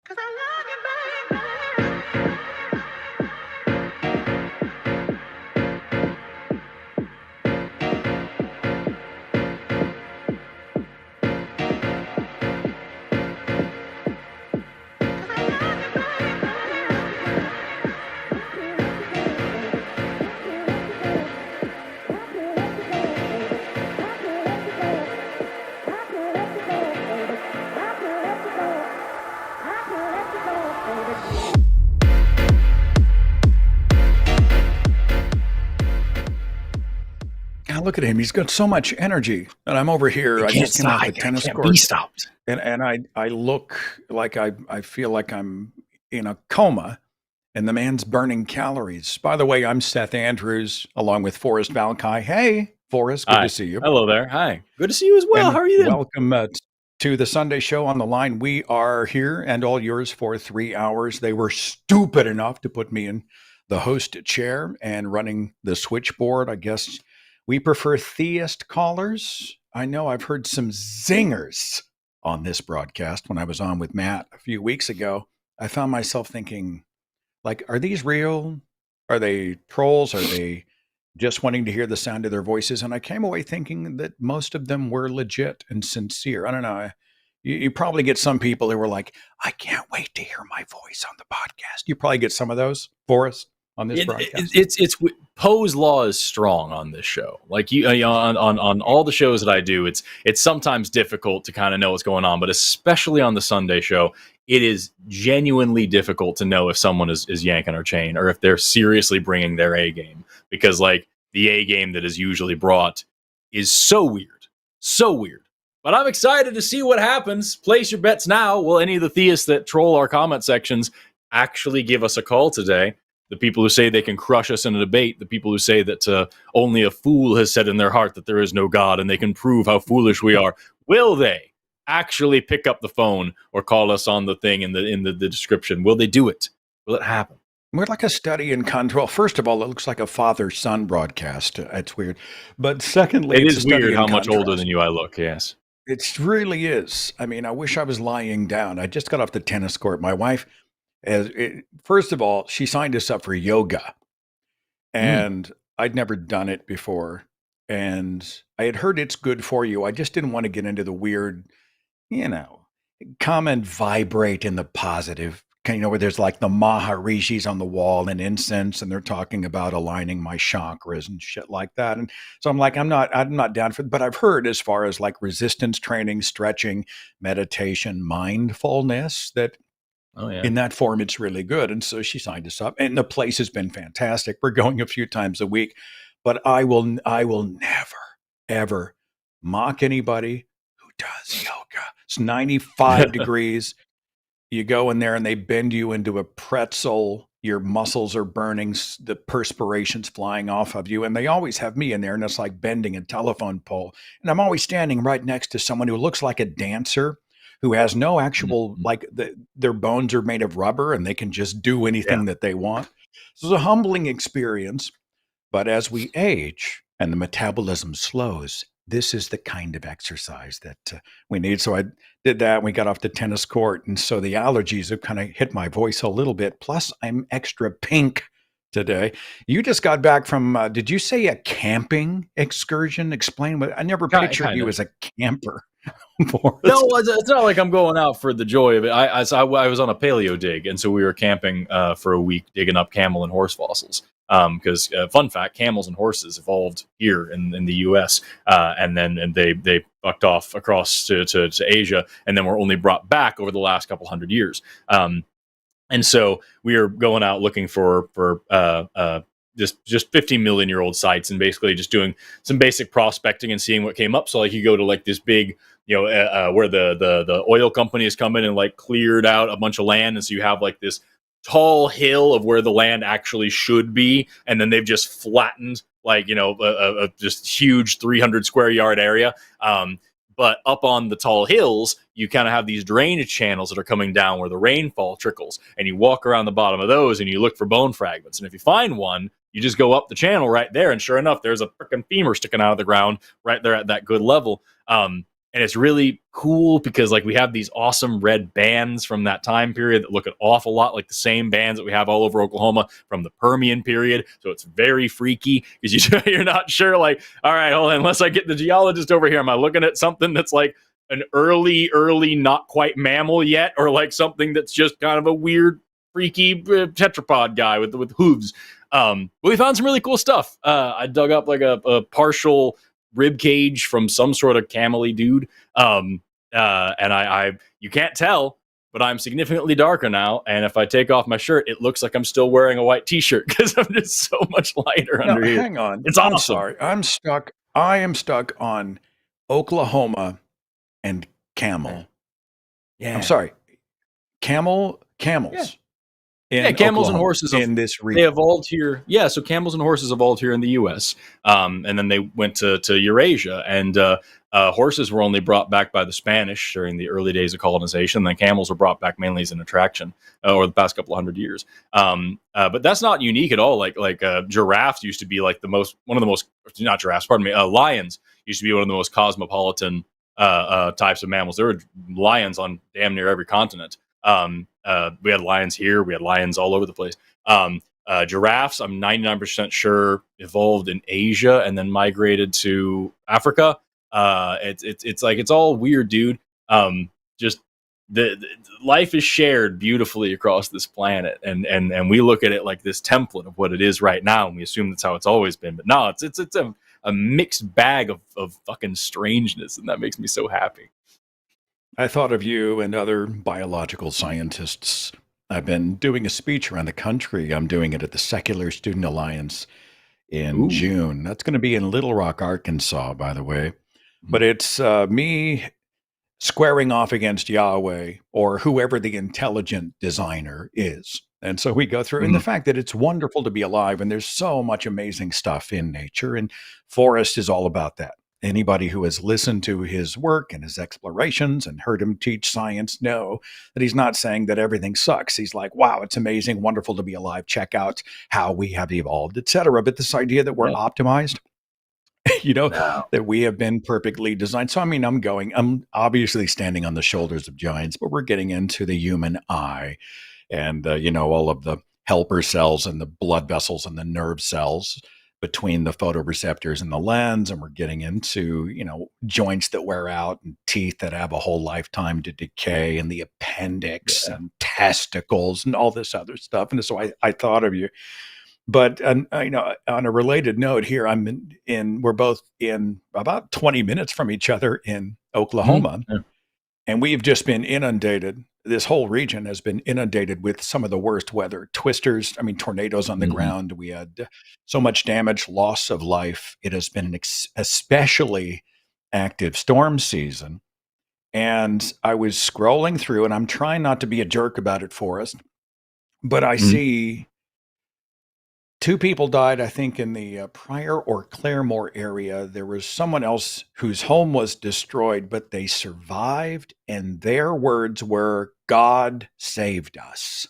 Look at him. He's got so much energy. And I'm over here. I just came off the tennis court. Be stopped. And I look like I feel like I'm in a coma and the man's burning calories. By the way, I'm Seth Andrews along with Forrest Valkai. Hey, Forrest, good to see you. Hello there. Hi. Good to see you as well. And how are you doing? Welcome to the Sunday show on the line. We are here and all yours for 3 hours. They were stupid enough to put me in the host chair and running the switchboard. I guess we prefer theist callers. I know I've heard some zingers on this broadcast. When I was on with Matt a few weeks ago, I found myself thinking, like, are these real? Are they trolls? Are they just wanting to hear the sound of their voices? And I came away thinking that most of them were legit and sincere. I don't know. You probably get some people who were like, I can't wait to hear my voice on the podcast. You probably get some of those for us on this broadcast. It's Poe's law is strong on this show. Like on all the shows that I do, it's sometimes difficult to kind of know what's going on, but especially on the Sunday show, it is genuinely difficult to know if someone is yanking our chain or if they're seriously bringing their A game, because like the A game that is usually brought is so weird. But I'm excited to see what happens. Place your bets now. Will any of the theists that troll our comment sections actually give us a call today? The people who say they can crush us in a debate, the people who say that only a fool has said in their heart that there is no God and they can prove how foolish we are. Will they actually pick up the phone or call us on the thing in the description? Will they do it? Will it happen? We're like a study in control. First of all, it looks like a father-son broadcast. It's weird. But secondly, it is weird how much older than you I look, yes. It really is. I mean, I wish I was lying down. I just got off the tennis court. My wife, first of all, she signed us up for yoga. And I'd never done it before. And I had heard it's good for you. I just didn't want to get into the weird, come and vibrate in the positive. Where there's like the Maharishis on the wall and incense, and they're talking about aligning my chakras and shit like that. And so I'm like, I'm not down for it. But I've heard as far as like resistance training, stretching, meditation, mindfulness, that in that form, it's really good. And so she signed us up, and the place has been fantastic. We're going a few times a week, but I will never, ever mock anybody who does yoga. It's 95 degrees. You go in there and they bend you into a pretzel. Your muscles are burning. The perspiration's flying off of you. And they always have me in there, and it's like bending a telephone pole. And I'm always standing right next to someone who looks like a dancer, who has no actual, their bones are made of rubber and they can just do anything that they want. So it's a humbling experience. But as we age and the metabolism slows, this is the kind of exercise that we need. So I did that. And we got off the tennis court. And so the allergies have kind of hit my voice a little bit. Plus, I'm extra pink today. You just got back from, did you say a camping excursion? Explain what, I never pictured you as a camper. No, it's not like I'm going out for the joy of it. I was on a paleo dig, and so we were camping for a week, digging up camel and horse fossils. Because fun fact, camels and horses evolved here in the U.S. And they fucked off across to Asia, and then were only brought back over the last couple hundred years. And so we are going out looking for just 50 million year old sites, and basically just doing some basic prospecting and seeing what came up. So like you go to like this big, where the oil company has come in and like cleared out a bunch of land, and so you have like this tall hill of where the land actually should be, and then they've just flattened like a just huge 300 square yard area. But up on the tall hills, you kind of have these drainage channels that are coming down where the rainfall trickles, and you walk around the bottom of those and you look for bone fragments. And if you find one, you just go up the channel right there, and sure enough, there's a freaking femur sticking out of the ground right there at that good level. And it's really cool because like we have these awesome red bands from that time period that look an awful lot like the same bands that we have all over Oklahoma from the Permian period. So it's very freaky because you're not sure, like, all right, hold on, unless I get the geologist over here, am I looking at something that's like an early, not quite mammal yet, or like something that's just kind of a weird, freaky tetrapod guy with hooves? But we found some really cool stuff. I dug up like a partial rib cage from some sort of camel-y dude. And I you can't tell, but I'm significantly darker now. And if I take off my shirt, it looks like I'm still wearing a white t-shirt because I'm just so much lighter under here. Hang on. It's awesome. I'm sorry. I am stuck on Oklahoma and camel. Yeah. I'm sorry. Camels. Yeah, camels and horses in this region. They evolved here. Yeah, so camels and horses evolved here in the U.S. And then they went to Eurasia. And horses were only brought back by the Spanish during the early days of colonization. Then camels were brought back mainly as an attraction over the past couple of hundred years. But that's not unique at all. Like giraffes used to be like lions used to be one of the most cosmopolitan types of mammals. There were lions on damn near every continent. We had lions here. We had lions all over the place. Giraffes, I'm 99% sure, evolved in Asia and then migrated to Africa. It's like, it's all weird, dude. Just the life is shared beautifully across this planet, and we look at it like this template of what it is right now, and we assume that's how it's always been. But no, it's a mixed bag of fucking strangeness, and that makes me so happy. I thought of you and other biological scientists. I've been doing a speech around the country. I'm doing it at the Secular Student Alliance in June. That's going to be in Little Rock, Arkansas, by the way. But it's me squaring off against Yahweh or whoever the intelligent designer is. And so we go through, and the fact that it's wonderful to be alive, and there's so much amazing stuff in nature. And Forrest is all about that. Anybody who has listened to his work and his explorations and heard him teach science know that he's not saying that everything sucks. He's like, wow, it's amazing, wonderful to be alive. Check out how we have evolved, etc. But this idea that we're optimized, that we have been perfectly designed. So, I mean, I'm obviously standing on the shoulders of giants, but we're getting into the human eye and, all of the helper cells and the blood vessels and the nerve cells between the photoreceptors and the lens, and we're getting into, joints that wear out and teeth that have a whole lifetime to decay and the appendix and testicles and all this other stuff. And so I thought of you. But, on a related note here, we're both in about 20 minutes from each other in Oklahoma. Mm-hmm. Yeah. And we've just been inundated. This whole region has been inundated with some of the worst weather, twisters, tornadoes on the ground. We had so much damage, loss of life. It has been an especially active storm season. And I was scrolling through, and I'm trying not to be a jerk about it, Forrest, but I see 2 people died, I think, in the Pryor or Claremore area. There was someone else whose home was destroyed, but they survived, and their words were, "God saved us."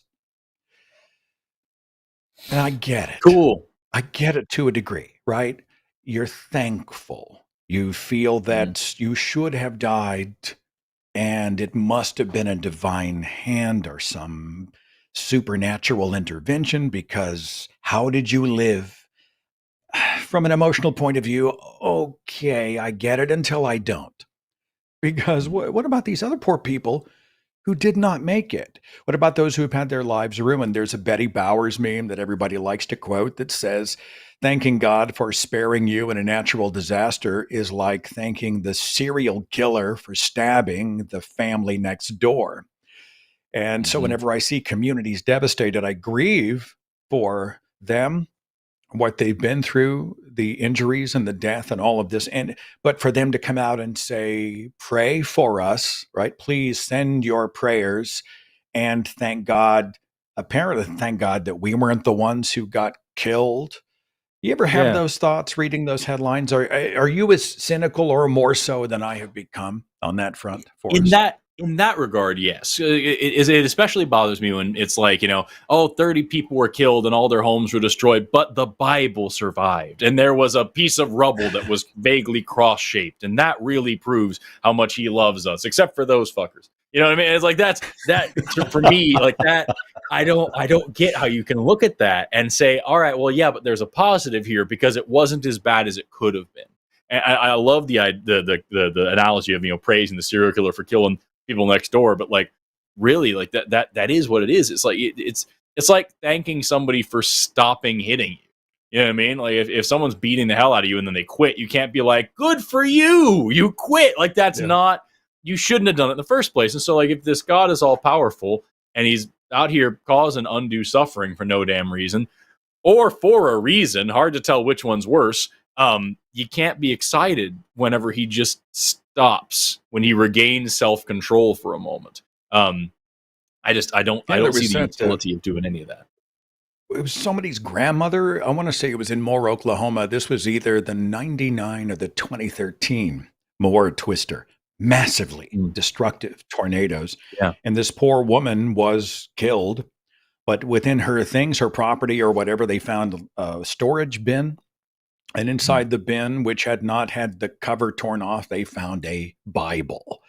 And I get it. Cool. I get it to a degree, right? You're thankful. You feel that you should have died, and it must have been a divine hand or some supernatural intervention, because how did you live? From an emotional point of view, okay, I get it until I don't. Because what about these other poor people who did not make it? What about those who have had their lives ruined? There's a Betty Bowers meme that everybody likes to quote that says, thanking God for sparing you in a natural disaster is like thanking the serial killer for stabbing the family next door. And so whenever I see communities devastated, I grieve for them, what they've been through, the injuries and the death and all of this. But for them to come out and say, pray for us, right? Please send your prayers and thank God, apparently thank God that we weren't the ones who got killed. You ever have those thoughts reading those headlines? Are you as cynical or more so than I have become on that front? In that In that regard, yes. It especially bothers me when it's like, 30 people were killed and all their homes were destroyed, but the Bible survived. And there was a piece of rubble that was vaguely cross-shaped. And that really proves how much he loves us, except for those fuckers. You know what I mean? It's like that for me, like that. I don't get how you can look at that and say, all right, well, yeah, but there's a positive here because it wasn't as bad as it could have been. And I love the analogy of praising the serial killer for killing people next door, but like really, like that is what it is. It's like it's like thanking somebody for stopping hitting you. You know what I mean? Like if someone's beating the hell out of you and then they quit, you can't be like, good for you, you quit. Like that's not, you shouldn't have done it in the first place. And so like if this God is all powerful and he's out here causing undue suffering for no damn reason or for a reason, hard to tell which one's worse, you can't be excited whenever he just stops, when he regains self-control for a moment. I don't see the utility of doing any of that. It was somebody's grandmother. I want to say it was in Moore, Oklahoma. This was either the 99 or the 2013 Moore Twister. Massively destructive tornadoes. Yeah. And this poor woman was killed, but within her things, her property or whatever, they found a storage bin. And inside the bin, which had not had the cover torn off, they found a Bible.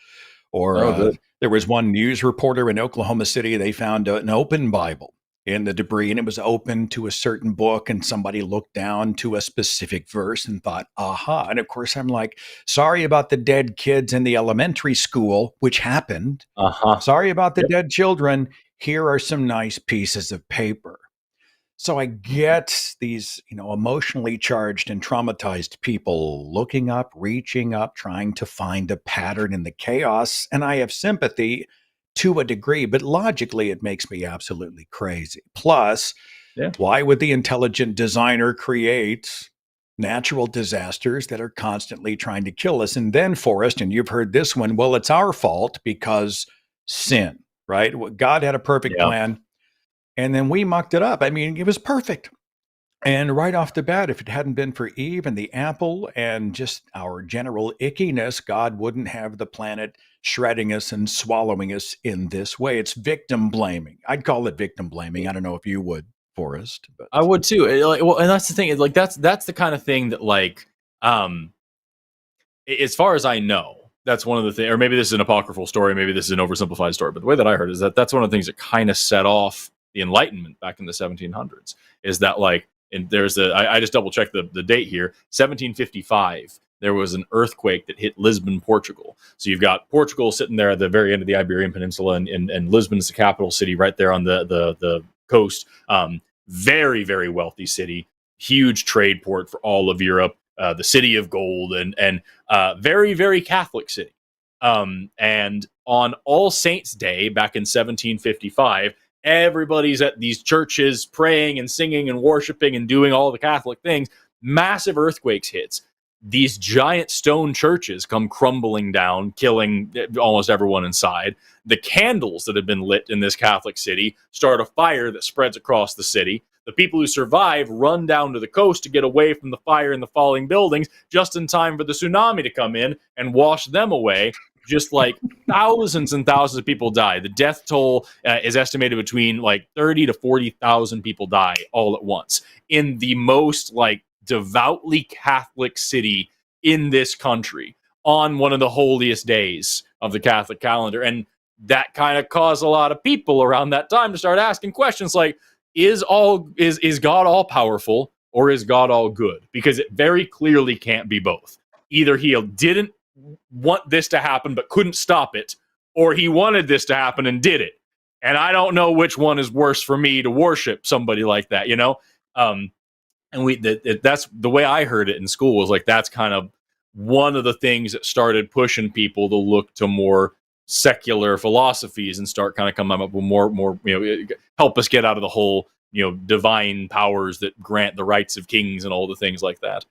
Or there was one news reporter in Oklahoma City, they found an open Bible in the debris, and it was open to a certain book, and somebody looked down to a specific verse and thought, aha. And of course, I'm like, sorry about the dead kids in the elementary school, which happened. Sorry about the dead children. Here are some nice pieces of paper. So I get these, emotionally charged and traumatized people looking up, reaching up, trying to find a pattern in the chaos. And I have sympathy to a degree, but logically it makes me absolutely crazy. Plus, why would the intelligent designer create natural disasters that are constantly trying to kill us? And then, Forrest, and you've heard this one, well, it's our fault because sin, right? God had a perfect plan. And then we mucked it up. I mean, it was perfect. And right off the bat, if it hadn't been for Eve and the apple and just our general ickiness, God wouldn't have the planet shredding us and swallowing us in this way. It's victim blaming. I'd call it victim blaming. I don't know if you would, Forrest. But I would too. Well, and that's the thing. Like that's the kind of thing that like, as far as I know, that's one of the things, or maybe this is an apocryphal story, maybe this is an oversimplified story, but the way that I heard is that that's one of the things that kind of set off the Enlightenment back in the 1700s. Is that like, and there's I just double checked the date here, 1755. There was an earthquake that hit Lisbon, Portugal. So you've got Portugal sitting there at the very end of the Iberian Peninsula, and Lisbon is the capital city right there on the coast. Very, very wealthy city, huge trade port for all of Europe. The city of gold, and very, very Catholic city. And on All Saints Day back in 1755, everybody's at these churches praying and singing and worshiping and doing all the Catholic things. Massive earthquakes hits. These giant stone churches come crumbling down, killing almost everyone inside. The candles that have been lit in this Catholic city start a fire that spreads across the city. The people who survive run down to the coast to get away from the fire and the falling buildings just in time for the tsunami to come in and wash them away. Just like thousands and thousands of people die. The death toll is estimated between like 30 to 40,000 people die all at once in the most like devoutly Catholic city in this country on one of the holiest days of the Catholic calendar. And that kind of caused a lot of people around that time to start asking questions like, is God all powerful or is God all good? Because it very clearly can't be both. Either he didn't want this to happen but couldn't stop it, or he wanted this to happen and did it. And I don't know which one is worse for me to worship somebody like that, And that's the way I heard it in school, was like that's kind of one of the things that started pushing people to look to more secular philosophies and start kind of coming up with more help us get out of the whole divine powers that grant the rights of kings and all the things like that.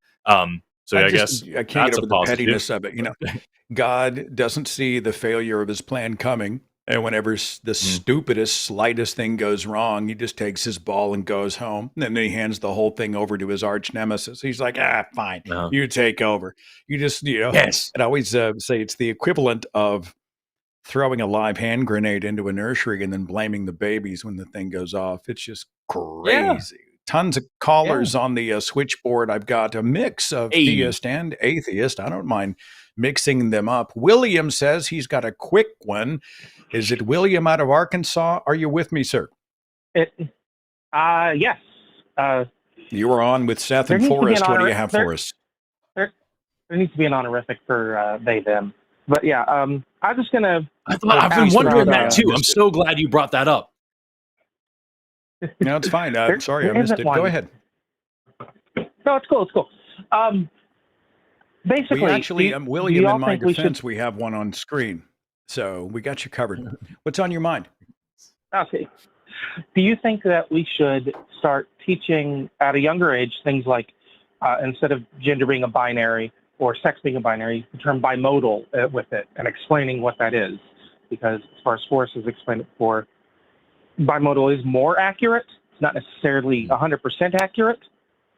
So I guess I can't get over the pettiness of it. God doesn't see the failure of his plan coming. And whenever the stupidest, slightest thing goes wrong, he just takes his ball and goes home. And then he hands the whole thing over to his arch nemesis. He's like, fine, you take over. You just, Yes. And I always say it's the equivalent of throwing a live hand grenade into a nursery and then blaming the babies when the thing goes off. It's just Yeah, crazy. Tons of yeah. callers on the switchboard. I've got a mix of Hey, theist and atheist. I don't mind mixing them up. William says he's got a quick one. Is it William out of Arkansas? Are you with me, sir? Yes. Uh, You are on with Seth there and needs to be an Forrest. What do honor. you have There, for us? there, there needs to be an honorific for they them. But yeah, I'm just gonna. I've been ask wondering about, that too. I'm so glad you brought that up. No, it's fine. Sorry, I there missed isn't it. one. Go ahead. No, it's cool. It's cool. Basically, We actually, do William, you all in my think we defense, should? we have one on screen. So we got you covered. What's on your mind? Okay. Do you think that we should start teaching at a younger age things like instead of gender being a binary or sex being a binary, the term bimodal with it and explaining what that is? Because as far as Forrest has explained it before, bimodal is more accurate. It's not necessarily 100% accurate,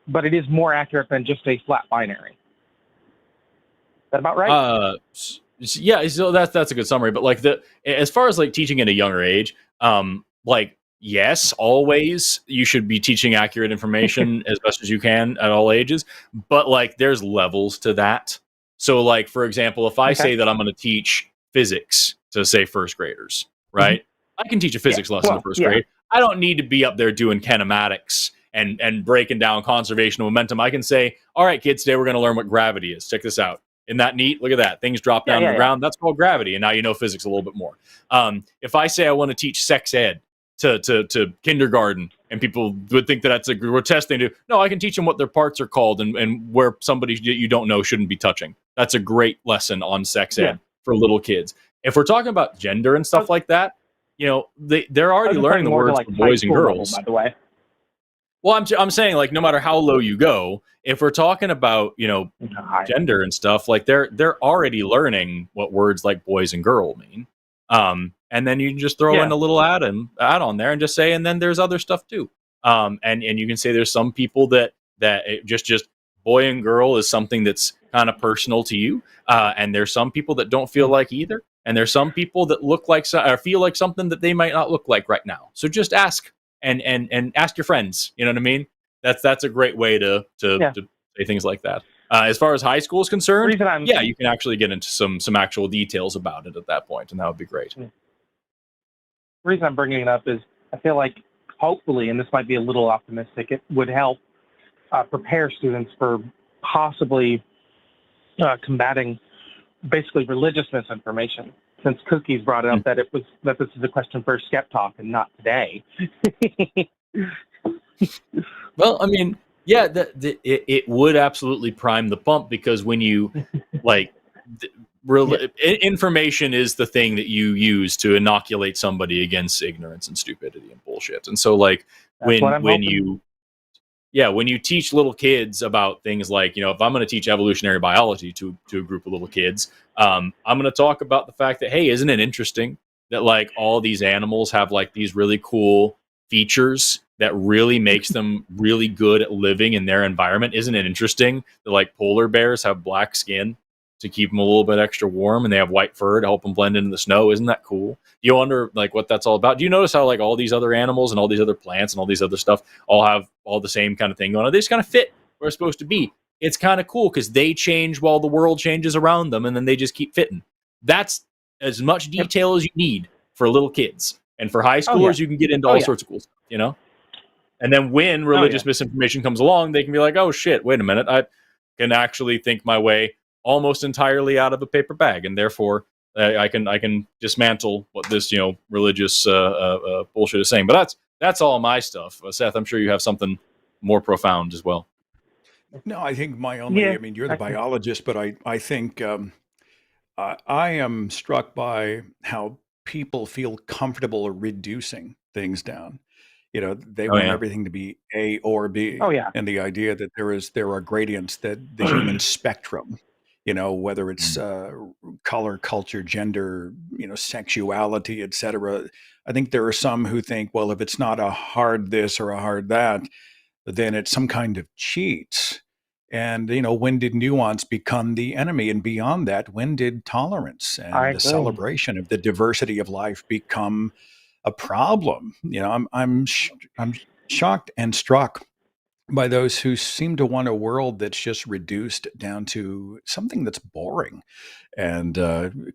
but it is more accurate than just a flat binary. Is that about right? Yeah, so that's a good summary. But like as far as like teaching at a younger age, like yes, always you should be teaching accurate information as best as you can at all ages. But like there's levels to that. So like for example, if I Okay. say that I'm going to teach physics to say first graders, right? I can teach a physics lesson to first grade. I don't need to be up there doing kinematics and breaking down conservation of momentum. I can say, all right, kids, today we're going to learn what gravity is. Check this out. Isn't that neat? Look at that. Things drop down to the ground. That's called gravity. And now you know physics a little bit more. If I say I want to teach sex ed to kindergarten, and people would think that that's a grotesque thing to do. No, I can teach them what their parts are called and where somebody you don't know shouldn't be touching. That's a great lesson on sex ed for little kids. If we're talking about gender and stuff like that, you know, they're already learning the words for boys and girls. Level, by the way. Well, I'm saying like no matter how low you go, if we're talking about, you know, gender and stuff, like they're already learning what words like boys and girl mean. And then you can just throw in a little add on there and just say, and then there's other stuff too. And you can say there's some people that just boy and girl is something that's kind of personal to you. And there's some people that don't feel like either. And there's some people that look like or feel like something that they might not look like right now. So just ask and ask your friends. You know what I mean? That's a great way to say things like that. As far as high school is concerned, you can actually get into some actual details about it at that point, and that would be great. The reason I'm bringing it up is I feel like hopefully, and this might be a little optimistic, it would help prepare students for possibly combating basically religious misinformation. Since Cookies brought it up that this is a question for Skeptalk and not today. Well, I mean, yeah, it would absolutely prime the pump because when you like information is the thing that you use to inoculate somebody against ignorance and stupidity and bullshit. And so like when you teach little kids about things like, you know, if I'm going to teach evolutionary biology to a group of little kids, I'm going to talk about the fact that, hey, isn't it interesting that like all these animals have like these really cool features that really makes them really good at living in their environment? Isn't it interesting that like polar bears have black skin to keep them a little bit extra warm and they have white fur to help them blend into the snow? Isn't that cool? Do you wonder like what that's all about? Do you notice how like all these other animals and all these other plants and all these other stuff all have all the same kind of thing going on? They just kind of fit where it's supposed to be. It's kind of cool because they change while the world changes around them, and then they just keep fitting. That's as much detail as you need for little kids. And for high schoolers, you can get into all sorts of cool stuff, you know? And then when religious misinformation comes along, they can be like, oh shit, wait a minute. I can actually think my way almost entirely out of a paper bag. And therefore I can dismantle what this, you know, religious bullshit is saying. But that's all my stuff. Seth, I'm sure you have something more profound as well. No, I think my only, I mean, you're the biologist, but I think I am struck by how people feel comfortable reducing things down. You know, they want everything to be A or B. And the idea that there are gradients, that the human spectrum, you know, whether it's color, culture, gender, you know, sexuality, etc. I think there are some who think, well, if it's not a hard this or a hard that, then it's some kind of cheat. And, when did nuance become the enemy? And beyond that, when did tolerance I and the agree. celebration of the diversity of life become a problem? I'm shocked and struck by those who seem to want a world that's just reduced down to something that's boring and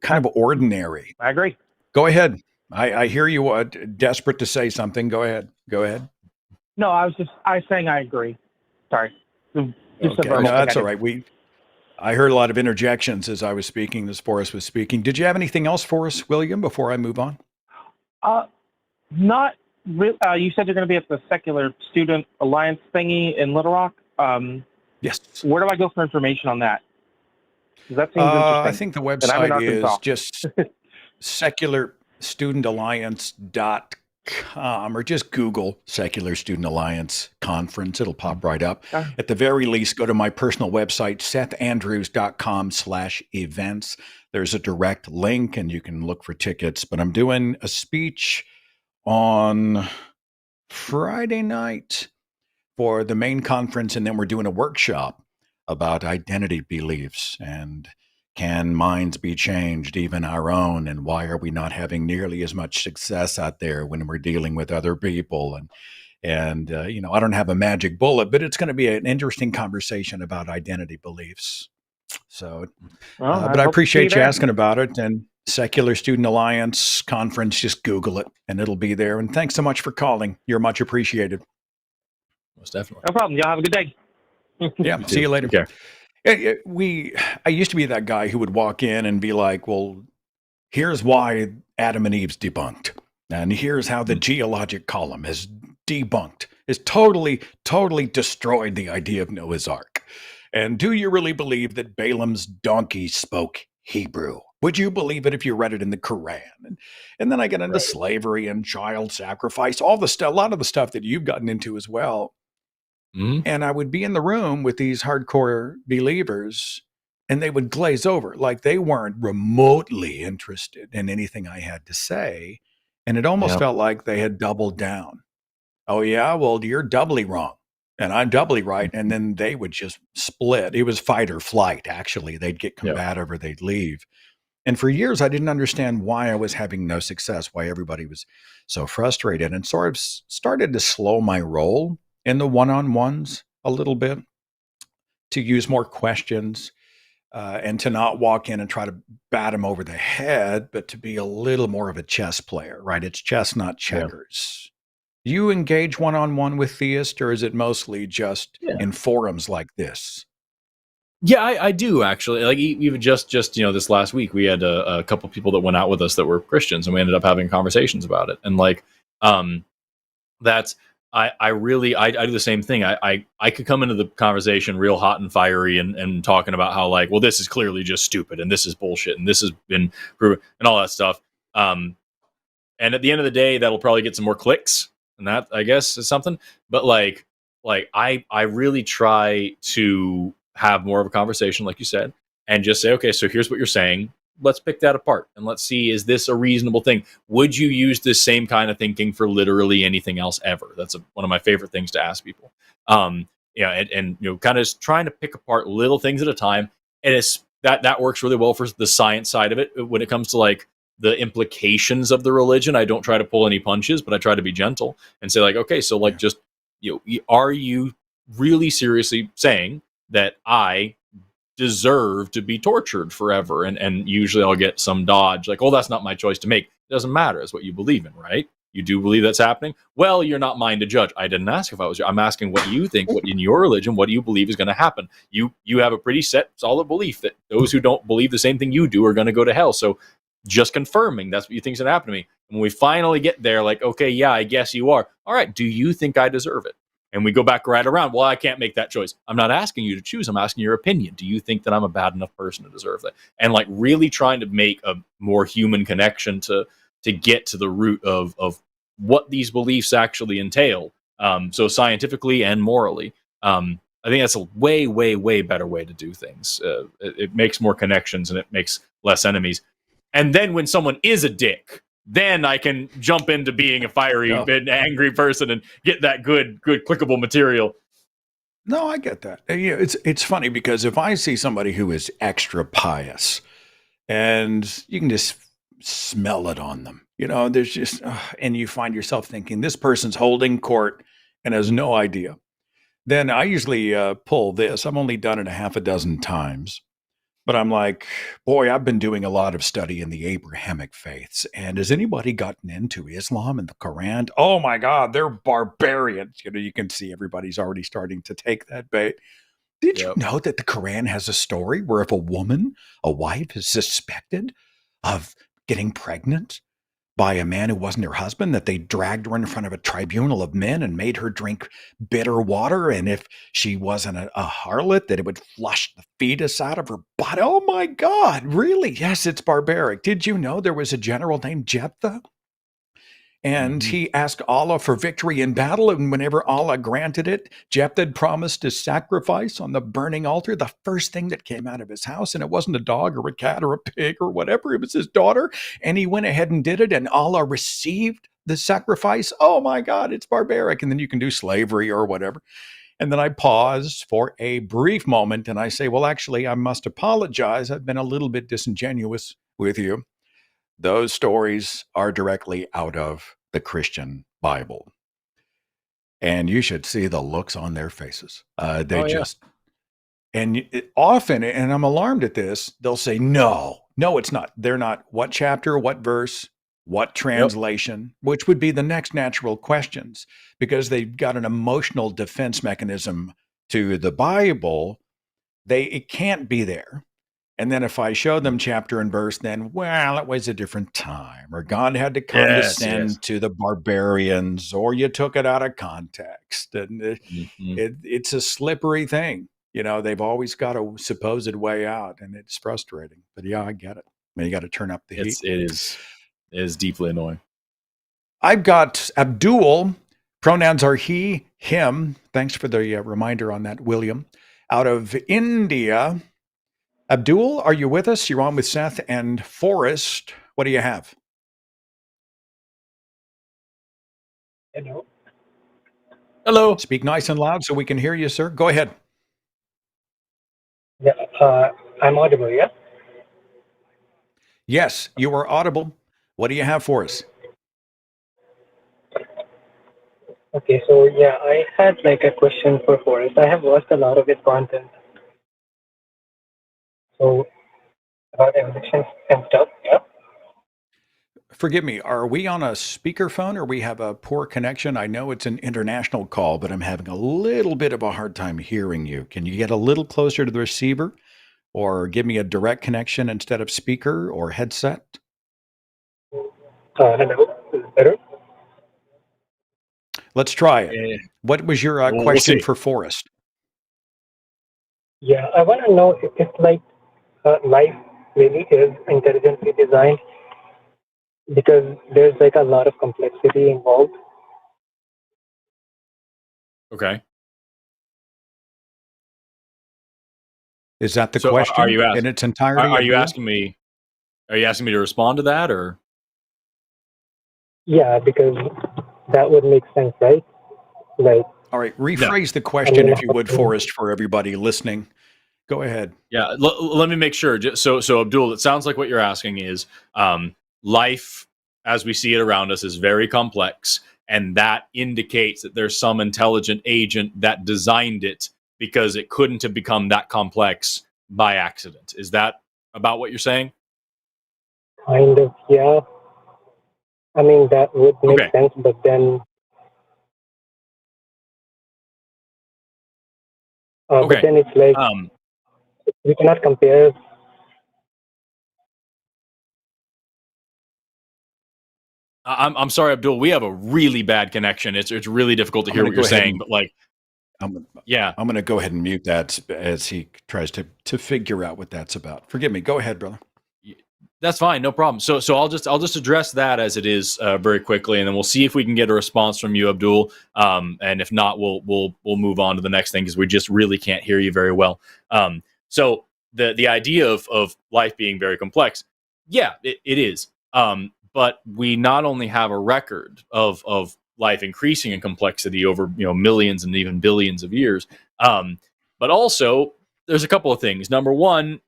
kind of ordinary. I agree. Go ahead. I hear you desperate to say something. Go ahead. Go ahead. No, I was saying I agree. Sorry. Just a Okay. verbal No, that's thing. all right. I heard a lot of interjections as I was speaking, as Forrest was speaking. Did you have anything else for us, William, before I move on? Not real. You said you're going to be at the Secular Student Alliance thingy in Little Rock. Yes. Where do I go for information on that? Because that seems interesting. I think the And I'm in website is Arkansas. just secularstudentalliance.com, or just Google Secular Student Alliance Conference. It'll pop right up. At the very least, go to my personal website, sethandrews.com/events. There's a direct link and you can look for tickets. But I'm doing a speech on Friday night for the main conference, and then we're doing a workshop about identity beliefs and can minds be changed, even our own, and why are we not having nearly as much success out there when we're dealing with other people? And I don't have a magic bullet, but it's going to be an interesting conversation about identity beliefs. So, but I appreciate you asking about it. And Secular Student Alliance Conference, just Google it and it'll be there. And thanks so much for calling. You're much appreciated. Most definitely. No problem. Y'all have a good day. Yeah. See you later. Okay. I used to be that guy who would walk in and be like, well, here's why Adam and Eve's debunked. And here's how the geologic column has debunked, has totally destroyed the idea of Noah's Ark. And do you really believe that Balaam's donkey spoke Hebrew? Would you believe it if you read it in the Quran? And then I get into slavery and child sacrifice, all the stuff, a lot of the stuff that you've gotten into as well. Mm-hmm. And I would be in the room with these hardcore believers and they would glaze over like they weren't remotely interested in anything I had to say. And it almost felt like they had doubled down. Oh, yeah, well, you're doubly wrong and I'm doubly right. And then they would just split. It was fight or flight, actually. They'd get combative or they'd leave. And for years, I didn't understand why I was having no success, why everybody was so frustrated, and sort of started to slow my roll in the one-on-ones a little bit, to use more questions and to not walk in and try to bat them over the head, but to be a little more of a chess player, right? It's chess, not checkers. Do you engage one-on-one with theists, or is it mostly just in forums like this? Yeah, I do actually. Like even just this last week, we had a couple people that went out with us that were Christians, and we ended up having conversations about it. And that's I do the same thing. I could come into the conversation real hot and fiery and talking about how like, well, this is clearly just stupid and this is bullshit and this has been proven and all that stuff. And at the end of the day, that'll probably get some more clicks, and that I guess is something. But like I really try to have more of a conversation, like you said, and just say, okay, so here's what you're saying. Let's pick that apart and let's see, is this a reasonable thing? Would you use this same kind of thinking for literally anything else ever? That's one of my favorite things to ask people. And kind of trying to pick apart little things at a time. And it's that works really well for the science side of it. When it comes to like the implications of the religion, I don't try to pull any punches, but I try to be gentle and say like, okay, so like just, are you really seriously saying that I deserve to be tortured forever? And usually I'll get some dodge like, oh, that's not my choice to make. It doesn't matter. It's what you believe in, right? You do believe that's happening? Well, you're not mine to judge. I didn't ask if I was you. I'm asking what you think, what in your religion, what do you believe is going to happen? You have a pretty set, solid belief that those who don't believe the same thing you do are going to go to hell. So just confirming that's what you think is going to happen to me. And when we finally get there, like, okay, yeah, I guess you are. All right, do you think I deserve it? And we go back right around. Well, I can't make that choice. I'm not asking you to choose. I'm asking your opinion. Do you think that I'm a bad enough person to deserve that? And like really trying to make a more human connection to get to the root of what these beliefs actually entail. So scientifically and morally, I think that's a way, way, way better way to do things. It makes more connections and it makes less enemies. And then when someone is a dick, then I can jump into being a fiery, angry person and get that good clickable material. No, I get that. It's funny because if I see somebody who is extra pious, and you can just smell it on them, there's just, and you find yourself thinking this person's holding court and has no idea. Then I usually pull this. I've only done it a half a dozen times. But I'm like, boy, I've been doing a lot of study in the Abrahamic faiths. And has anybody gotten into Islam and the Quran? Oh my God, they're barbarians. You can see everybody's already starting to take that bait. Did you know that the Quran has a story where if a wife is suspected of getting pregnant by a man who wasn't her husband, that they dragged her in front of a tribunal of men and made her drink bitter water. And if she wasn't a harlot, that it would flush the fetus out of her body. Oh my God, really? Yes, it's barbaric. Did you know there was a general named Jephthah? And he asked Allah for victory in battle. And whenever Allah granted it, Jephthah promised to sacrifice on the burning altar the first thing that came out of his house. And it wasn't a dog or a cat or a pig or whatever. It was his daughter. And he went ahead and did it. And Allah received the sacrifice. Oh my God, it's barbaric. And then you can do slavery or whatever. And then I pause for a brief moment and I say, well, actually, I must apologize. I've been a little bit disingenuous with you. Those stories are directly out of the Christian Bible. And you should see the looks on their faces. Often, and I'm alarmed at this, they'll say, no, it's not. They're not. What chapter, what verse, what translation, which would be the next natural questions, because they've got an emotional defense mechanism to the Bible. It can't be there. And then if I show them chapter and verse, then, well, it was a different time, or God had to condescend to the barbarians, or you took it out of context. And it's a slippery thing. They've always got a supposed way out, and it's frustrating. But yeah, I get it. I mean, you got to turn up the heat. It is deeply annoying. I've got Abdul. Pronouns are he, him. Thanks for the reminder on that, William. Out of India. Abdul, are you with us? You're on with Seth and Forrest. What do you have? Hello. Speak nice and loud so we can hear you, sir. Go ahead. Yeah, I'm audible, yeah? Yes, you are audible. What do you have for us? Okay, so yeah, I had like a question for Forrest. I have watched a lot of his content. So about evolution and stuff, yeah? Forgive me, are we on a speakerphone or we have a poor connection? I know it's an international call, but I'm having a little bit of a hard time hearing you. Can you get a little closer to the receiver or give me a direct connection instead of speaker or headset? Hello, is it better? Let's try it. What was your question for Forrest? Yeah, I want to know if like life really is intelligently designed, because there's like a lot of complexity involved. Okay. Is that the question? Are you in its entirety? Are you asking me to respond to that, or? Yeah, because that would make sense, right? Like. All right, rephrase the question if you would, Forrest, for everybody listening. Go ahead. Yeah, let me make sure. So Abdul, it sounds like what you're asking is life as we see it around us is very complex, and that indicates that there's some intelligent agent that designed it because it couldn't have become that complex by accident. Is that about what you're saying? Kind of, yeah. I mean, that would make sense, but then... But then it's like, we cannot compare... I'm sorry, Abdul. We have a really bad connection. It's really difficult to hear what you're saying. But like, I'm going to go ahead and mute that as he tries to figure out what that's about. Forgive me. Go ahead, brother. That's fine, no problem. So I'll just address that as it is very quickly, and then we'll see if we can get a response from you, Abdul. And if not, we'll move on to the next thing because we just really can't hear you very well. So the idea of life being very complex, yeah, it is. But we not only have a record of life increasing in complexity over millions and even billions of years. But also, there's a couple of things. Number one,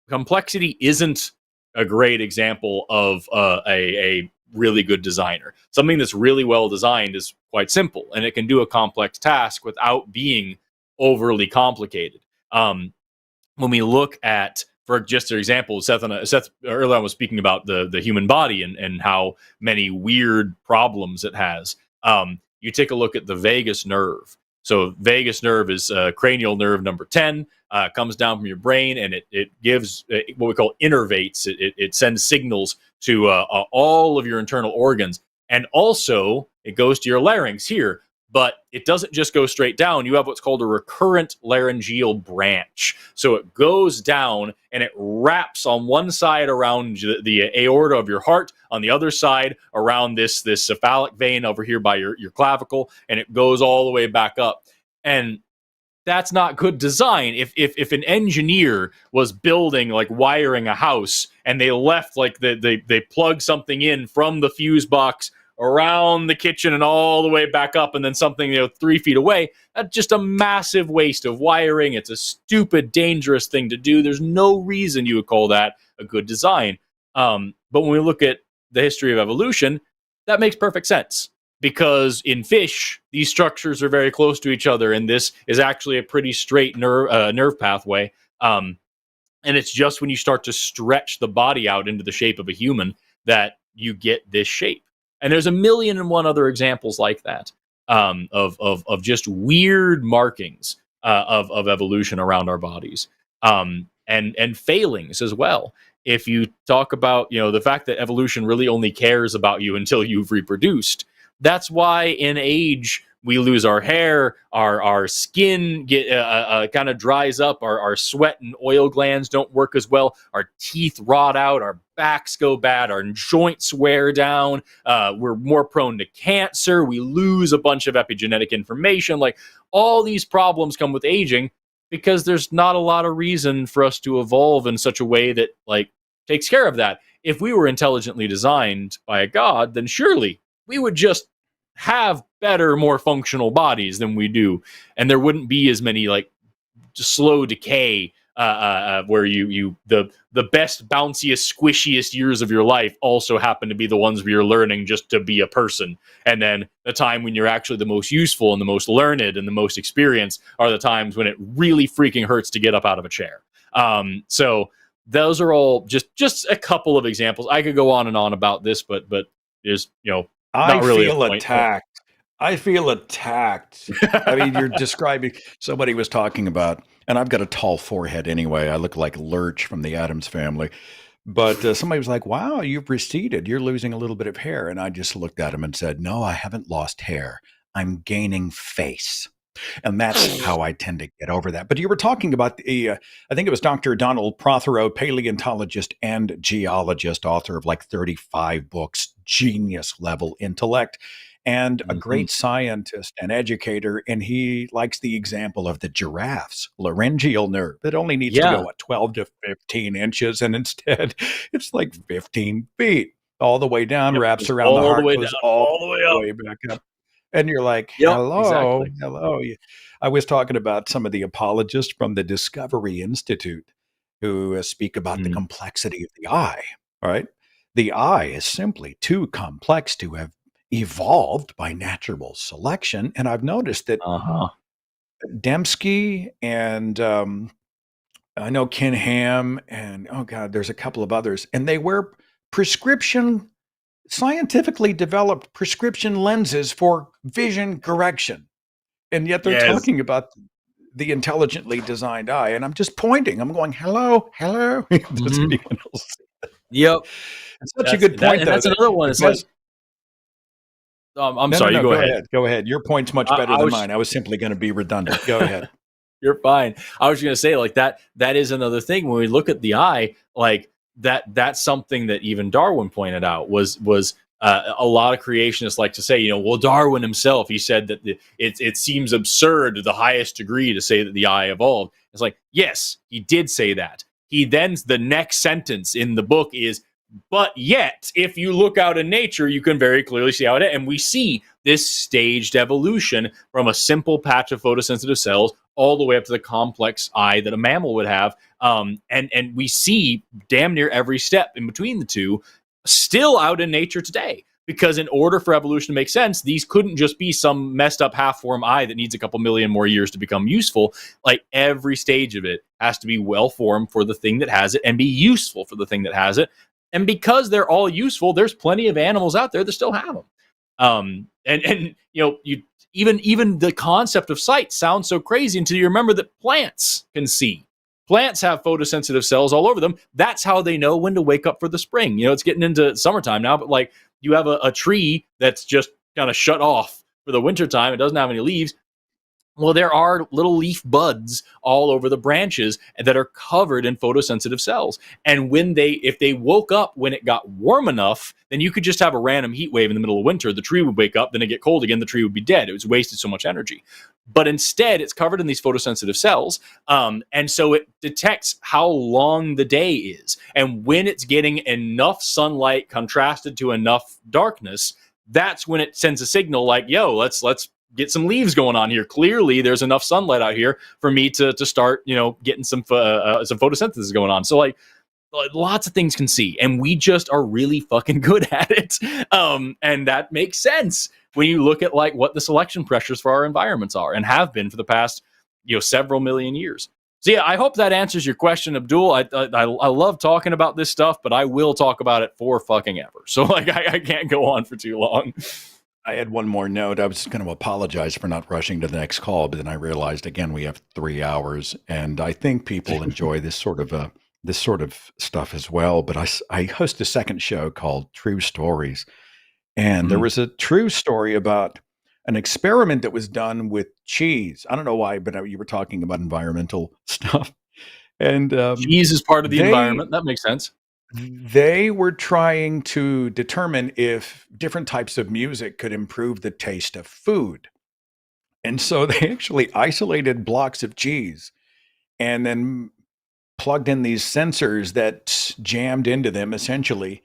complexity isn't a great example of a really good designer. Something that's really well designed is quite simple, and it can do a complex task without being overly complicated. When we look at, for just an example, Seth earlier on was speaking about the human body and how many weird problems it has. You take a look at the vagus nerve. So vagus nerve is cranial nerve number 10, comes down from your brain, and it gives what we call innervates. It sends signals to all of your internal organs. And also, it goes to your larynx here. But it doesn't just go straight down. You have what's called a recurrent laryngeal branch. So it goes down and it wraps on one side around the aorta of your heart, on the other side around this cephalic vein over here by your clavicle, and it goes all the way back up. And that's not good design. If an engineer was building, like wiring a house, and they left like they plug something in from the fuse box around the kitchen and all the way back up, and then something 3 feet away, that's just a massive waste of wiring. It's a stupid, dangerous thing to do. There's no reason you would call that a good design. But when we look at the history of evolution, that makes perfect sense, because in fish, these structures are very close to each other, and this is actually a pretty straight nerve pathway. And it's just when you start to stretch the body out into the shape of a human that you get this shape. And there's 1,000,001 other examples like that, of just weird markings of evolution around our bodies, and failings as well. If you talk about the fact that evolution really only cares about you until you've reproduced, that's why in age we lose our hair, our skin kind of dries up, our sweat and oil glands don't work as well, our teeth rot out, our backs go bad, our joints wear down, we're more prone to cancer, we lose a bunch of epigenetic information. Like, all these problems come with aging because there's not a lot of reason for us to evolve in such a way that takes care of that. If we were intelligently designed by a god, then surely we would just have better, more functional bodies than we do, and there wouldn't be as many just slow decay where the best, bounciest, squishiest years of your life also happen to be the ones where you're learning just to be a person, and then the time when you're actually the most useful and the most learned and the most experienced are the times when it really freaking hurts to get up out of a chair. So those are all just a couple of examples. I could go on and on about this, but there's I really feel attacked. I feel attacked. I mean, you're describing, somebody was talking about, and I've got a tall forehead anyway. I look like Lurch from the Addams Family. But somebody was like, wow, you've receded. You're losing a little bit of hair. And I just looked at him and said, no, I haven't lost hair. I'm gaining face. And that's how I tend to get over that. But you were talking about I think it was Dr. Donald Prothero, paleontologist and geologist, author of 35 books, genius level intellect, and a great scientist and educator. And he likes the example of the giraffe's laryngeal nerve. It only needs to go at 12 to 15 inches. And instead, it's 15 feet all the way down, wraps around the heart, goes all the way back up. And you're like, hello, hello. I was talking about some of the apologists from the Discovery Institute who speak about the complexity of the eye, right? The eye is simply too complex to have evolved by natural selection. And I've noticed that Dembski and I know Ken Ham and, oh God, there's a couple of others, and they wear scientifically developed prescription lenses for vision correction. And yet they're talking about the intelligently designed eye. And I'm just pointing. I'm going, hello, hello. Does anyone else see that? Yep. It's such a good point, though. That's another one. It's I'm sorry, you go ahead. Go ahead. Your point's much better than mine. I was simply going to be redundant. Go ahead. You're fine. I was going to say that is another thing when we look at the eye, that's something that even Darwin pointed out was a lot of creationists like to say, well, Darwin himself, he said that it seems absurd to the highest degree to say that the eye evolved. It's yes, he did say that. He then, the next sentence in the book is, But yet, if you look out in nature, you can very clearly see how it is. And we see this staged evolution from a simple patch of photosensitive cells all the way up to the complex eye that a mammal would have. And we see damn near every step in between the two still out in nature today. Because in order for evolution to make sense, these couldn't just be some messed up half-form eye that needs a couple million more years to become useful. Like, every stage of it has to be well-formed for the thing that has it and be useful for the thing that has it. And because they're all useful, there's plenty of animals out there that still have them. And you know, even the concept of sight sounds so crazy until you remember that plants can see. Plants have photosensitive cells all over them. That's how they know when to wake up for the spring. You know, it's getting into summertime now, but like, you have a tree that's just kind of shut off for the wintertime. It doesn't have any leaves. Well, there are little leaf buds all over the branches that are covered in photosensitive cells. And if they woke up when it got warm enough, then you could just have a random heat wave in the middle of winter. The tree would wake up, then it get cold again, the tree would be dead. It was wasted so much energy. But instead, it's covered in these photosensitive cells. And so it detects how long the day is. And when it's getting enough sunlight contrasted to enough darkness, that's when it sends a signal like, yo, let's get some leaves going on here. Clearly, there's enough sunlight out here for me to start, you know, getting some photosynthesis going on. So like, lots of things can see, and we just are really fucking good at it. And that makes sense when you look at like what the selection pressures for our environments are and have been for the past, you know, several million years. So yeah, I hope that answers your question, Abdul. I love talking about this stuff, but I will talk about it for fucking ever. So like, I can't go on for too long. I had one more note. I was going to apologize for not rushing to the next call, but then I realized again we have 3 hours, and I think people enjoy this sort of stuff as well. But I host a second show called True Stories, and there was a true story about an experiment that was done with cheese. I don't know why, but you were talking about environmental stuff, and cheese is part of the environment. That makes sense. They were trying to determine if different types of music could improve the taste of food. And so they actually isolated blocks of cheese and then plugged in these sensors that jammed into them, essentially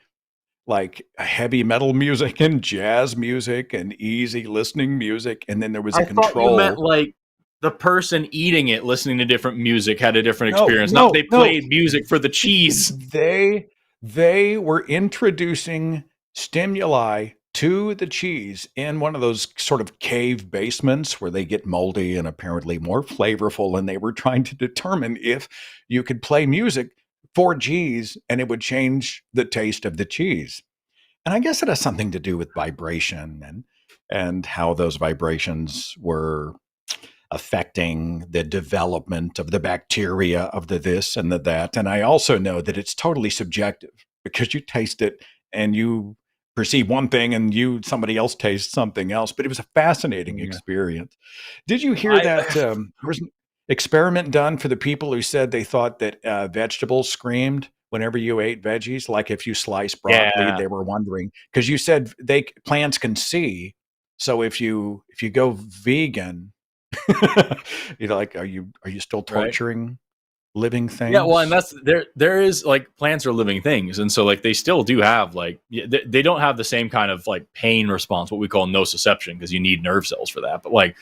like heavy metal music and jazz music and easy listening music. And then there was a control. Thought you meant like the person eating it, listening to different music, had a different experience. Not they played music for the cheese. They were introducing stimuli to the cheese in one of those sort of cave basements where they get moldy and apparently more flavorful. And they were trying to determine if you could play music for cheese and it would change the taste of the cheese. And I guess it has something to do with vibration and how those vibrations were affecting the development of the bacteria of the this and the that. And I also know that it's totally subjective because you taste it and you perceive one thing and somebody else tastes something else. But it was a fascinating experience. Did you hear that there was an experiment done for the people who said they thought that vegetables screamed whenever you ate veggies? Like if you slice broccoli, they were wondering, because you said plants can see. So if you go vegan, you know, like, are you still torturing living things? Yeah, well, and that's there is like plants are living things, and so like they still do have like they don't have the same kind of like pain response, what we call nociception, because you need nerve cells for that. But like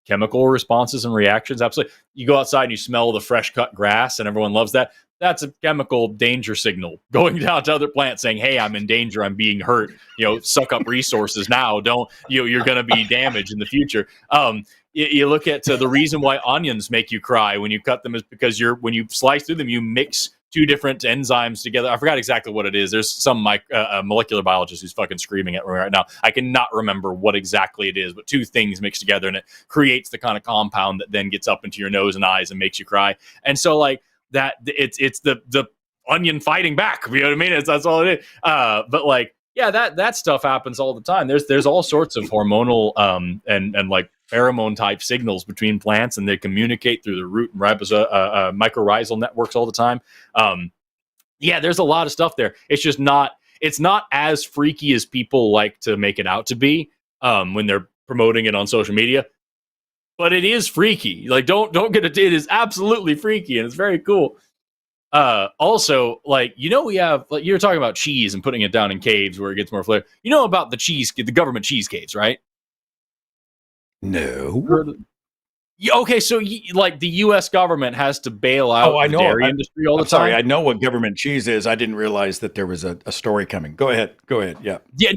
chemical responses and reactions, absolutely. You go outside and you smell the fresh cut grass, and everyone loves that. That's a chemical danger signal going down to other plants saying, hey, I'm in danger. I'm being hurt. You know, suck up resources now. You're going to be damaged in the future. You look at the reason why onions make you cry when you cut them is because when you slice through them, you mix two different enzymes together. I forgot exactly what it is. There's some molecular biologist who's fucking screaming at me right now. I cannot remember what exactly it is, but two things mixed together and it creates the kind of compound that then gets up into your nose and eyes and makes you cry. And so like that, it's the onion fighting back. You know what I mean? That's all it is. But like, yeah, that stuff happens all the time. There's all sorts of hormonal and like pheromone type signals between plants, and they communicate through the root and mycorrhizal networks all the time. Yeah, there's a lot of stuff there. It's just not as freaky as people like to make it out to be when they're promoting it on social media. But it is freaky. Like don't get it. It is absolutely freaky, and it's very cool. Also, like, we have, like, you're talking about cheese and putting it down in caves where it gets more flavor. You know about the government cheese caves, right? No. Okay, so like the U.S. government has to bail out I the know. dairy industry all the time. Sorry, I know what government cheese is. I didn't realize that there was a story coming. Go ahead. Yeah. Yeah,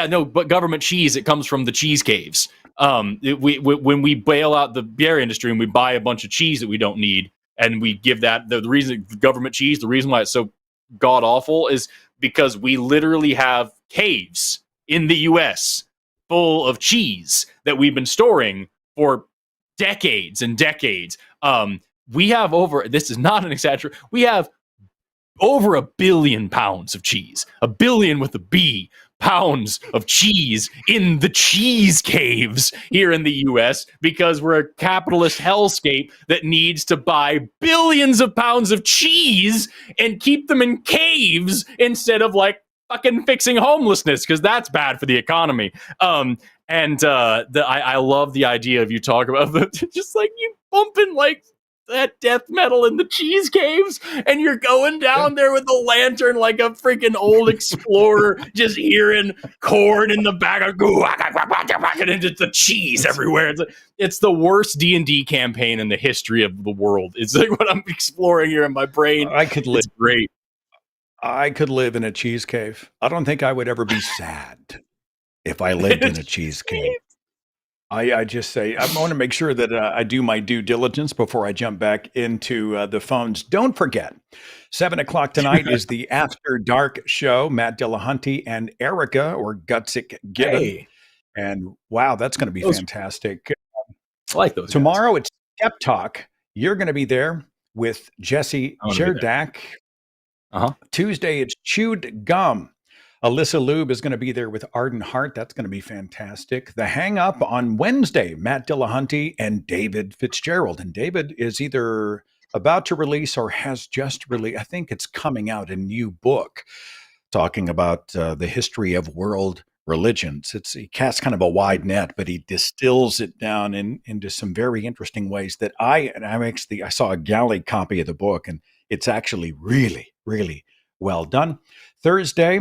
no, but government cheese, it comes from the cheese caves. When we bail out the dairy industry and we buy a bunch of cheese that we don't need, and we give that the reason government cheese, the reason why it's so god awful is because we literally have caves in the U.S. full of cheese that we've been storing for decades and decades. We have this is not an exaggeration, we have over 1 billion pounds of cheese, 1 billion with a B pounds of cheese in the cheese caves here in the US because we're a capitalist hellscape that needs to buy billions of pounds of cheese and keep them in caves instead of like fucking fixing homelessness, because that's bad for the economy. I love the idea of you talk about just like you bumping like that death metal in the cheese caves, and you're going down there with a lantern like a freaking old explorer, just hearing corn in the back of and it's the cheese everywhere. It's the worst D&D campaign in the history of the world. It's like what I'm exploring here in my brain. It's great. I could live in a cheese cave. I don't think I would ever be sad if I lived in a cheese cave. I just say, I want to make sure that I do my due diligence before I jump back into the phones. Don't forget, 7 o'clock tonight is the After Dark show. Matt Dillahunty and Erika, or Gutsick Gibbon. Hey. And wow, that's going to be fantastic. I like those. Tomorrow it's Skeptalk. You're going to be there with Jesse Cherdak. Tuesday it's Chewed Gum. Alyssa Ljub is going to be there with Ardent Heart. That's going to be fantastic. The Hang Up on Wednesday, Matt Dillahunty and David Fitzgerald. And David is either about to release or has just released, I think it's coming out, a new book talking about the history of world religions. He casts kind of a wide net, but he distills it down into some very interesting ways that I saw a galley copy of the book, and it's actually really, really well done. Thursday,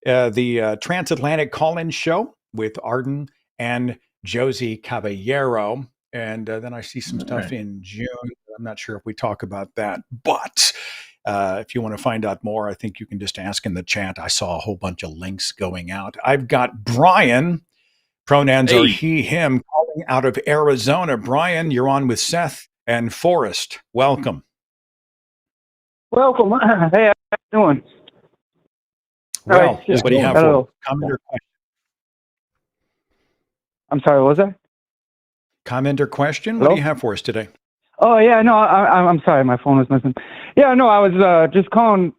the Transatlantic Call-In Show with Arden and Josie Caballero. And then I see some stuff in June. I'm not sure if we talk about that. But if you want to find out more, I think you can just ask in the chat. I saw a whole bunch of links going out. I've got Brian, pronouns are he, him, calling out of Arizona. Brian, you're on with Seth and Forrest. Welcome. Welcome. Hey, how you doing? Well, what do you have for comment or question? I'm sorry, what was that? Comment or question? What do you have for us today? Oh, yeah, no, I'm sorry, my phone was missing. Yeah, no, I was just calling,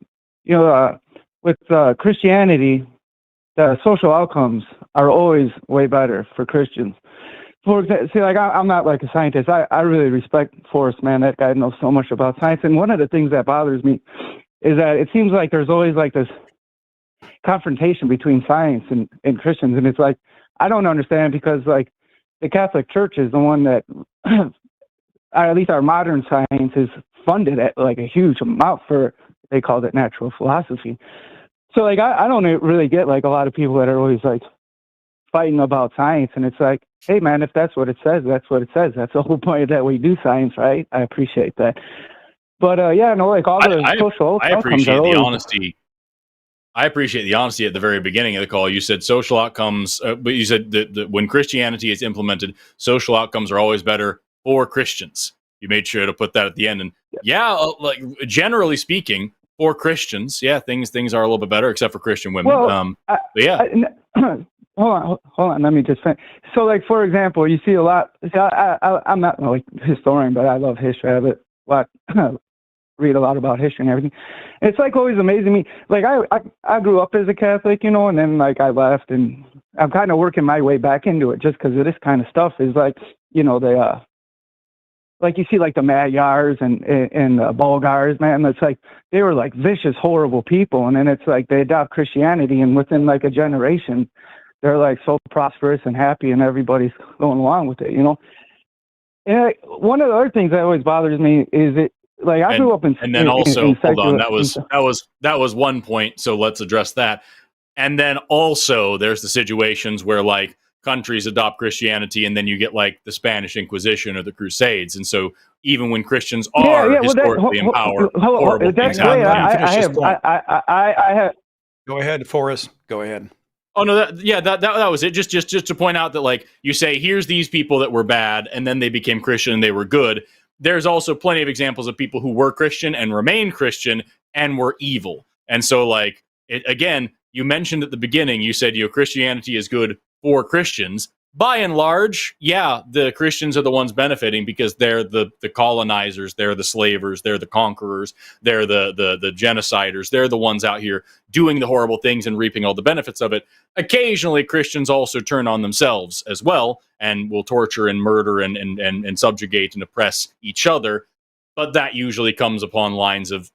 with Christianity, the social outcomes are always way better for Christians. For example, see, like, I'm not like a scientist. I really respect Forrest, man. That guy knows so much about science. And one of the things that bothers me is that it seems like there's always like this confrontation between science and Christians. And it's like, I don't understand, because like the Catholic Church is the one that, at least our modern science, is funded at like a huge amount for, they called it natural philosophy. So like, I don't really get like a lot of people that are always like fighting about science. And it's like, hey man, if that's what it says, that's what it says. That's the whole point that we do science, right? I appreciate that. But yeah, no, like all the social outcomes. I appreciate the honesty. I appreciate the honesty at the very beginning of the call. You said social outcomes, but you said that when Christianity is implemented, social outcomes are always better for Christians. You made sure to put that at the end. And like generally speaking, for Christians, things are a little bit better, except for Christian women. Well, hold on. Let me just finish. So, like, for example, you see a lot. See, I'm not like a historian, but I love history. I have read a lot about history and everything. It's like always amazing me. Like I grew up as a Catholic, and then like I left, and I'm kind of working my way back into it just because of this kind of stuff. Is like, they like you see like the Magyars and the Bulgars, man. It's like they were like vicious, horrible people, and then it's like they adopt Christianity, and within like a generation, they're like so prosperous and happy, and everybody's going along with it, And one of the other things that always bothers me is like I grew up in, and then also in hold on, secular, that was one point. So let's address that. And then also there's the situations where like countries adopt Christianity, and then you get like the Spanish Inquisition or the Crusades. And so even when Christians are historically in power, horrible things happen. I have. Go ahead, Forrest. Go ahead. Oh no, that was it. Just to point out that like you say, here's these people that were bad, and then they became Christian and they were good. There's also plenty of examples of people who were Christian and remained Christian and were evil. And so like again, you mentioned at the beginning, you said Christianity is good for Christians. By and large, yeah, the Christians are the ones benefiting because they're the colonizers, they're the slavers, they're the conquerors, they're the genociders, they're the ones out here doing the horrible things and reaping all the benefits of it. Occasionally, Christians also turn on themselves as well and will torture and murder and subjugate and oppress each other. But that usually comes upon lines of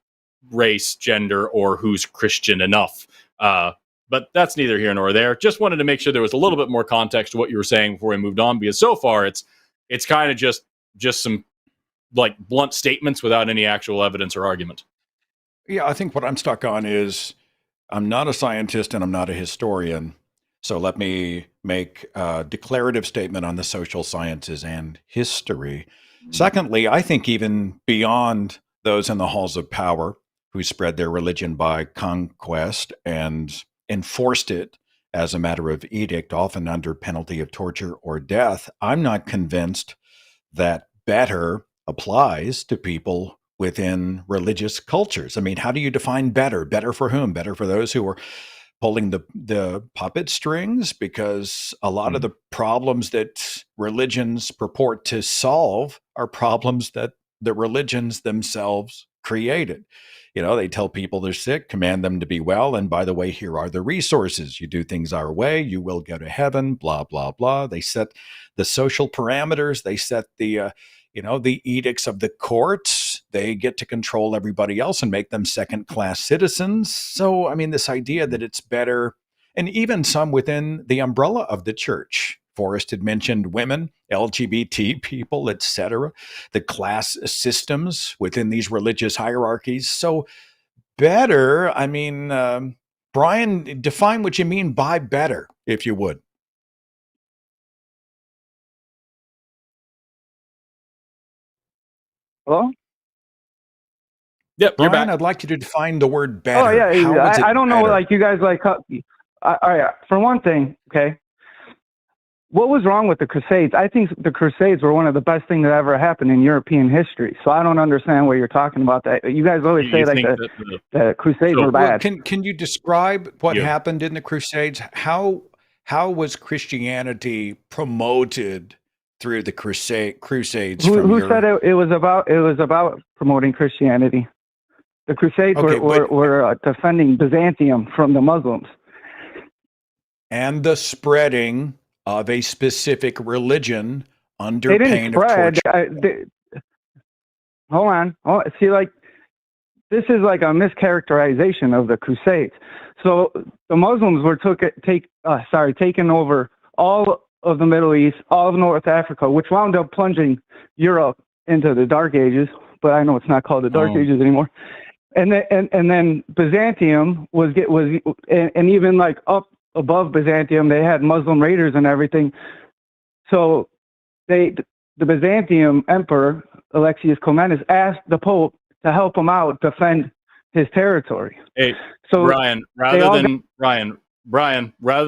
race, gender, or who's Christian enough. But that's neither here nor there. Just wanted to make sure there was a little bit more context to what you were saying before we moved on, because so far it's kind of just some like blunt statements without any actual evidence or argument. Yeah, I think what I'm stuck on is I'm not a scientist and I'm not a historian. So let me make a declarative statement on the social sciences and history. Secondly, I think even beyond those in the halls of power who spread their religion by conquest and enforced it as a matter of edict, often under penalty of torture or death, I'm not convinced that better applies to people within religious cultures. I mean, how do you define better? Better for whom? Better for those who are pulling the puppet strings? Because a lot of the problems that religions purport to solve are problems that the religions themselves created. They tell people they're sick, command them to be well. And by the way, here are the resources. You do things our way, you will go to heaven, blah, blah, blah. They set the social parameters. They set the edicts of the courts. They get to control everybody else and make them second-class citizens. So, I mean, this idea that it's better, and even some within the umbrella of the church. Forrest had mentioned women, LGBT people, etc., the class systems within these religious hierarchies. So better, I mean, Brian, define what you mean by better, if you would. Hello? Yep, Brian, you're back. I'd like you to define the word better. Oh, yeah. I don't know, better? like, you guys, like, all right, for one thing, okay, what was wrong with the Crusades? I think the Crusades were one of the best things that ever happened in European history. So I don't understand what you're talking about. That you guys always say like the Crusades were bad. Can you describe what happened in the Crusades? How was Christianity promoted through the Crusades? Who said it was about promoting Christianity? The Crusades were defending Byzantium from the Muslims and the spreading of a specific religion under pain of torture. Hold on. See, like, this is like a mischaracterization of the Crusades. So the Muslims were taking over all of the Middle East, all of North Africa, which wound up plunging Europe into the Dark Ages. But I know it's not called the Dark Ages anymore. And then Byzantium was even like up above Byzantium, they had Muslim raiders and everything. So the Byzantium emperor, Alexius Comnenus, asked the Pope to help him out defend his territory. Hey, so Brian, rather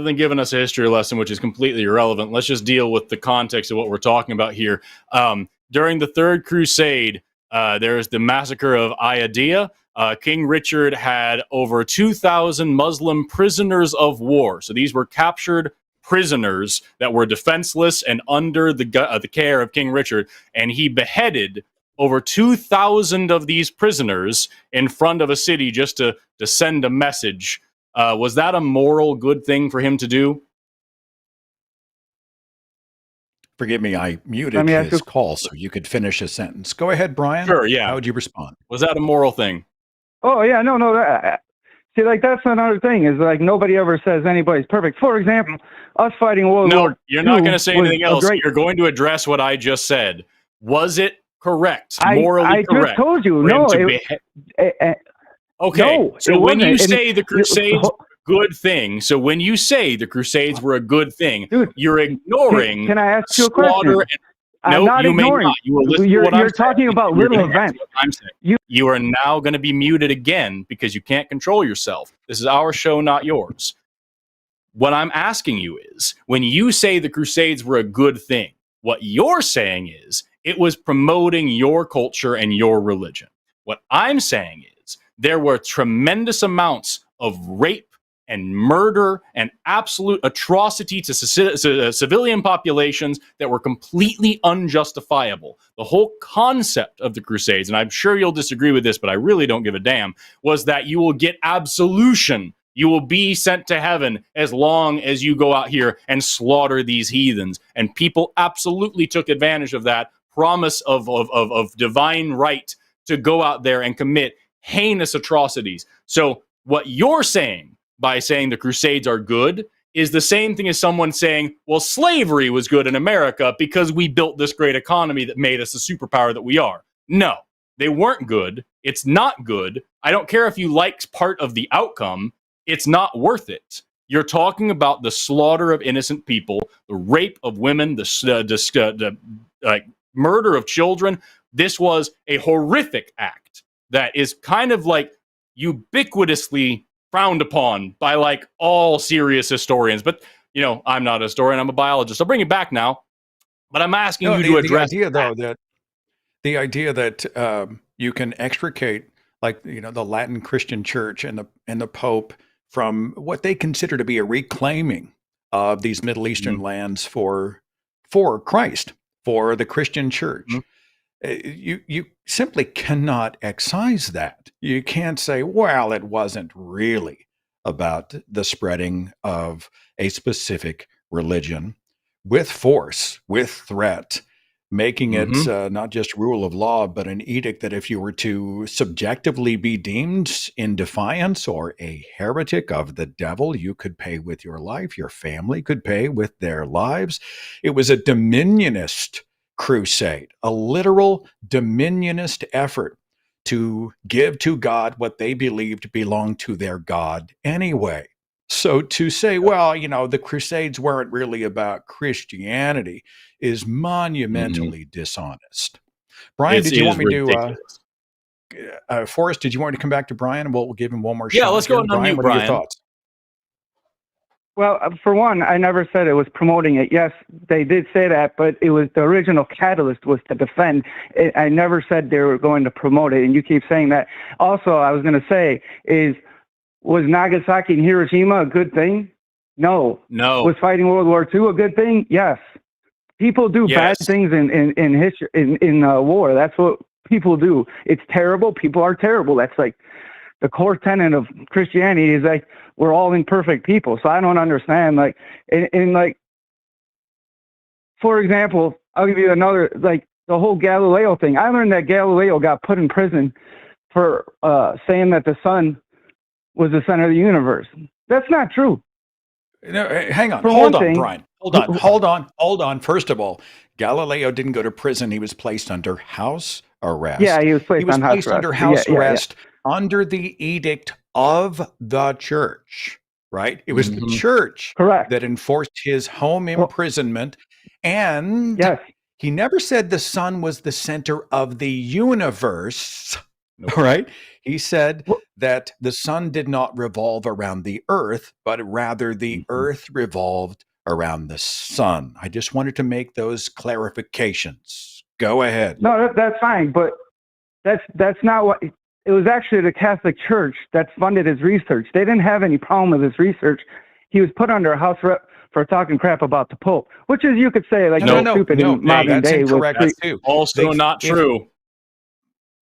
than giving us a history lesson, which is completely irrelevant, let's just deal with the context of what we're talking about here. During the Third Crusade, there's the massacre of Adair. King Richard had over 2,000 Muslim prisoners of war. So these were captured prisoners that were defenseless and under the care of King Richard. And he beheaded over 2,000 of these prisoners in front of a city just to send a message. Was that a moral good thing for him to do? Forgive me, I muted his call so you could finish a sentence. Go ahead, Brian. Sure, yeah. How would you respond? Was that a moral thing? Oh, yeah, no. See, like, that's another thing, is like nobody ever says anybody's perfect. For example, us fighting World War II. No, you're not going to say anything else. You're going to address what I just said. Was it correct, morally I correct. just told you, Okay, no, so it when you wasn't. say the Crusades were a good thing, so when you say the Crusades were a good thing, Dude, you're ignoring can I ask you a slaughter question? and I'm no, not you ignoring. may not. You will listen to You're what I'm talking saying. about You're little gonna events. what I'm saying. You are now going to be muted again because you can't control yourself. This is our show, not yours. What I'm asking you is, when you say the Crusades were a good thing, what you're saying is it was promoting your culture and your religion. What I'm saying is there were tremendous amounts of rape and murder and absolute atrocity to civilian populations that were completely unjustifiable. The whole concept of the Crusades, and I'm sure you'll disagree with this, but I really don't give a damn, was that you will get absolution. You will be sent to heaven as long as you go out here and slaughter these heathens. And people absolutely took advantage of that promise of divine right to go out there and commit heinous atrocities. So what you're saying by saying the Crusades are good is the same thing as someone saying, well, slavery was good in America because we built this great economy that made us the superpower that we are. No, they weren't good. It's not good. I don't care if you like part of the outcome. It's not worth it. You're talking about the slaughter of innocent people, the rape of women, the murder of children. This was a horrific act that is kind of like ubiquitously frowned upon by like all serious historians. But, you know, I'm not a historian. I'm a biologist. I'll bring it back now. But I'm asking you to address the idea that you can extricate, like, you know, the Latin Christian Church and the Pope from what they consider to be a reclaiming of these Middle Eastern lands for Christ, for the Christian Church. You simply cannot excise that. You can't say, well, it wasn't really about the spreading of a specific religion with force, with threat, making it not just rule of law, but an edict that if you were to subjectively be deemed in defiance or a heretic of the devil, you could pay with your life. Your family could pay with their lives. It was a dominionist crusade, a literal dominionist effort to give to God what they believed belonged to their God anyway. So to say, well, you know, the Crusades weren't really about Christianity is monumentally dishonest. Brian, did you want me to, Forrest, did you want me to come back to Brian and we'll give him one more shot? Yeah, let's go and unmute Brian. What are your Brian. thoughts? Well, for one, I never said it was promoting it. Yes, they did say that, but it was the original catalyst was to defend. I never said they were going to promote it, and you keep saying that. Also, I was going to say was Nagasaki and Hiroshima a good thing? No. Was fighting World War II a good thing? Yes. People do bad things in history in war. That's what people do. It's terrible. People are terrible. That's like the core tenet of Christianity is like we're all imperfect people. So I don't understand. Like, and like, for example, I'll give you another, like the whole Galileo thing. I learned that Galileo got put in prison for saying that the sun was the center of the universe. That's not true. No, hang on. Hold on, Brian. Hold on. First of all, Galileo didn't go to prison. He was placed under house arrest. Yeah, he was placed under house arrest under the edict of the church, right? It was the church that enforced his home imprisonment. And he never said the sun was the center of the universe, right? He said that the sun did not revolve around the earth, but rather the earth revolved around the sun. I just wanted to make those clarifications. Go ahead. No, that's fine, but that's not what it was. Actually the Catholic Church that funded his research. They didn't have any problem with his research. He was put under a house arrest for talking crap about the Pope, which is, you could say, like, stupid in modern day. That's too. Also not true.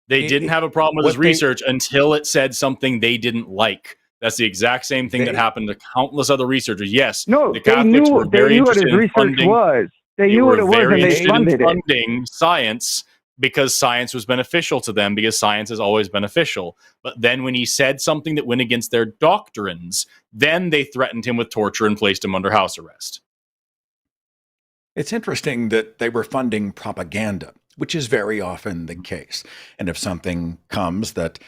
They didn't have a problem with his research until it said something they didn't like. That's the exact same thing that happened to countless other researchers. Yes, the Catholics were very interested in funding. They knew what it was, and they funded it. Funding science because science was beneficial to them, because science is always beneficial. But then when he said something that went against their doctrines, then they threatened him with torture and placed him under house arrest. It's interesting that they were funding propaganda. which is very often the case. And if something comes that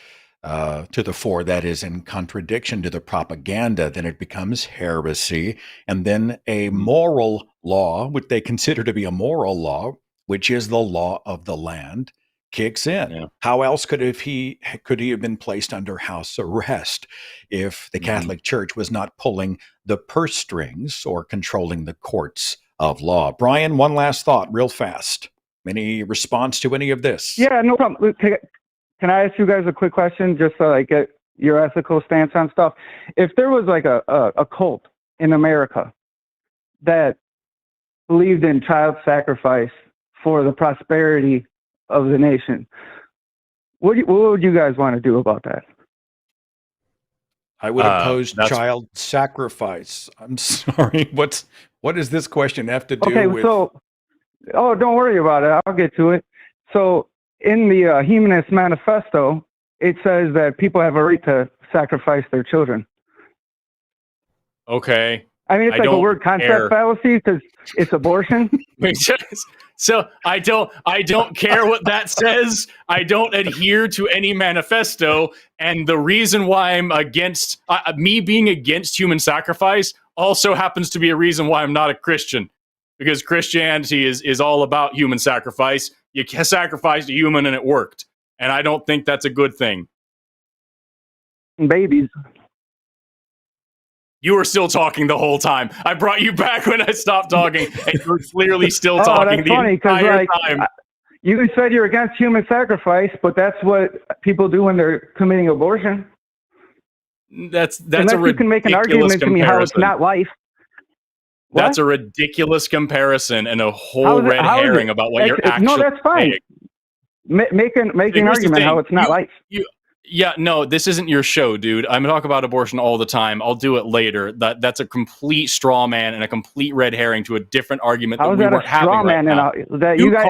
to the fore that is in contradiction to the propaganda, then it becomes heresy. And then a moral law, which they consider to be a moral law, which is the law of the land, kicks in. Yeah. How else could he have been placed under house arrest if the Catholic Church was not pulling the purse strings or controlling the courts of law? Brian, one last thought, real fast. Any response to any of this? Yeah, no problem. Can I ask you guys a quick question just so I get your ethical stance on stuff? If there was like a cult in America that believed in child sacrifice for the prosperity of the nation, what would you guys want to do about that? I would oppose child sacrifice. I'm sorry. What does this question have to do with? Don't worry about it. I'll get to it. So in the Humanist Manifesto, it says that people have a right to sacrifice their children. Okay. I mean, it's like a word concept fallacy because it's abortion. So I don't care what that says. I don't adhere to any manifesto. And the reason why I'm against me being against human sacrifice also happens to be a reason why I'm not a Christian, because Christianity is all about human sacrifice. You sacrificed a human and it worked. And I don't think that's a good thing. Babies. You were still talking the whole time. I brought you back when I stopped talking, and you were clearly still talking the entire time. You said you're against human sacrifice, but that's what people do when they're committing abortion. That's unless you can make an argument to me how it's not life. What? That's a ridiculous comparison and a whole red herring about what you're actually saying. No, that's fine. Make an argument how it's not life. Yeah, no, this isn't your show, dude. I'm talking about abortion all the time. I'll do it later. That's a complete straw man and a complete red herring to a different argument that we weren't having right now. You're gonna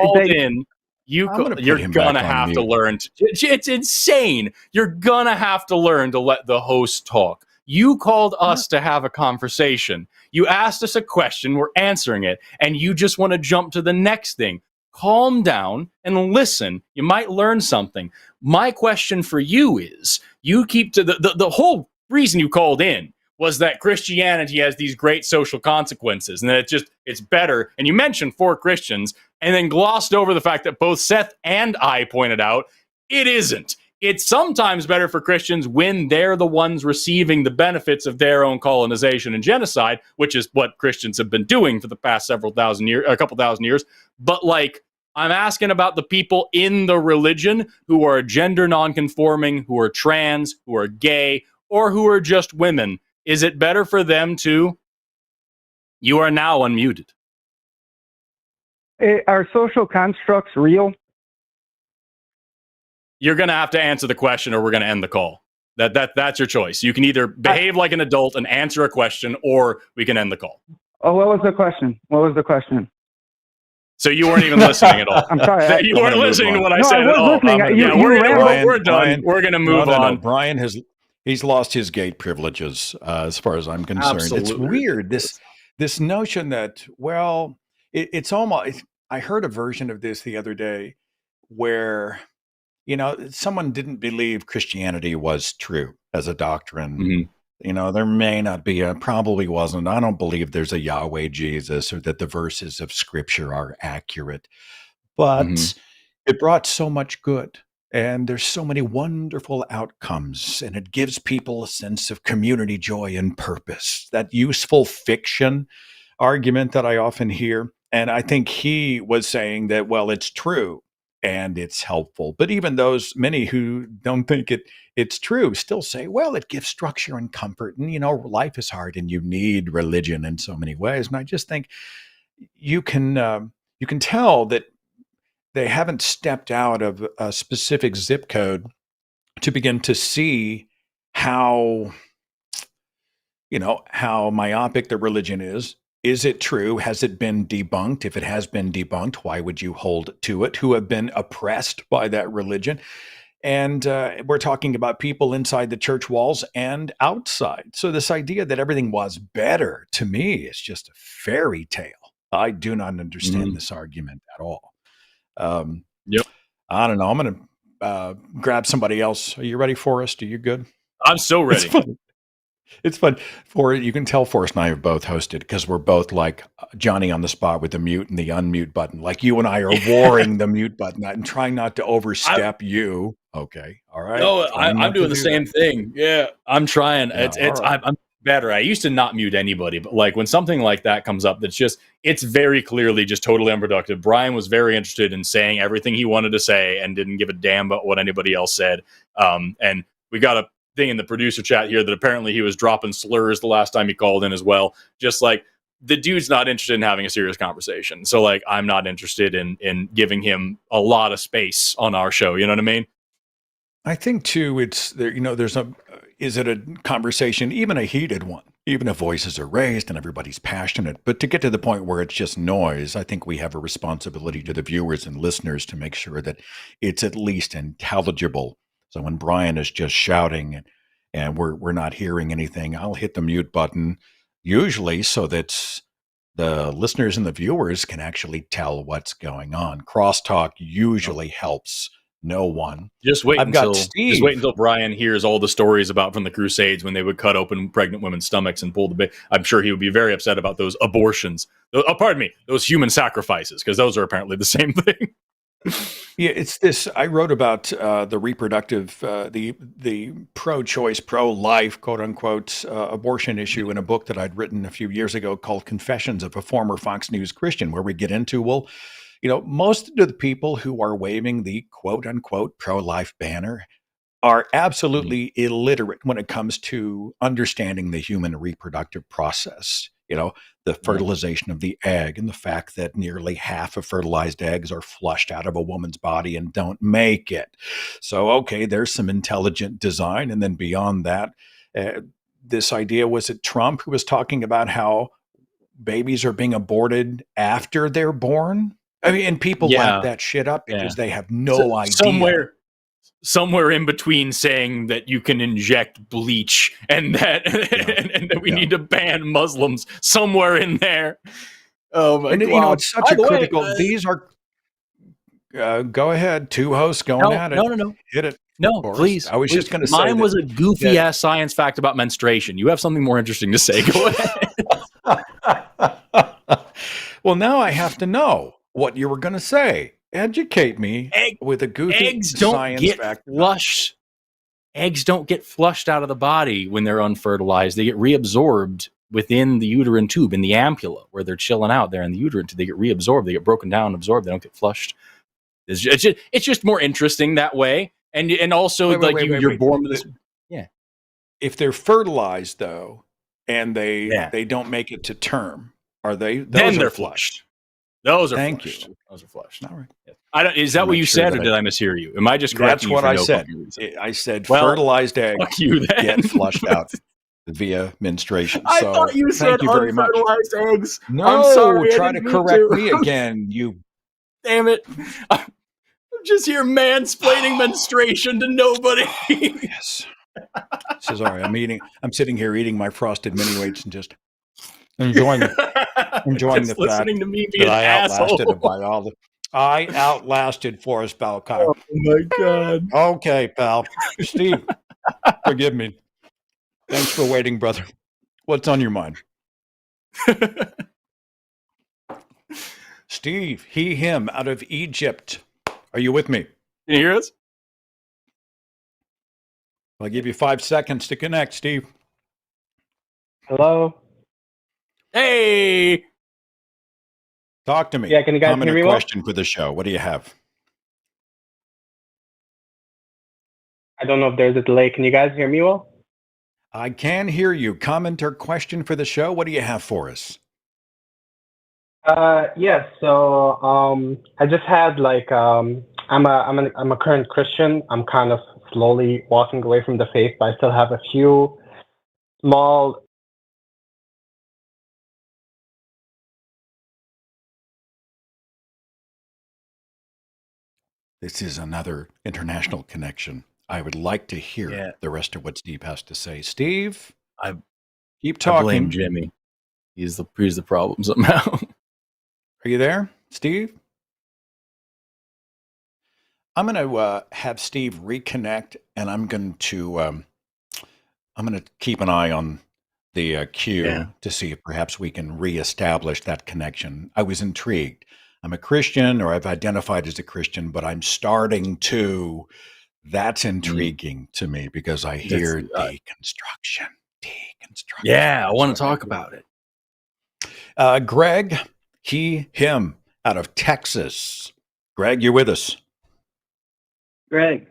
have to learn. It's insane. You're gonna have to learn to let the host talk. You called us to have a conversation. You asked us a question. We're answering it, and you just want to jump to the next thing. Calm down and listen. You might learn something. My question for you is, you keep to the whole reason you called in was that Christianity has these great social consequences and that it's better. And you mentioned 4 Christians and then glossed over the fact that both Seth and I pointed out it isn't. It's sometimes better for Christians when they're the ones receiving the benefits of their own colonization and genocide, which is what Christians have been doing for the past a couple thousand years. But I'm asking about the people in the religion who are gender nonconforming, who are trans, who are gay, or who are just women. Is it better for them to? You are now unmuted. Are social constructs real? You're going to have to answer the question or we're going to end the call. That's your choice. You can either behave like an adult and answer a question, or we can end the call. Oh, what was the question? So you weren't even listening at all. I'm sorry. You weren't listening to what I said at all. We're done. We're going to move on. Brian he's lost his gate privileges as far as I'm concerned. Absolutely. It's weird. This notion that, well, it's almost, I heard a version of this the other day where, someone didn't believe Christianity was true as a doctrine. Mm-hmm. There may not be probably wasn't. I don't believe there's a Yahweh Jesus or that the verses of scripture are accurate, but it brought so much good and there's so many wonderful outcomes and it gives people a sense of community joy and purpose, that useful fiction argument that I often hear. And I think he was saying that, well, it's true and it's helpful. But even those many who don't think it's true still say, well, it gives structure and comfort. And, life is hard and you need religion in so many ways. And I just think you can tell that they haven't stepped out of a specific zip code to begin to see how myopic the religion is. Is it true? Has it been debunked? If it has been debunked, why would you hold to it? Who have been oppressed by that religion? And we're talking about people inside the church walls and outside. So this idea that everything was better, to me, is just a fairy tale. I do not understand this argument at all. Yep. I don't know. I'm going to grab somebody else. Are you ready, Forrest? Are you good? I'm so ready. It's fun. You can tell Forrest and I have both hosted because we're both like Johnny on the spot with the mute and the unmute button. Like you and I are warring the mute button and trying not to overstep you. Okay. All right. No, I'm doing the same thing. Yeah, I'm trying. Yeah, I'm better. I used to not mute anybody, but like when something like that comes up, it's very clearly just totally unproductive. Brian was very interested in saying everything he wanted to say and didn't give a damn about what anybody else said. And we got a thing in the producer chat here that apparently he was dropping slurs the last time he called in as well. Just like the dude's not interested in having a serious conversation. So like I'm not interested in giving him a lot of space on our show. You know what I mean? I think too, it's there, is it a conversation, even a heated one, even if voices are raised and everybody's passionate, but to get to the point where it's just noise, I think we have a responsibility to the viewers and listeners to make sure that it's at least intelligible. So when Brian is just shouting and we're not hearing anything, I'll hit the mute button usually so that the listeners and the viewers can actually tell what's going on. Crosstalk usually helps no one. Just wait until Steve. Brian hears all the stories about from the Crusades when they would cut open pregnant women's stomachs and pull the baby. I'm sure he would be very upset about those abortions. Those human sacrifices, because those are apparently the same thing. Yeah, it's this. I wrote about the reproductive, the pro-choice, pro-life, quote unquote, abortion issue in a book that I'd written a few years ago called "Confessions of a Former Fox News Christian," where we get into most of the people who are waving the quote unquote pro-life banner are absolutely illiterate when it comes to understanding the human reproductive process. The fertilization of the egg and the fact that nearly half of fertilized eggs are flushed out of a woman's body and don't make it. So, okay, there's some intelligent design. And then beyond that, this idea, was it Trump who was talking about how babies are being aborted after they're born? I mean, and people lap that shit up because they have no idea. Somewhere in between saying that you can inject bleach and that and that we need to ban Muslims, somewhere in there. Oh my God! It's such a critical. These are. Go ahead, two hosts going at it. No. Hit it. No, please. I was just going to say mine was a goofy ass science fact about menstruation. You have something more interesting to say. Go ahead. Well, now I have to know what you were going to say. Educate me with a goofy science fact. Eggs don't get flushed out of the body when they're unfertilized. They get reabsorbed within the uterine tube, in the ampulla, where they're chilling out there in the uterine tube. They get reabsorbed. They get broken down, absorbed. They don't get flushed. It's just more interesting that way. And also, you're born with this. Yeah. If they're fertilized, though, and they don't make it to term, are they? Then they're flushed. Those are Thank flushed. you. Those are flushed. All right. Is that what you said, or did I mishear you? Am I just correcting you? That's what I said. I said fertilized eggs get flushed out via menstruation. I thought you said unfertilized eggs. No, I'm sorry, try to correct me again. You damn it! I'm just here mansplaining menstruation to nobody. Yes. This is all right. I'm sitting here eating my frosted mini wheats and just enjoying the fact to me being that I outlasted asshole. a biologist. I outlasted Forrest Valkai. Oh my God. Okay, pal. Steve, forgive me. Thanks for waiting, brother. What's on your mind? Steve, he, him, out of Egypt. Are you with me? Can you hear us? I'll give you 5 seconds to connect, Steve. Hello? Hey! Talk to me. Yeah, can you guys hear me well? Question for the show. What do you have? I don't know if there's a delay. Can you guys hear me well? I can hear you. Comment or question for the show. What do you have for us? Yes. So, I just had I'm a current Christian. I'm kind of slowly walking away from the faith, but I still have a few small. This is another international connection. I would like to hear the rest of what Steve has to say. Steve, keep talking. I blame Jimmy. He's the problem somehow. Are you there, Steve? I'm going to have Steve reconnect, and I'm going to keep an eye on the queue Yeah. to see if perhaps we can reestablish that connection. I was intrigued. I'm a Christian, or I've identified as a Christian, but I'm starting to. That's intriguing to me because I hear deconstruction. Deconstruction. Yeah, I want So to talk about it. Greg, him, out of Texas. Greg, you're with us. Greg,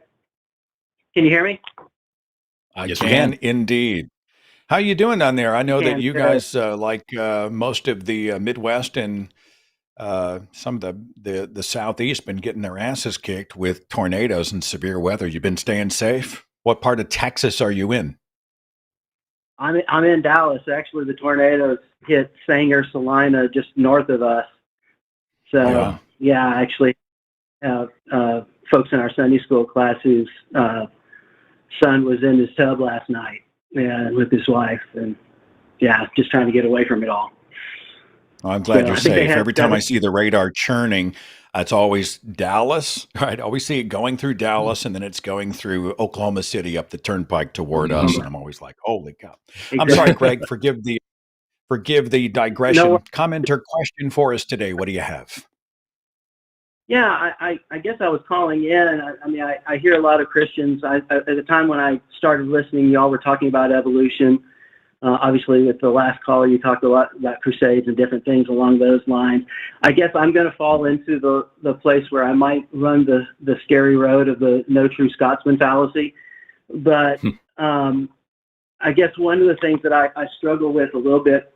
can you hear me? I Yes, we can can. indeed. How you doing down there? I know that And you guys, like most of the Midwest and some of the Southeast, been getting their asses kicked with tornadoes and severe weather. You've been staying safe? What part of Texas are you in? I'm in Dallas. Actually, the tornadoes hit Sanger, Salina, just north of us. So yeah, I actually have folks in our Sunday school class whose son was in his tub last night with his wife, and yeah, just trying to get away from it all. Oh, I'm glad So you're I think they safe. had Every time I 7 see the radar churning, it's always Dallas, right? I always see it going through Dallas, and then it's going through Oklahoma City up the turnpike toward us, and I'm always like, "Holy cow!" I'm sorry, Greg. Forgive the digression. No, Comment or question for us today. What do you have? yeah, I guess I was calling in. I mean, I hear a lot of Christians. At the time when I started listening, y'all were talking about evolution. Obviously, with the last caller, you talked a lot about crusades and different things along those lines. I guess I'm going to fall into the place where I might run the scary road of the no true Scotsman fallacy. But I guess one of the things that I struggle with a little bit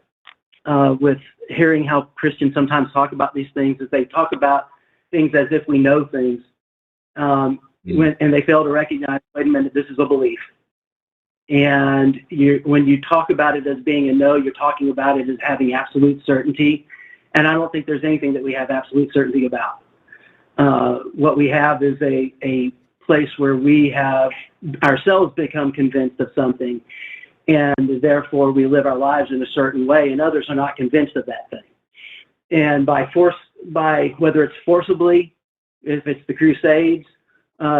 with hearing how Christians sometimes talk about these things is they talk about things as if we know things, and they fail to recognize, wait a minute, this is a belief. And when you talk about it as being a no, you're talking about it as having absolute certainty. And I don't think there's anything that we have absolute certainty about. What we have is a place where we have ourselves become convinced of something, and therefore we live our lives in a certain way, and others are not convinced of that thing. And by whether it's forcibly, if it's the Crusades,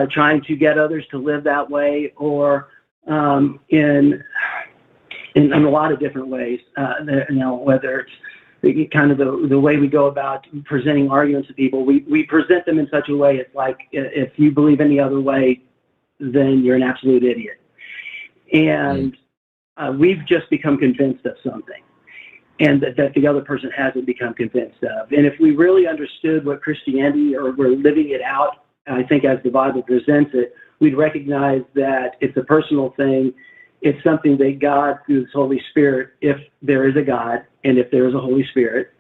trying to get others to live that way, or in a lot of different ways, whether it's kind of the way we go about presenting arguments to people, we present them in such a way, it's like, if you believe any other way, then you're an absolute idiot. And we've just become convinced of something, and that the other person hasn't become convinced of. And if we really understood what Christianity, or we're living it out, I think as the Bible presents it, we'd recognize that it's a personal thing. It's something that God, through His Holy Spirit, if there is a God and if there is a Holy Spirit,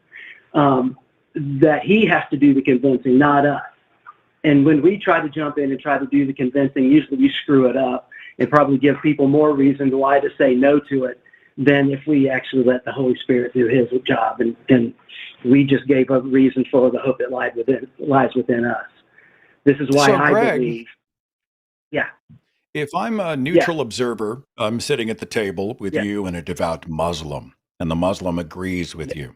that He has to do the convincing, not us. And when we try to jump in and try to do the convincing, usually we screw it up and probably give people more reason why to say no to it than if we actually let the Holy Spirit do His job, and we just gave a reason for the hope that lies within us. This is why I believe. Yeah. If I'm a neutral observer, I'm sitting at the table with you and a devout Muslim, and the Muslim agrees with you,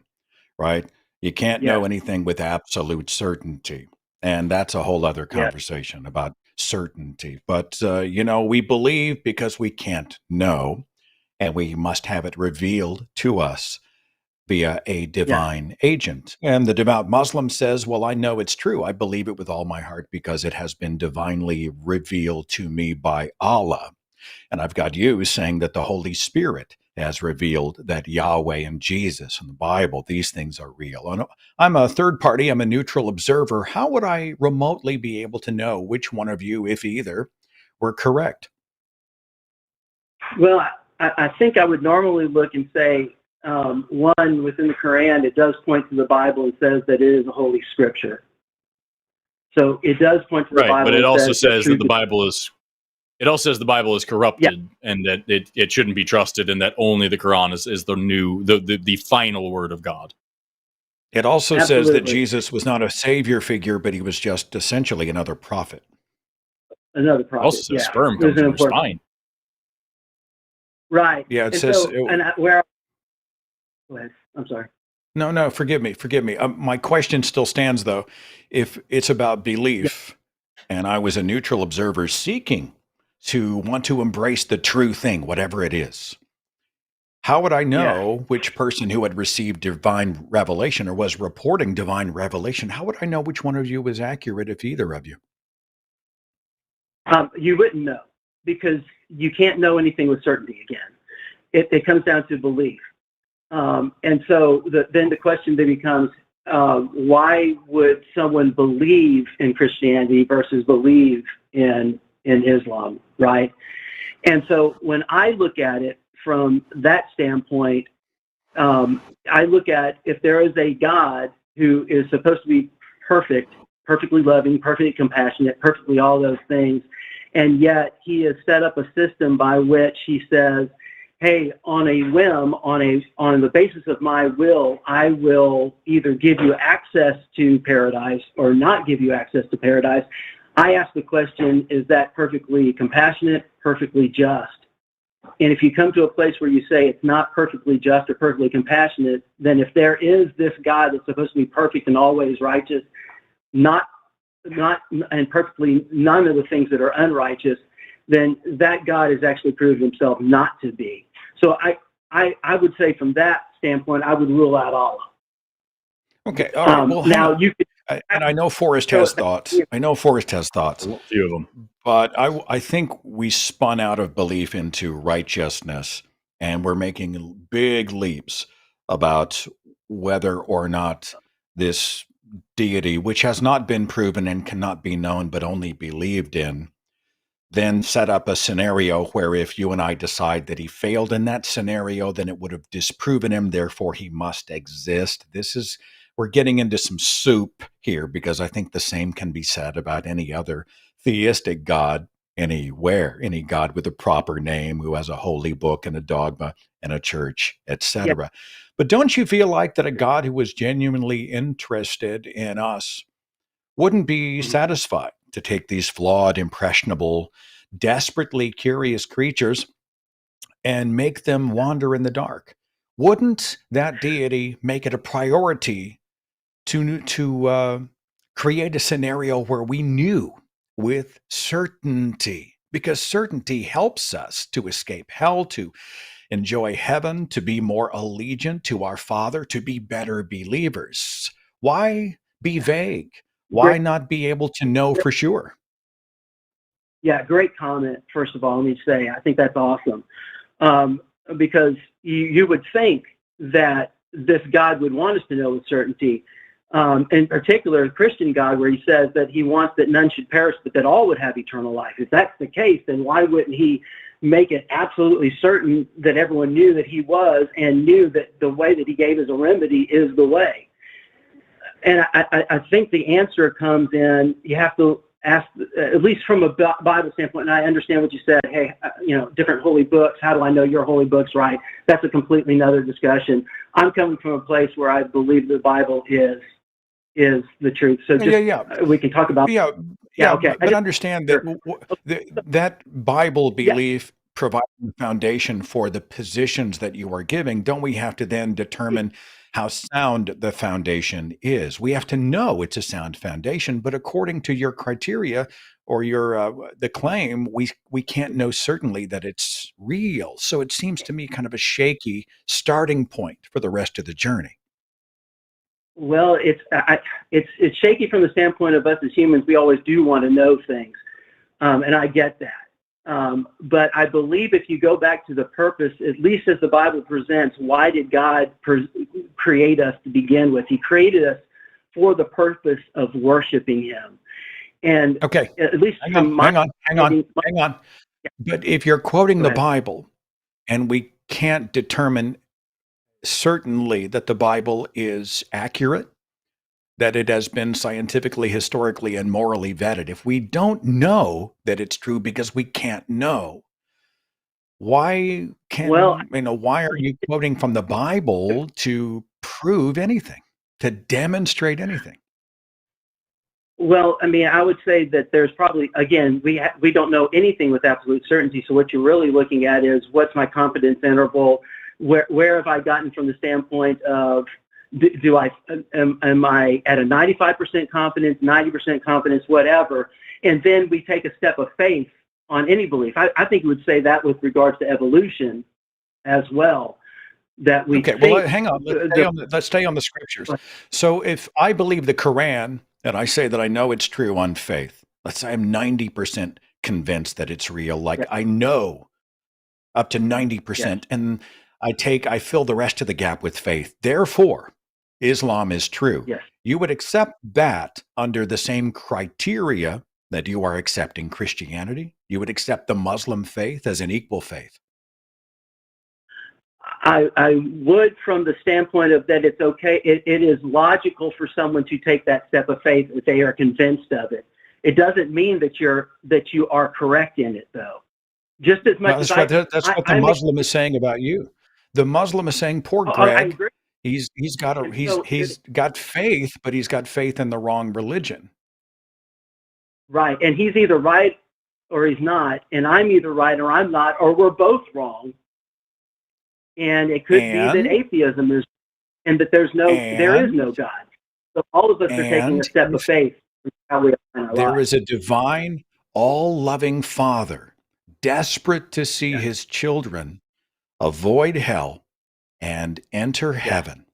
right? You can't know anything with absolute certainty. And that's a whole other conversation about certainty. But, we believe because we can't know, and we must have it revealed to us via a divine agent. And the devout Muslim says, well, I know it's true. I believe it with all my heart because it has been divinely revealed to me by Allah. And I've got you saying that the Holy Spirit has revealed that Yahweh and Jesus and the Bible, these things are real. And I'm a third party. I'm a neutral observer. How would I remotely be able to know which one of you, if either, were correct? Well, I think I would normally look and say, one, within the Quran, it does point to the Bible and says that it is a holy scripture. So it does point to the Bible. Right, but it also says that the Bible is. It also says the Bible is corrupted and that it shouldn't be trusted, and that only the Quran is the final word of God. It also says that Jesus was not a savior figure, but he was just essentially another prophet. Another prophet. It also says sperm comes from his spine. Right. Yeah, it says. Go ahead. I'm sorry. No, forgive me. My question still stands, though. If it's about belief, and I was a neutral observer seeking to want to embrace the true thing, whatever it is. How would I Yeah. know which person who had received divine revelation or was reporting divine revelation? How would I know which one of you was accurate, if either of you? You wouldn't know because you can't know anything with certainty again. It comes down to belief. And so then the question then becomes, why would someone believe in Christianity versus believe in Islam, right? And so when I look at it from that standpoint, I look at if there is a God who is supposed to be perfect, perfectly loving, perfectly compassionate, perfectly all those things, and yet he has set up a system by which he says, hey, on a whim, on the basis of my will, I will either give you access to paradise or not give you access to paradise. I ask the question, is that perfectly compassionate, perfectly just? And if you come to a place where you say it's not perfectly just or perfectly compassionate, then if there is this God that's supposed to be perfect and always righteous, not and perfectly none of the things that are unrighteous, then that God has actually proved himself not to be. So I would say from that standpoint, I would rule out Allah. Okay. All right. Well, now you could, and I know Forrest has thoughts. I know Forrest has thoughts. A few of them. But I think we spun out of belief into righteousness, and we're making big leaps about whether or not this deity, which has not been proven and cannot be known but only believed in, then set up a scenario where if you and I decide that he failed in that scenario, then it would have disproven him, therefore he must exist. We're getting into some soup here, because I think the same can be said about any other theistic God anywhere, any God with a proper name who has a holy book and a dogma and a church, etc. Yeah. But don't you feel like that a God who was genuinely interested in us wouldn't be satisfied to take these flawed, impressionable, desperately curious creatures and make them wander in the dark? Wouldn't that deity make it a priority to create a scenario where we knew with certainty? Because certainty helps us to escape hell, to enjoy heaven, to be more allegiant to our Father, to be better believers. Why be vague? Why not be able to know for sure? Yeah, great comment. First of all, let me say, I think that's awesome. Because you would think that this God would want us to know with certainty. In particular, a Christian God, where he says that he wants that none should perish, but that all would have eternal life. If that's the case, then why wouldn't he make it absolutely certain that everyone knew that he was, and knew that the way that he gave as a remedy is the way? And I think the answer comes in, you have to ask, at least from a Bible standpoint, and I understand what you said, hey, different holy books, how do I know your holy book's right? That's a completely another discussion. I'm coming from a place where I believe the Bible is the truth. So we can talk about okay. But understand that that Bible belief provides the foundation for the positions that you are giving. Don't we have to then determine how sound the foundation is? We have to know it's a sound foundation, but according to your criteria or your the claim, we can't know certainly that it's real. So it seems to me kind of a shaky starting point for the rest of the journey. Well, it's shaky from the standpoint of us as humans. We always do want to know things, and I get that. But I believe if you go back to the purpose, at least as the Bible presents, why did God create us to begin with? He created us for the purpose of worshiping Him. And okay, at least hang on. But if you're quoting the Bible, and we can't determine certainly that the Bible is accurate, that it has been scientifically, historically, and morally vetted, if we don't know that it's true because we can't know, why are you quoting from the Bible to prove anything, to demonstrate anything? Well, I mean, I would say that there's probably, again, we don't know anything with absolute certainty. So what you're really looking at is, what's my confidence interval? Where have I gotten from the standpoint of, am I at a 95% confidence, 90% confidence, whatever? and then we take a step of faith on any belief. I think we would say that with regards to evolution as well. That we Okay, well, hang on. Let's stay on the scriptures. So if I believe the Quran and I say that I know it's true on faith, let's say I'm 90% convinced that it's real, like I know up to 90%, and I fill the rest of the gap with faith. Therefore, Islam is true. Yes. You would accept that under the same criteria that you are accepting Christianity? You would accept the Muslim faith as an equal faith? I would, from the standpoint of that it's okay. It is logical for someone to take that step of faith if they are convinced of it. It doesn't mean that you are correct in it, though. Just as much that's what the Muslim is saying about you. The Muslim is saying, poor Greg, he's got faith, but he's got faith in the wrong religion. Right, and he's either right or he's not, and I'm either right or I'm not, or we're both wrong. And it could be that atheism is, and that there is no God. So all of us are taking a step of faith. There is a divine, all-loving Father, desperate to see his children avoid hell and enter heaven,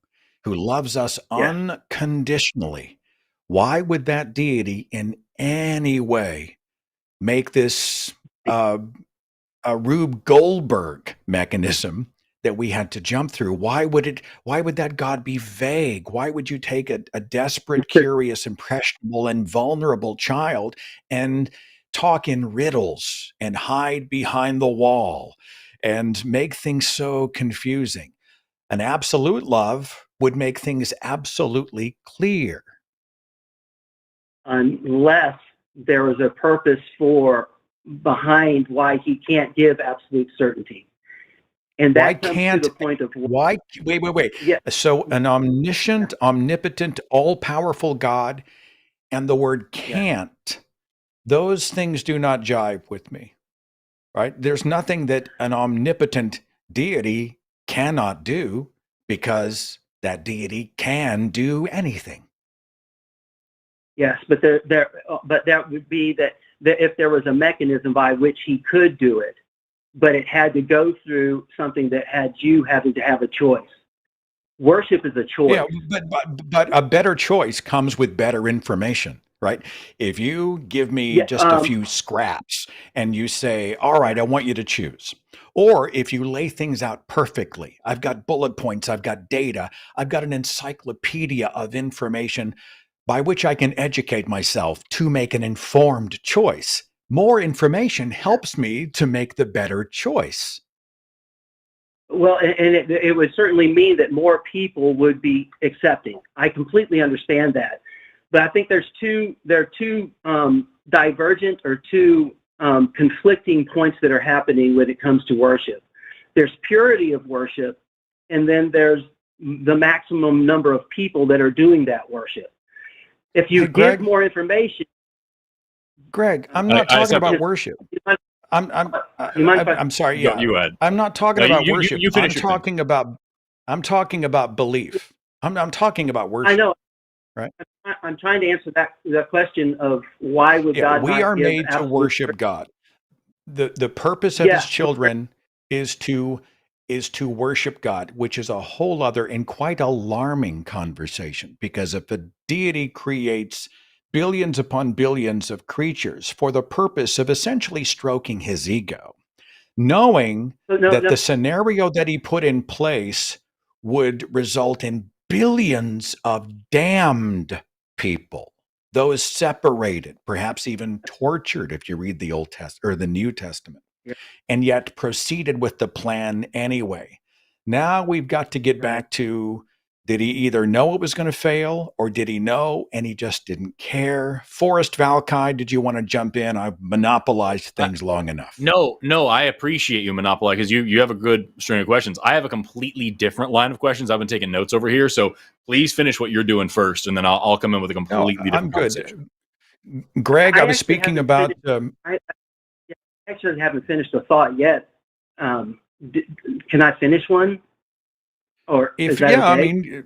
who loves us unconditionally. Why would that deity in any way make this a Rube Goldberg mechanism that we had to jump through? Why would that God be vague? Why would you take a desperate, curious, impressionable, and vulnerable child and talk in riddles and hide behind the wall and make things so confusing? An absolute love would make things absolutely clear. Unless there is a purpose behind why he can't give absolute certainty. And that comes to the point of why. Wait. Yeah. So an omniscient, omnipotent, all-powerful God, and the word can't, those things do not jive with me, right? There's nothing that an omnipotent deity cannot do, because that deity can do anything. Yes, but but that would be that if there was a mechanism by which he could do it, but it had to go through something that had you having to have a choice. Worship is a choice. Yeah, but a better choice comes with better information, right? If you give me just a few scraps and you say, all right, I want you to choose. Or if you lay things out perfectly, I've got bullet points, I've got data, I've got an encyclopedia of information by which I can educate myself to make an informed choice. More information helps me to make the better choice. Well, and it would certainly mean that more people would be accepting. I completely understand that. But I think there are two divergent or two conflicting points that are happening when it comes to worship. There's purity of worship, and then there's the maximum number of people that are doing that worship. If you give more information, Greg, I'm not talking about worship. I'm sorry. Yeah, you had. I'm not talking about worship. You I'm talking about belief. I'm talking about worship. I know. Right. I'm trying to answer that question of why would God? We are made to worship God. The purpose of his children is to worship God, which is a whole other and quite alarming conversation, because if a deity creates billions upon billions of creatures for the purpose of essentially stroking his ego, knowing that the scenario that he put in place would result in billions of damned people, those separated, perhaps even tortured if you read the Old Testament or the New Testament, and yet proceeded with the plan anyway. Now we've got to get back to, did he either know it was going to fail, or did he know and he just didn't care? Forrest Valkai, did you want to jump in? I've monopolized things long enough. No, I appreciate you monopolizing, because you have a good string of questions. I have a completely different line of questions. I've been taking notes over here, so please finish what you're doing first, and then I'll come in with a completely different conversation. Greg, I was speaking about... I actually haven't finished a thought yet. Can I finish one? Or is that okay? I mean,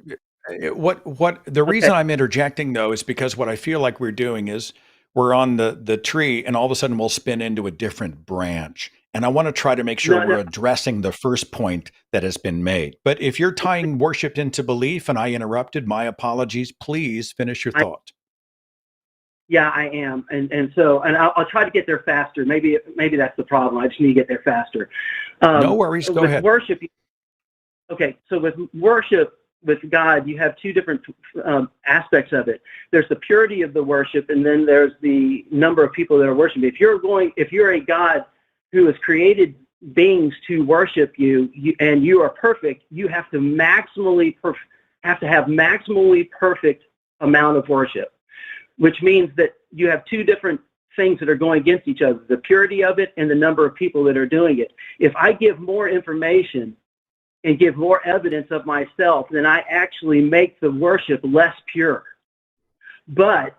what the reason I'm interjecting though is because what I feel like we're doing is we're on the tree, and all of a sudden we'll spin into a different branch. And I want to try to make sure we're addressing the first point that has been made. But if you're tying worship into belief and I interrupted, my apologies. Please finish your thought. Yeah, I am. And so I'll try to get there faster. Maybe that's the problem. I just need to get there faster. No worries. Go ahead. Worship. Okay. So with worship, with God, you have two different aspects of it. There's the purity of the worship, and then there's the number of people that are worshiping. If you're a God who has created beings to worship you, and you are perfect, you have to have maximally perfect amount of worship, which means that you have two different things that are going against each other: the purity of it and the number of people that are doing it. If I give more information and give more evidence of myself, then I actually make the worship less pure. But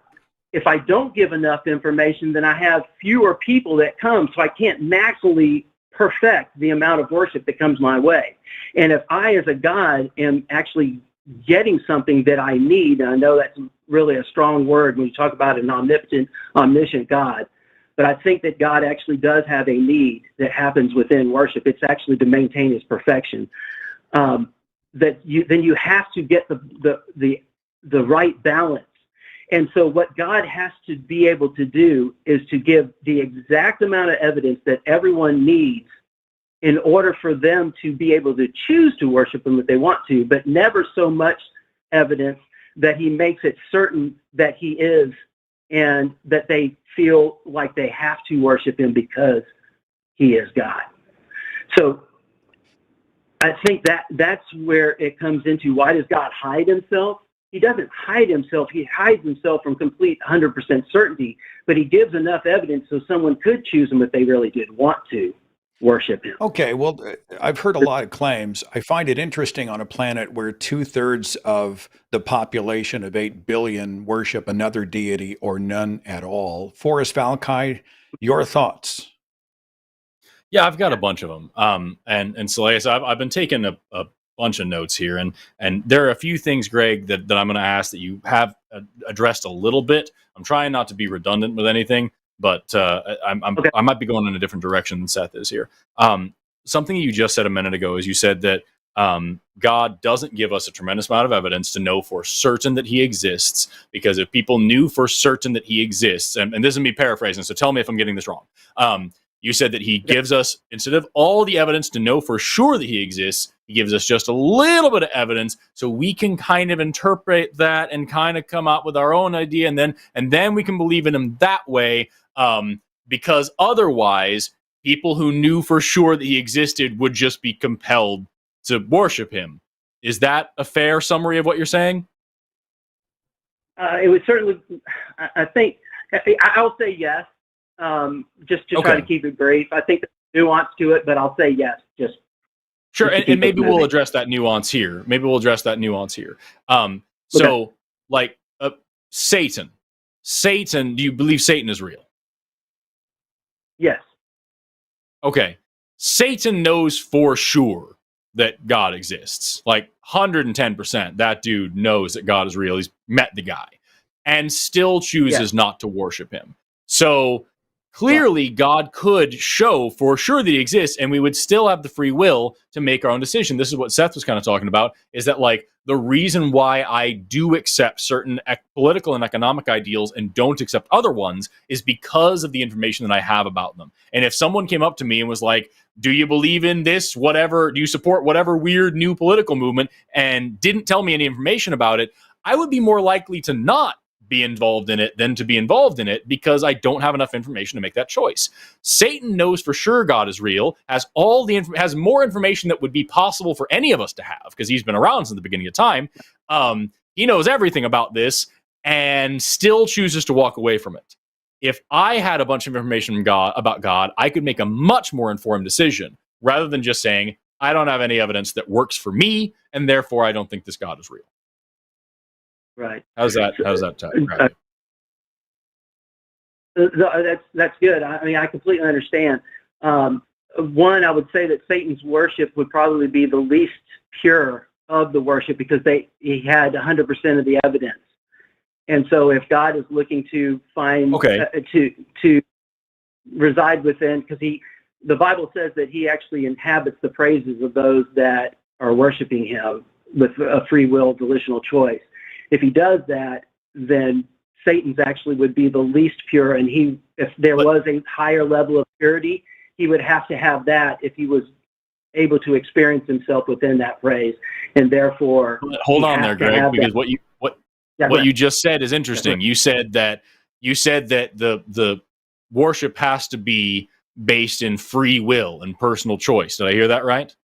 if I don't give enough information, then I have fewer people that come, so I can't maximally perfect the amount of worship that comes my way. And if I, as a God, am actually getting something that I need, and I know that's really a strong word when you talk about an omnipotent, omniscient God, but I think that God actually does have a need that happens within worship. It's actually to maintain His perfection. Then you have to get the right balance. And so what God has to be able to do is to give the exact amount of evidence that everyone needs in order for them to be able to choose to worship Him if they want to, but never so much evidence that He makes it certain that He is, and that they feel like they have to worship Him because He is God. So I think that's where it comes into, why does God hide Himself? He doesn't hide Himself. He hides Himself from complete 100% certainty, but He gives enough evidence so someone could choose Him if they really did want to worship Him. Okay, well, I've heard a lot of claims. I find it interesting on a planet where 2/3 of the population of 8 billion worship another deity or none at all. Forrest Valkai, your thoughts? Yeah, I've got a bunch of them. And so like I said, I've been taking a bunch of notes here, and there are a few things, Greg, that I'm going to ask that you have addressed a little bit. I'm trying not to be redundant with anything, but Okay. I might be going in a different direction than Seth is here. Something you just said a minute ago is you said that God doesn't give us a tremendous amount of evidence to know for certain that He exists, because if people knew for certain that He exists, and this is me paraphrasing, so tell me if I'm getting this wrong. You said that He gives us, instead of all the evidence to know for sure that He exists, He gives us just a little bit of evidence so we can kind of interpret that and kind of come up with our own idea, and then we can believe in Him that way, because otherwise people who knew for sure that He existed would just be compelled to worship Him. Is that a fair summary of what you're saying? It would certainly, I think, I'll say yes. Just to try to keep it brief. I think there's nuance to it, but I'll say yes. Sure, and maybe we'll address that nuance here. So, like, Satan. Do you believe Satan is real? Yes. Okay. Satan knows for sure that God exists. Like 110%. That dude knows that God is real. He's met the guy and still chooses not to worship Him. So clearly, God could show for sure that He exists, and we would still have the free will to make our own decision. This is what Seth was kind of talking about, is that, like, the reason why I do accept certain political and economic ideals and don't accept other ones is because of the information that I have about them. And if someone came up to me and was like, do you believe in this, whatever, do you support whatever weird new political movement, and didn't tell me any information about it, I would be more likely to not be involved in it than to be involved in it, because I don't have enough information to make that choice. Satan knows for sure God is real, has has more information that would be possible for any of us to have, because he's been around since the beginning of time. He knows everything about this and still chooses to walk away from it. If I had a bunch of information about God, I could make a much more informed decision, rather than just saying, I don't have any evidence that works for me, and therefore I don't think this God is real. Right. How's that? Right? That's good. I mean, I completely understand. One, I would say that Satan's worship would probably be the least pure of the worship, because he had 100% of the evidence. And so if God is looking to find, to reside within, because the Bible says that he actually inhabits the praises of those that are worshiping him with a free will, volitional choice. If he does that, then Satan's actually would be the least pure, and if there was a higher level of purity, he would have to have that if he was able to experience himself within that praise, and therefore hold on there, Greg, because what you just said is interesting. You said that the worship has to be based in free will and personal choice. Did I hear that right?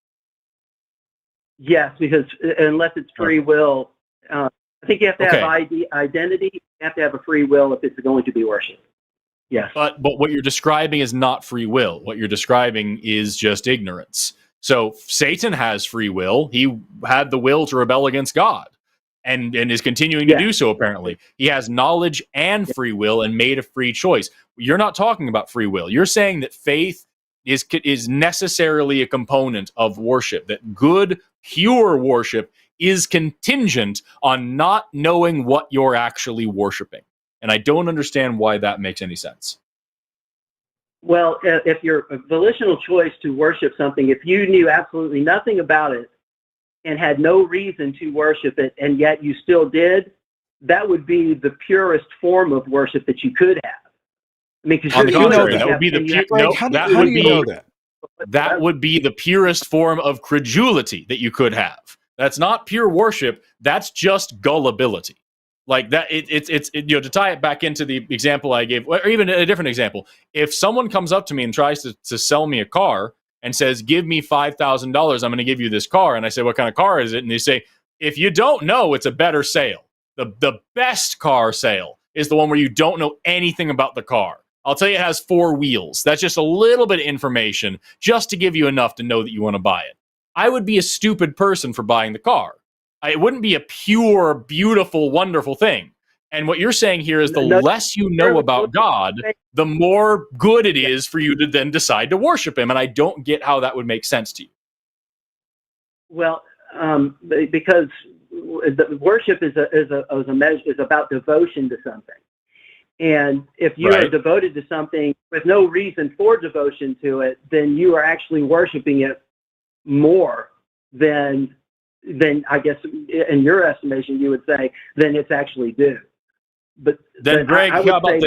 Yes, because unless it's free will, I think you have to have identity. You have to have a free will if it's going to be worship. Yes. But what you're describing is not free will. What you're describing is just ignorance. So Satan has free will. He had the will to rebel against God and is continuing to do so, apparently. He has knowledge and free will and made a free choice. You're not talking about free will. You're saying that faith is necessarily a component of worship, that good, pure worship is contingent on not knowing what you're actually worshiping. And I don't understand why that makes any sense. Well, if your volitional choice to worship something, if you knew absolutely nothing about it and had no reason to worship it, and yet you still did, that would be the purest form of worship that you could have. I mean, because that would be the that would be the purest form of credulity that you could have. That's not pure worship. That's just gullibility. Like that, it's to tie it back into the example I gave, or even a different example. If someone comes up to me and tries to sell me a car and says, "Give me $5,000, I'm going to give you this car," and I say, "What kind of car is it?" and they say, "If you don't know, it's a better sale. The best car sale is the one where you don't know anything about the car. I'll tell you, it has 4 wheels. That's just a little bit of information just to give you enough to know that you want to buy it." I would be a stupid person for buying the car. It wouldn't be a pure, beautiful, wonderful thing. And what you're saying here is the less you know about God, the more good it is for you to then decide to worship him. And I don't get how that would make sense to you. Well, because the worship is about devotion to something. And if you are devoted to something with no reason for devotion to it, then you are actually worshiping it more than I guess in your estimation you would say than it's actually due. But then, Greg, how about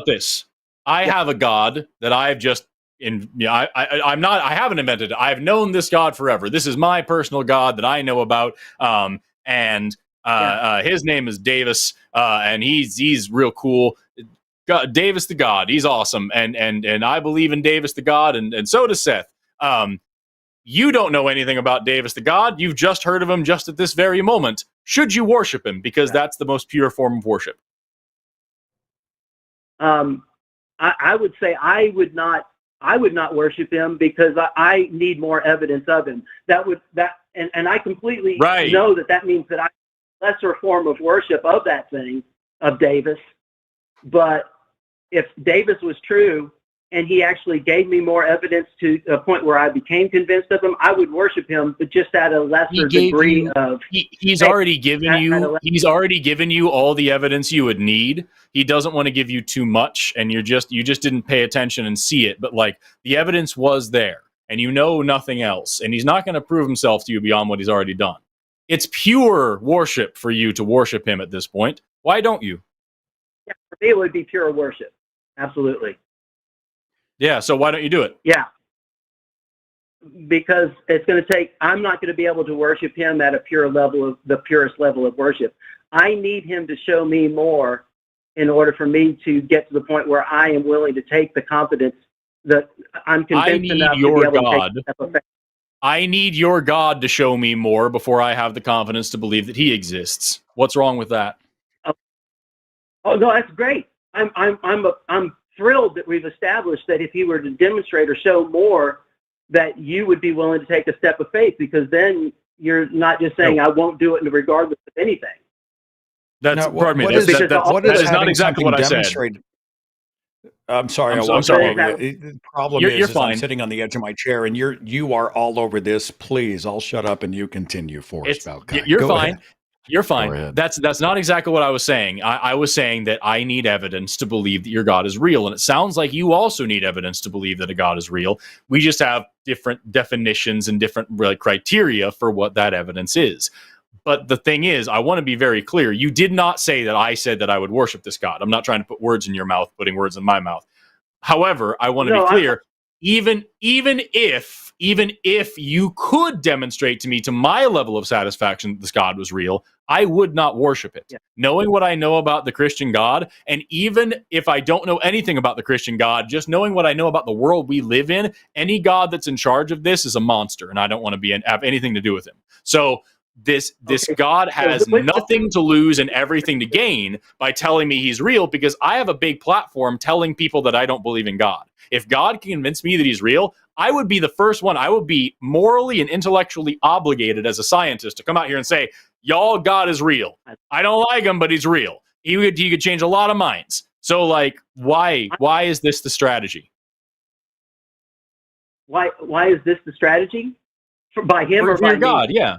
this? I have a God that I've just I haven't invented it. I've known this God forever. This is my personal God that I know about. His name is Davis, and he's real cool. Davis the God, he's awesome, and I believe in Davis the God, and so does Seth. You don't know anything about Davis the God. You've just heard of him just at this very moment. Should you worship him? Because that's the most pure form of worship. I would say I would not worship him because I need more evidence of him. And I completely know that means that I lesser form of worship of that thing, of Davis. But if Davis was true and he actually gave me more evidence to a point where I became convinced of him, I would worship him, but just at a lesser degree of. He's already given you all the evidence you would need. He doesn't want to give you too much, and you just didn't pay attention and see it. But like the evidence was there, and you know nothing else, and he's not going to prove himself to you beyond what he's already done. It's pure worship for you to worship him at this point. Why don't you? Yeah, for me, it would be pure worship. Absolutely. Yeah, so why don't you do it? Yeah. Because it's going to take, I'm not going to be able to worship him at the purest level of worship. I need him to show me more in order for me to get to the point where I am willing to take the confidence that I'm convinced enough to be able to take the step of faith. I need your God to show me more before I have the confidence to believe that he exists. What's wrong with that? Oh no, that's great. I'm thrilled that we've established that if he were to demonstrate or show more, that you would be willing to take a step of faith, because then you're not just saying I won't do it regardless of anything. That is not exactly what I said. I'm sorry. I'm sorry. The problem is fine. I'm sitting on the edge of my chair, and you are all over this. Please, I'll shut up and you continue, Forrest Valkai. You're fine. Ahead. You're Go fine. ahead. That's not exactly what I was saying. I was saying that I need evidence to believe that your God is real. And it sounds like you also need evidence to believe that a God is real. We just have different definitions and different criteria for what that evidence is. But the thing is, I want to be very clear. You did not say that I said that I would worship this God. I'm not trying to put words in your mouth, putting words in my mouth. However, I want to be clear. Even if you could demonstrate to me, to my level of satisfaction, that this God was real, I would not worship it. Yeah. Knowing what I know about the Christian God, and even if I don't know anything about the Christian God, just knowing what I know about the world we live in, any God that's in charge of this is a monster, and I don't want to have anything to do with him. So this God has nothing to lose and everything to gain by telling me he's real, because I have a big platform telling people that I don't believe in God. If God can convince me that he's real, I would be the first one. I would be morally and intellectually obligated as a scientist to come out here and say, y'all, God is real. I don't like him, but he's real. He could change a lot of minds. So, like, why is this the strategy? Why is this the strategy? By him or by your God? me? Yeah.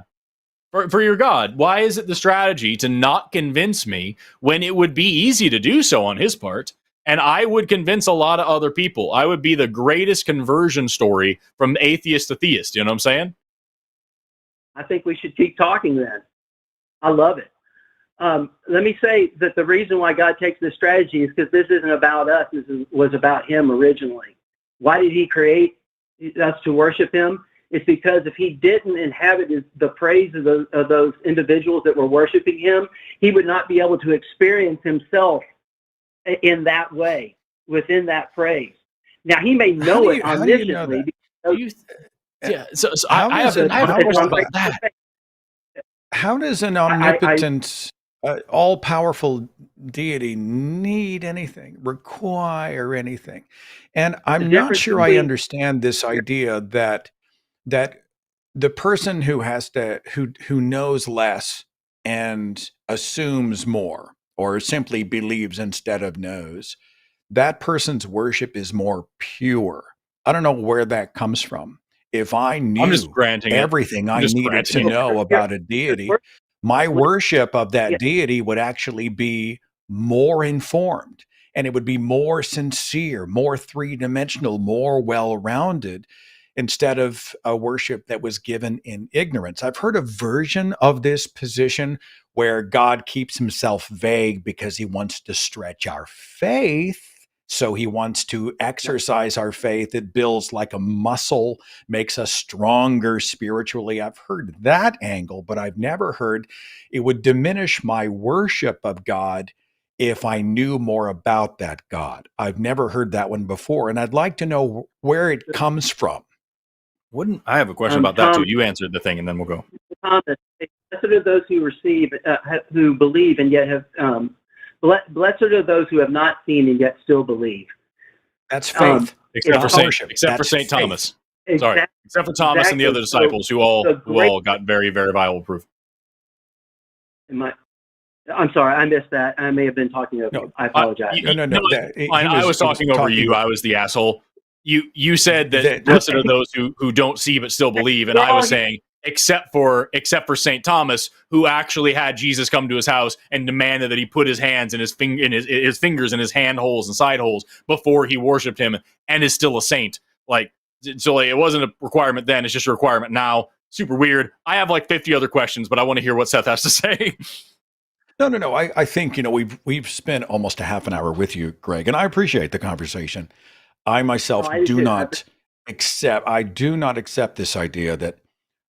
For your God, why is it the strategy to not convince me when it would be easy to do so on his part? And I would convince a lot of other people. I would be the greatest conversion story from atheist to theist. You know what I'm saying? I think we should keep talking then. I love it. Let me say that the reason why God takes this strategy is because this isn't about us. This was about him originally. Why did he create us to worship him? It's because if he didn't inhabit the praise of those individuals that were worshiping him, he would not be able to experience himself in that way, within that praise. Now, he may know it omnisciently. I have a question about that. How does an omnipotent, all-powerful deity need anything, require anything? And I'm not sure I understand this idea that the person who knows less and assumes more, or simply believes instead of knows, that person's worship is more pure. I don't know where that comes from. If I knew everything I needed to know about a deity, my worship of that deity would actually be more informed, and it would be more sincere, more three-dimensional, more well-rounded, instead of a worship that was given in ignorance. I've heard a version of this position where God keeps himself vague because he wants to stretch our faith. So he wants to exercise our faith. It builds like a muscle, makes us stronger spiritually. I've heard that angle, but I've never heard it would diminish my worship of God if I knew more about that God. I've never heard that one before, and I'd like to know where it comes from. I have a question about that too. You answered the thing, and then we'll go. Thomas, blessed are those who who believe and yet have. Blessed are those who have not seen and yet still believe. That's faith, except for Saint Thomas. Sorry, except for Thomas and the other disciples who all got very, very viable proof. I'm sorry, I missed that. I may have been talking over you. I apologize. No. I was talking over you. I was the asshole. You said that blessed are those who don't see but still believe, and I was saying except for Saint Thomas, who actually had Jesus come to his house and demanded that he put his hands in his fingers in his hand holes and side holes before he worshipped him, and is still a saint. So it wasn't a requirement then; it's just a requirement now. Super weird. I have like 50 other questions, but I want to hear what Seth has to say. No. I think we've spent almost a half an hour with you, Greg, and I appreciate the conversation. I myself do not accept this idea that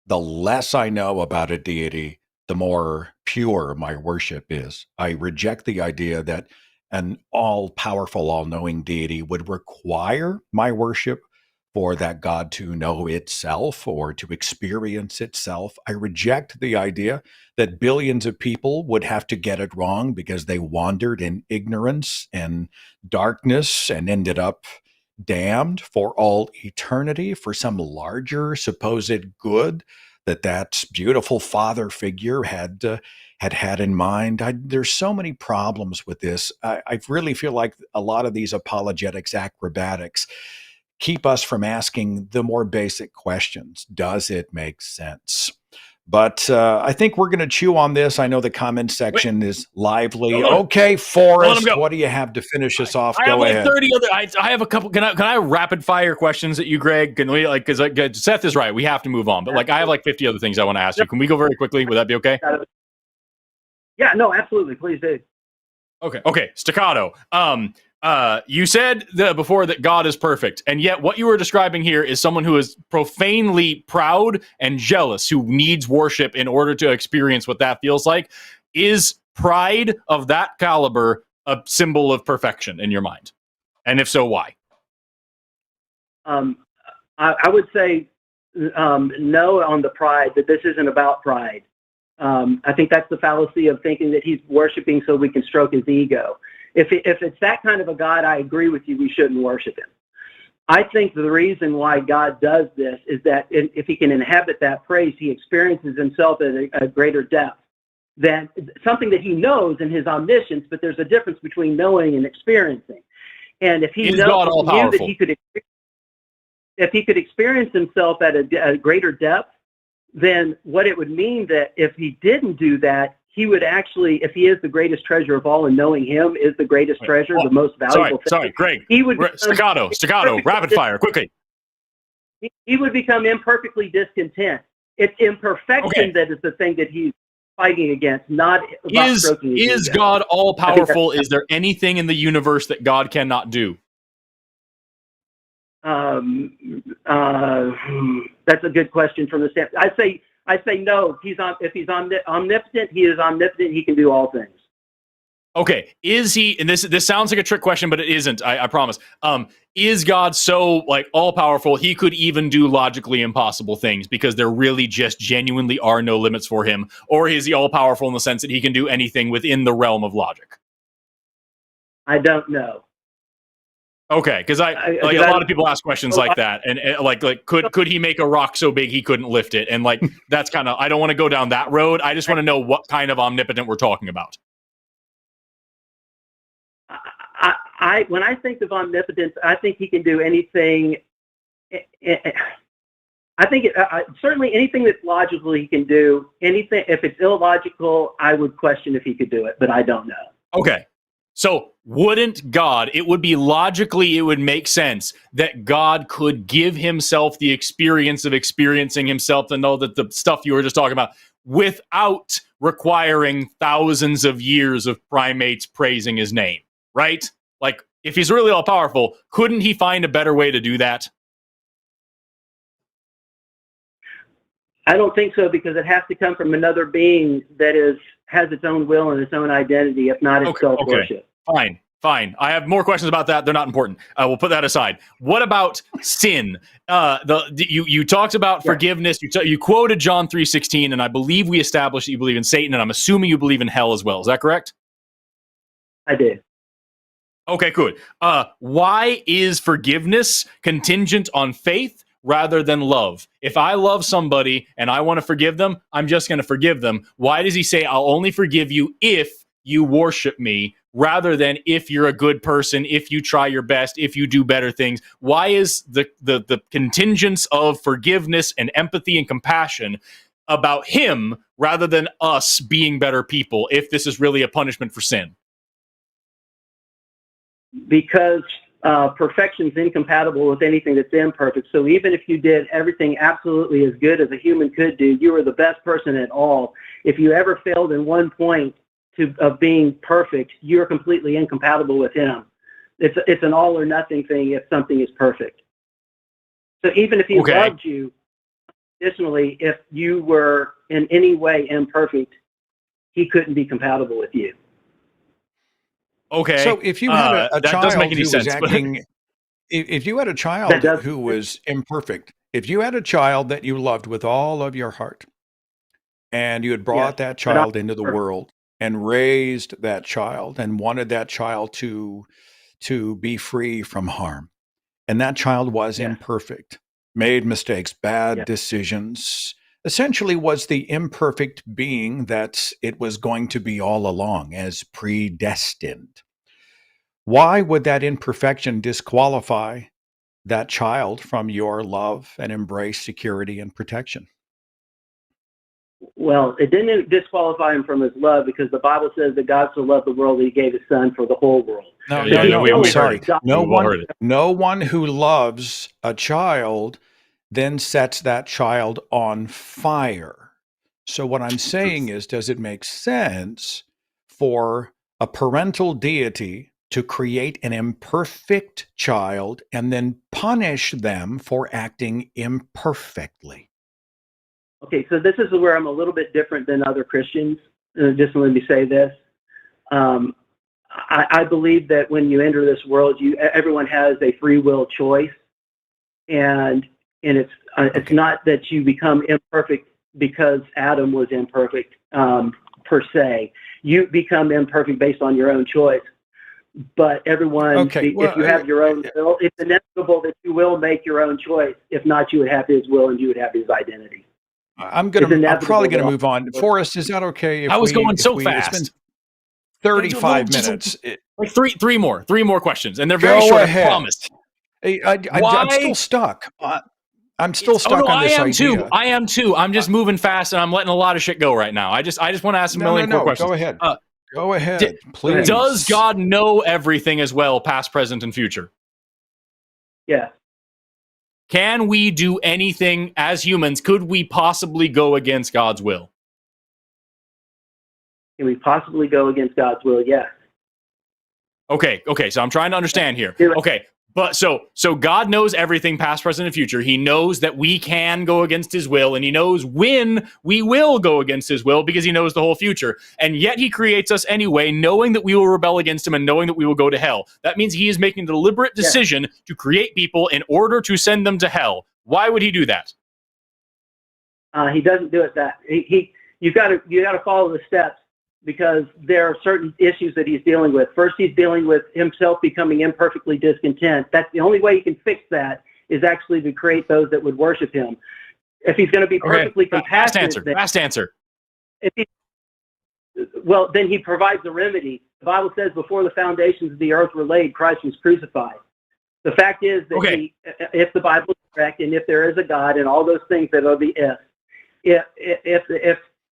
the less I know about a deity, the more pure my worship is. I reject the idea that an all-powerful, all-knowing deity would require my worship for that God to know itself or to experience itself. I reject the idea that billions of people would have to get it wrong because they wandered in ignorance and darkness and ended up damned for all eternity for some larger supposed good that beautiful father figure had in mind. There's so many problems with this. I really feel like a lot of these apologetics acrobatics keep us from asking the more basic questions. Does it make sense? But I think we're going to chew on this. I know the comment section is lively. Hold on. Okay, Let him Forrest, go. what do you have to finish us off? I have Go like ahead. 30 other. I have a couple. Can I rapid fire questions at you, Greg? Can we because Seth is right. We have to move on. But like I have like 50 other things I want to ask you. Can we go very quickly? Would that be okay? Yeah, no, absolutely. Please do. Okay. Staccato. You said before that God is perfect, and yet what you were describing here is someone who is profanely proud and jealous, who needs worship in order to experience what that feels like. Is pride of that caliber a symbol of perfection in your mind? And if so, why? I would say no on the pride, that this isn't about pride. I think that's the fallacy of thinking that he's worshiping so we can stroke his ego. If it's that kind of a God, I agree with you, we shouldn't worship him. I think the reason why God does this is that if he can inhabit that praise, he experiences himself at a greater depth than something that he knows in his omniscience, but there's a difference between knowing and experiencing. And if he knew that he could experience himself at a greater depth, then what it would mean that if he didn't do that, he would actually, if he is the greatest treasure of all and knowing him is the greatest treasure, the most valuable thing. Sorry, Greg. He would staccato, rapid fire, quickly. He would become imperfectly discontent. It's imperfection that is the thing that he's fighting against, not about stroking his Is ego. God all powerful? Is there anything in the universe that God cannot do? That's a good question from the standpoint. I say no. If he's omnipotent, he is omnipotent. He can do all things. Okay, is he? And this sounds like a trick question, but it isn't. I promise. Is God so like all powerful he could even do logically impossible things because there really just genuinely are no limits for him, or is he all powerful in the sense that he can do anything within the realm of logic? I don't know. Okay, because a lot of people ask questions like that, and like could he make a rock so big he couldn't lift it? And like that's kind of, I don't want to go down that road. I just want to know what kind of omnipotent we're talking about. When I think of omnipotence, I think he can do anything. I think certainly anything that's logical he can do. Anything if it's illogical, I would question if he could do it, but I don't know. Okay. So wouldn't God, it would make sense that God could give himself the experience of experiencing himself and know that the stuff you were just talking about without requiring thousands of years of primates praising his name, right? Like, if he's really all powerful, couldn't he find a better way to do that? I don't think so, because it has to come from another being that has its own will and its own identity, if not its self-worship. Okay. Fine. I have more questions about that. They're not important. We'll put that aside. What about sin? You talked about forgiveness. You quoted John 3:16, and I believe we established that you believe in Satan, and I'm assuming you believe in hell as well. Is that correct? I did. Okay, good. Why is forgiveness contingent on faith rather than love? If I love somebody and I want to forgive them, I'm just going to forgive them. Why does he say I'll only forgive you if you worship me, rather than if you're a good person, if you try your best, if you do better things? Why is the contingence of forgiveness and empathy and compassion about him rather than us being better people, if this is really a punishment for sin? Because perfection is incompatible with anything that's imperfect. So even if you did everything absolutely as good as a human could do, you were the best person at all. If you ever failed in one point of being perfect, you're completely incompatible with him. It's an all or nothing thing if something is perfect. So even if he loved you, additionally, if you were in any way imperfect, he couldn't be compatible with you. Okay. So if you had a child doesn't make any who sense, was acting, if you had a child who was imperfect, if you had a child that you loved with all of your heart, and you had brought that child into the world and raised that child and wanted that child to be free from harm, and that child was imperfect, made mistakes, bad decisions, essentially was the imperfect being that it was going to be all along, as predestined. Why would that imperfection disqualify that child from your love and embrace, security, and protection? Well, it didn't disqualify him from his love, because the Bible says that God so loved the world that he gave his son for the whole world. No, Yeah, no, we I'm heard sorry. it. No We've all one, heard it. no one who loves a child then sets that child on fire. So what I'm saying is, does it make sense for a parental deity to create an imperfect child and then punish them for acting imperfectly? Okay, so this is where I'm a little bit different than other Christians. Just let me say this. I believe that when you enter this world, everyone has a free will choice, and it's not that you become imperfect because Adam was imperfect per se. You become imperfect based on your own choice. But everyone, if you have your own will, it's inevitable that you will make your own choice. If not, you would have his will and you would have his identity. I'm probably going to move on. Forrest, is that okay? I was going so fast. It's been 35 minutes. Like three more questions, and they're very short. I promise. I'm still stuck. I'm still stuck on this idea. I am too. I'm just moving fast, and I'm letting a lot of shit go right now. I just want to ask a million more questions. Go ahead. Go ahead, please. Does God know everything as well, past, present, and future? Yeah. Can we do anything as humans? Could we possibly go against God's will? Can we possibly go against God's will? Yes. Okay. So I'm trying to understand here. Okay. But so God knows everything, past, present, and future. He knows that we can go against his will, and he knows when we will go against his will because he knows the whole future. And yet he creates us anyway, knowing that we will rebel against him and knowing that we will go to hell. That means he is making a deliberate decision to create people in order to send them to hell. Why would he do that? He doesn't do it that. You got to follow the steps, because there are certain issues that he's dealing with. First, he's dealing with himself becoming imperfectly discontent. That's the only way he can fix that, is actually to create those that would worship him. If he's going to be perfectly compassionate... Fast answer. Well, then he provides a remedy. The Bible says before the foundations of the earth were laid, Christ was crucified. The fact is that if the Bible is correct, and if there is a God, and all those things that are the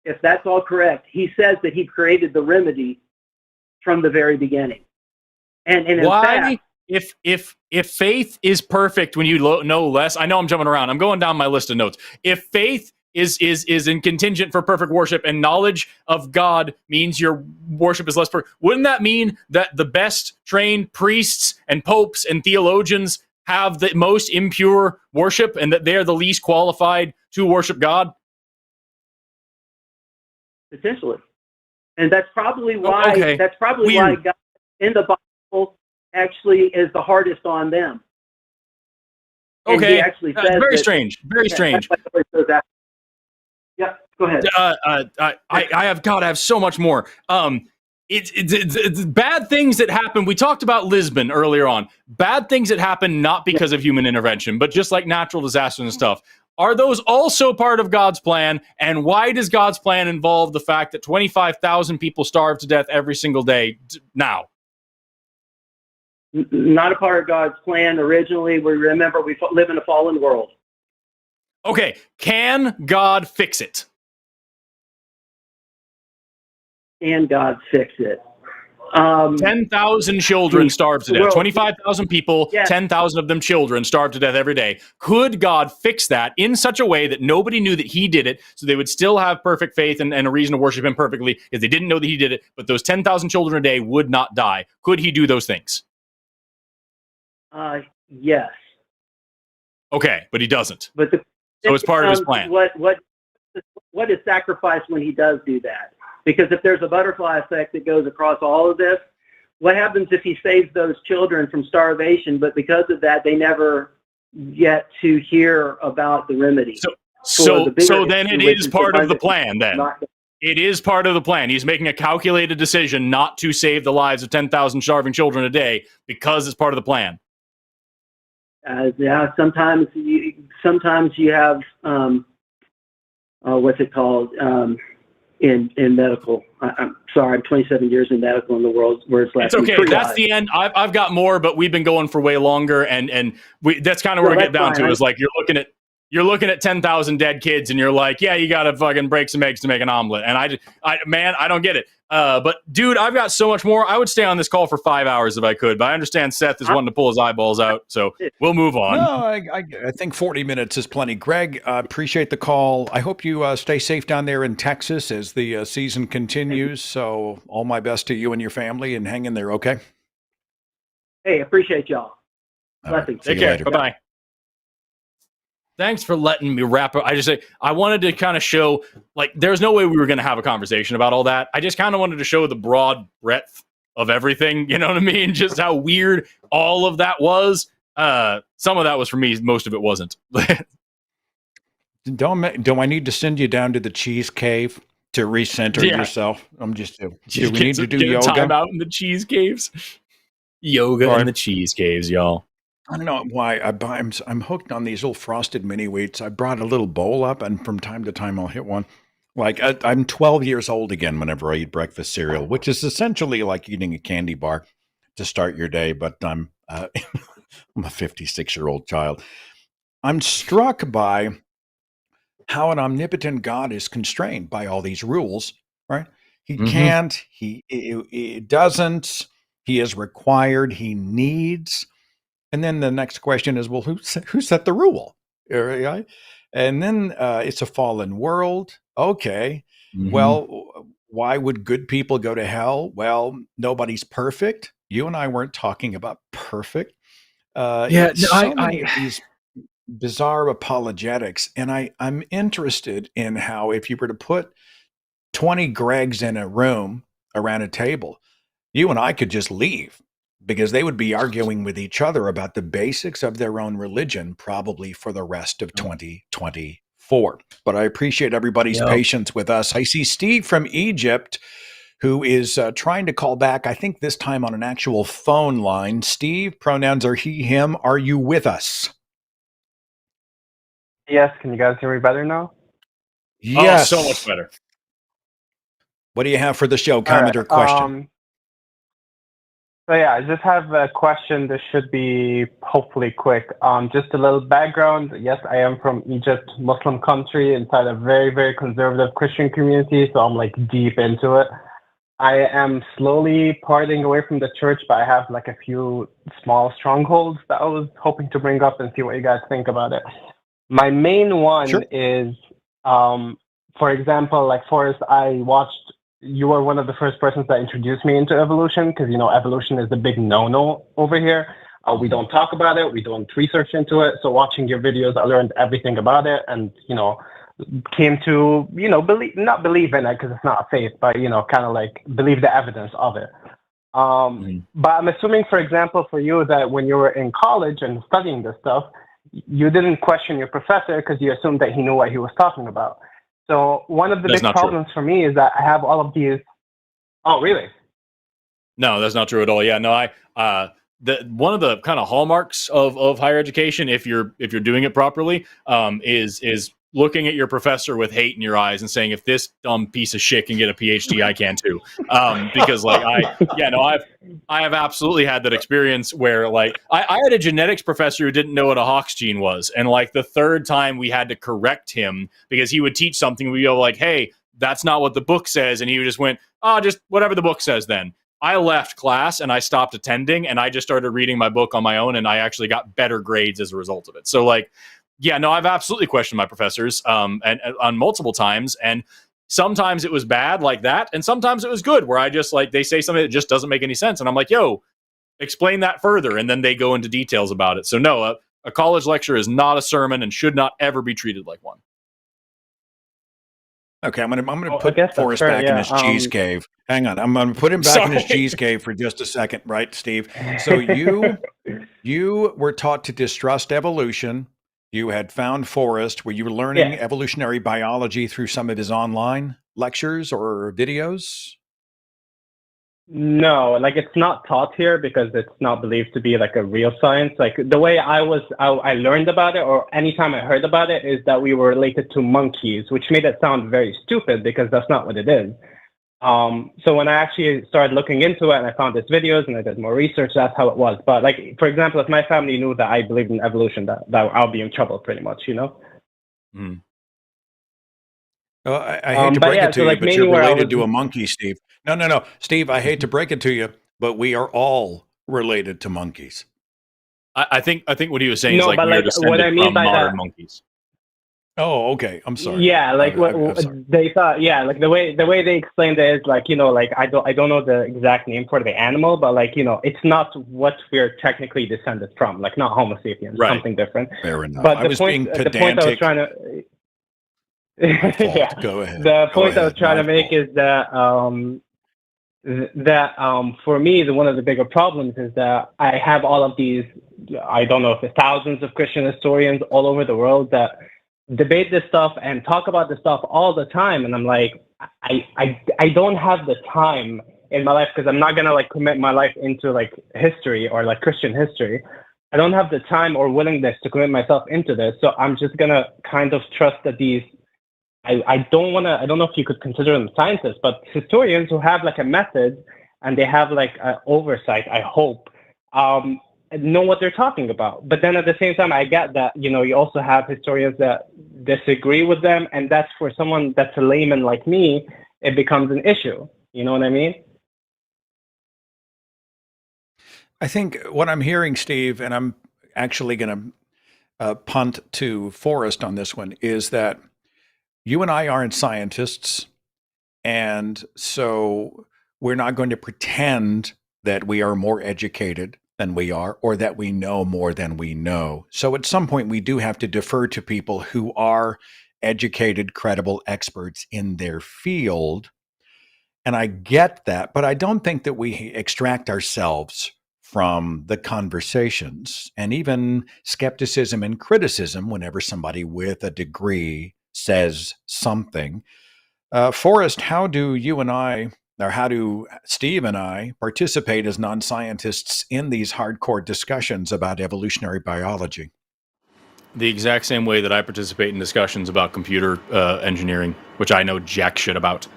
if that's all correct, he says that he created the remedy from the very beginning. And in why, fact, if faith is perfect when you know less, I know I'm jumping around. I'm going down my list of notes. If faith is in contingent for perfect worship, and knowledge of God means your worship is less perfect, wouldn't that mean that the best trained priests and popes and theologians have the most impure worship, and that they're the least qualified to worship God? Potentially. And that's probably why why God in the Bible actually is the hardest on them. And he actually says very strange. Yeah, go ahead. I have so much more. It's bad things that happen. We talked about Lisbon earlier on. Bad things that happen not because of human intervention, but just like natural disasters and stuff. Are those also part of God's plan? And why does God's plan involve the fact that 25,000 people starve to death every single day now? Not a part of God's plan originally. We live in a fallen world. Okay, can God fix it? Can God fix it? 10,000 children starve to death. 25,000 people, 10,000 of them children, starve to death every day. Could God fix that in such a way that nobody knew that he did it, so they would still have perfect faith and a reason to worship him perfectly if they didn't know that he did it, but those 10,000 children a day would not die? Could he do those things? Yes. Okay, but he doesn't. So it's part of his plan. What is sacrifice when he does do that? Because if there's a butterfly effect that goes across all of this, what happens if he saves those children from starvation, but because of that, they never get to hear about the remedy? So then it is part of the plan, then. It is part of the plan. He's making a calculated decision not to save the lives of 10,000 starving children a day because it's part of the plan. Yeah, sometimes you have, what's it called? In medical, I'm sorry, I'm 27 years in medical in the world where it's left. It's okay. That's the end. I've got more, but we've been going for way longer, and that's kind of where we get down to is like you're you're looking at 10,000 dead kids and you're like, yeah, you got to fucking break some eggs to make an omelet. And I don't get it. But dude, I've got so much more. I would stay on this call for 5 hours if I could, but I understand Seth is wanting to pull his eyeballs out. So we'll move on. No, I think 40 minutes is plenty. Greg, appreciate the call. I hope you stay safe down there in Texas as the season continues. So all my best to you and your family, and hang in there. Okay. Hey, appreciate y'all. Blessings. Take care. Bye-bye. Thanks for letting me wrap up. I wanted to kind of show, like, there's no way we were going to have a conversation about all that. I just kind of wanted to show the broad breadth of everything. You know what I mean? Just how weird all of that was. Some of that was for me. Most of it wasn't. Do I need to send you down to the cheese cave to recenter yourself? Do we need to do yoga? Time out in the cheese caves. Yoga in the cheese caves, y'all. I don't know why I'm hooked on these little frosted mini wheats. I brought a little bowl up, and from time to time I'll hit one. Like I'm 12 years old again whenever I eat breakfast cereal, which is essentially like eating a candy bar to start your day. But I'm I'm a 56-year-old child. I'm struck by how an omnipotent God is constrained by all these rules, right? He can't, he doesn't, he is required, he needs. And then the next question is, well, who set the rule? Right? And then it's a fallen world. Okay. Well, why would good people go to hell? Well, nobody's perfect. You and I weren't talking about perfect. Many of these bizarre apologetics. And I'm interested in how if you were to put 20 Gregs in a room around a table, you and I could just leave, because they would be arguing with each other about the basics of their own religion, probably for the rest of 2024. But I appreciate everybody's patience with us. I see Steve from Egypt, who is trying to call back, I think this time on an actual phone line. Steve, pronouns are he, him. Are you with us? Yes. Can you guys hear me better now? Yes. Oh, so much better. What do you have for the show? Comment or question? So yeah, I just have a question. This should be hopefully quick. Just a little background. Yes, I am from Egypt, Muslim country, inside a very, very conservative Christian community. So I'm like deep into it. I am slowly parting away from the church, but I have like a few small strongholds that I was hoping to bring up and see what you guys think about it. My main one is, for example, like Forrest, you were one of the first persons that introduced me into evolution, because, you know, evolution is the big no-no over here. We don't talk about it. We don't research into it. So watching your videos, I learned everything about it, and, you know, came to, you know, not believe in it because it's not a faith, but, you know, kind of like believe the evidence of it. But I'm assuming, for example, for you, that when you were in college and studying this stuff, you didn't question your professor because you assumed that he knew what he was talking about. So one of the big problems for me is that I have all of these. Oh, really? No, that's not true at all. Yeah, no, one of the kind of hallmarks of higher education, if you're doing it properly, is looking at your professor with hate in your eyes and saying, if this dumb piece of shit can get a PhD, I can too. Because like I have absolutely had that experience where like I had a genetics professor who didn't know what a Hox gene was. And like the third time we had to correct him because he would teach something, we'd go like, hey, that's not what the book says. And he just went, just whatever the book says then. I left class and I stopped attending and I just started reading my book on my own, and I actually got better grades as a result of it. So like, yeah, no, I've absolutely questioned my professors and on multiple times. And sometimes it was bad like that. And sometimes it was good where I just like, they say something that just doesn't make any sense. And I'm like, yo, explain that further. And then they go into details about it. So no, a college lecture is not a sermon and should not ever be treated like one. Okay, I'm gonna put Forrest back in his cheese cave. Hang on, I'm gonna put him back in his cheese cave for just a second, right, Steve? So you were taught to distrust evolution. You had found Forrest. Were you learning evolutionary biology through some of his online lectures or videos? No, like it's not taught here because it's not believed to be like a real science. Like the way I learned about it, or anytime I heard about it, is that we were related to monkeys, which made it sound very stupid because that's not what it is. So when I actually started looking into it and I found his videos and I did more research, that's how it was. But like, for example, if my family knew that I believed in evolution, that I'll be in trouble pretty much, you know? Mm. I hate to break it to you, but you're mainly where I related was to a monkey, Steve. No. Steve, I hate to break it to you, but we are all related to monkeys. I think what he was saying is no, like but we are like what I descended mean from by modern that. monkeys. Oh, okay. I'm sorry. Yeah, like I'm sorry. they thought. Yeah, like the way they explained it is like, you know, like I don't know the exact name for the animal, but like, you know, it's not what we're technically descended from, like not Homo sapiens, Right. something different. Fair enough. But I was being the point I was pedantic. trying to My fault. yeah, Go ahead. the Go point I was ahead. trying My to make fault. is that for me, one of the bigger problems is that I have all of these, I don't know if it's thousands of Christian historians all over the world that debate this stuff and talk about this stuff all the time. And I'm like, I don't have the time in my life because I'm not going to like commit my life into like history or like Christian history. I don't have the time or willingness to commit myself into this. So I'm just going to kind of trust that these, I don't know if you could consider them scientists, but historians who have like a method and they have like an oversight, I hope, know what they're talking about. But then at the same time, I get that, you know, you also have historians that disagree with them. And that's for someone that's a layman like me, it becomes an issue. You know what I mean? I think what I'm hearing, Steve, and I'm actually going to punt to Forrest on this one, is that you and I aren't scientists. And so we're not going to pretend that we are more educated than we are or that we know more than we know. So at some point, we do have to defer to people who are educated, credible experts in their field. And I get that, but I don't think that we extract ourselves from the conversations and even skepticism and criticism whenever somebody with a degree says something. Forrest, how do you and I, or how do Steve and I participate as non scientists in these hardcore discussions about evolutionary biology? The exact same way that I participate in discussions about computer engineering, which I know jack shit about.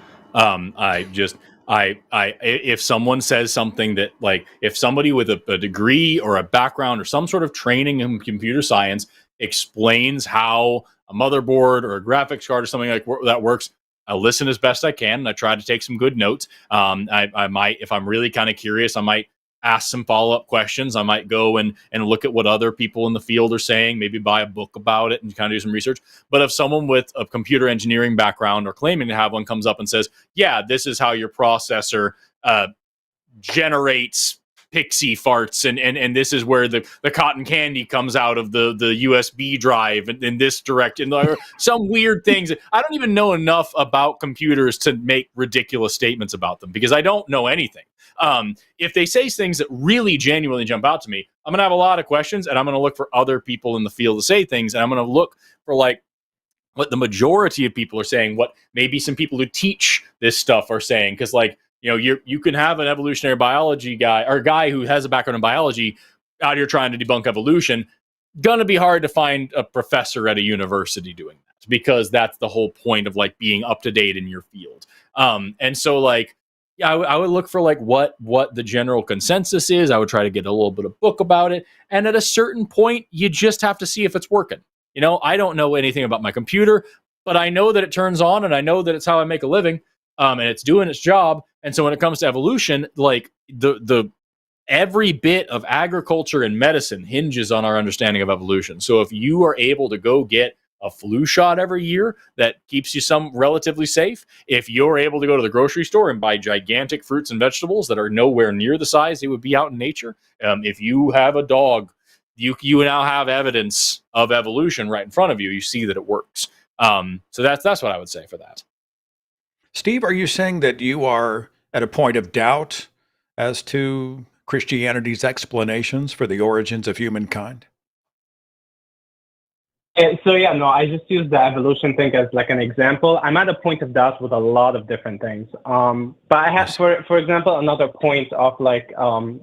If someone says something that, like, if somebody with a degree or a background or some sort of training in computer science explains how a motherboard or a graphics card or something like that works, I listen as best I can, and I try to take some good notes. I might, if I'm really kind of curious, I might ask some follow-up questions. I might go and look at what other people in the field are saying, maybe buy a book about it and kind of do some research. But if someone with a computer engineering background or claiming to have one comes up and says, yeah, this is how your processor generates pixie farts, and this is where the cotton candy comes out of the USB drive in this direction, or some weird things. I don't even know enough about computers to make ridiculous statements about them because I don't know anything. If they say things that really genuinely jump out to me, I'm going to have a lot of questions, and I'm going to look for other people in the field to say things, and I'm going to look for like what the majority of people are saying, what maybe some people who teach this stuff are saying. Because, like, you know, you can have an evolutionary biology guy or a guy who has a background in biology out here trying to debunk evolution. Gonna be hard to find a professor at a university doing that, because that's the whole point of like being up to date in your field. And so, like, yeah, I would look for like what the general consensus is. I would try to get a little bit of book about it. And at a certain point, you just have to see if it's working. You know, I don't know anything about my computer, but I know that it turns on, and I know that it's how I make a living, and it's doing its job. And so when it comes to evolution, like the every bit of agriculture and medicine hinges on our understanding of evolution. So if you are able to go get a flu shot every year that keeps you some relatively safe, if you're able to go to the grocery store and buy gigantic fruits and vegetables that are nowhere near the size they would be out in nature, if you have a dog, you now have evidence of evolution right in front of you. You see that it works. So that's what I would say for that. Steve, are you saying that you are at a point of doubt as to Christianity's explanations for the origins of humankind? So yeah, no, I just use the evolution thing as like an example. I'm at a point of doubt with a lot of different things. But I have, for example, another point of like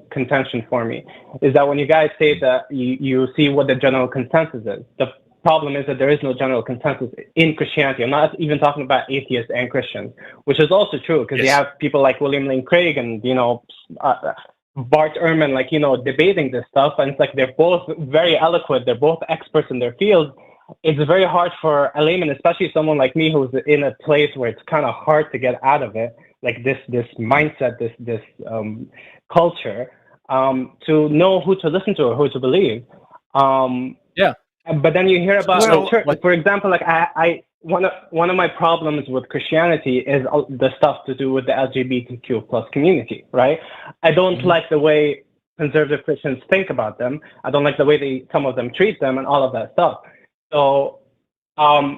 contention for me is that when you guys say that you see what the general consensus is, the problem is that there is no general consensus in Christianity. I'm not even talking about atheists and Christians, which is also true because you have people like William Lane Craig and, you know, Bart Ehrman, like, you know, debating this stuff. And it's like they're both very eloquent. They're both experts in their field. it's very hard for a layman, especially someone like me who's in a place where it's kind of hard to get out of it, like this mindset, this culture, to know who to listen to or who to believe. Yeah. But then you hear about, Well, for example, like one of my problems with Christianity is the stuff to do with the LGBTQ plus community, right? I don't like the way conservative Christians think about them. I don't like the way some of them treat them and all of that stuff. So I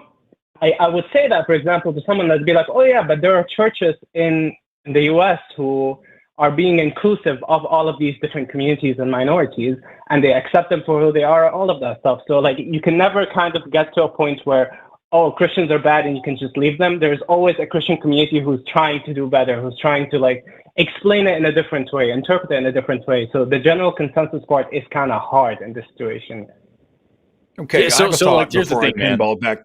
would say that, for example, to someone that'd be like, oh yeah, but there are churches in the US who are being inclusive of all of these different communities and minorities, and they accept them for who they are, all of that stuff. So like, you can never kind of get to a point where, oh, Christians are bad and you can just leave them. There's always a Christian community who's trying to do better, who's trying to like explain it in a different way, interpret it in a different way. So the general consensus part is kind of hard in this situation. Okay, Yeah, I have a so thought like, here's the before I thing, man. pinball back.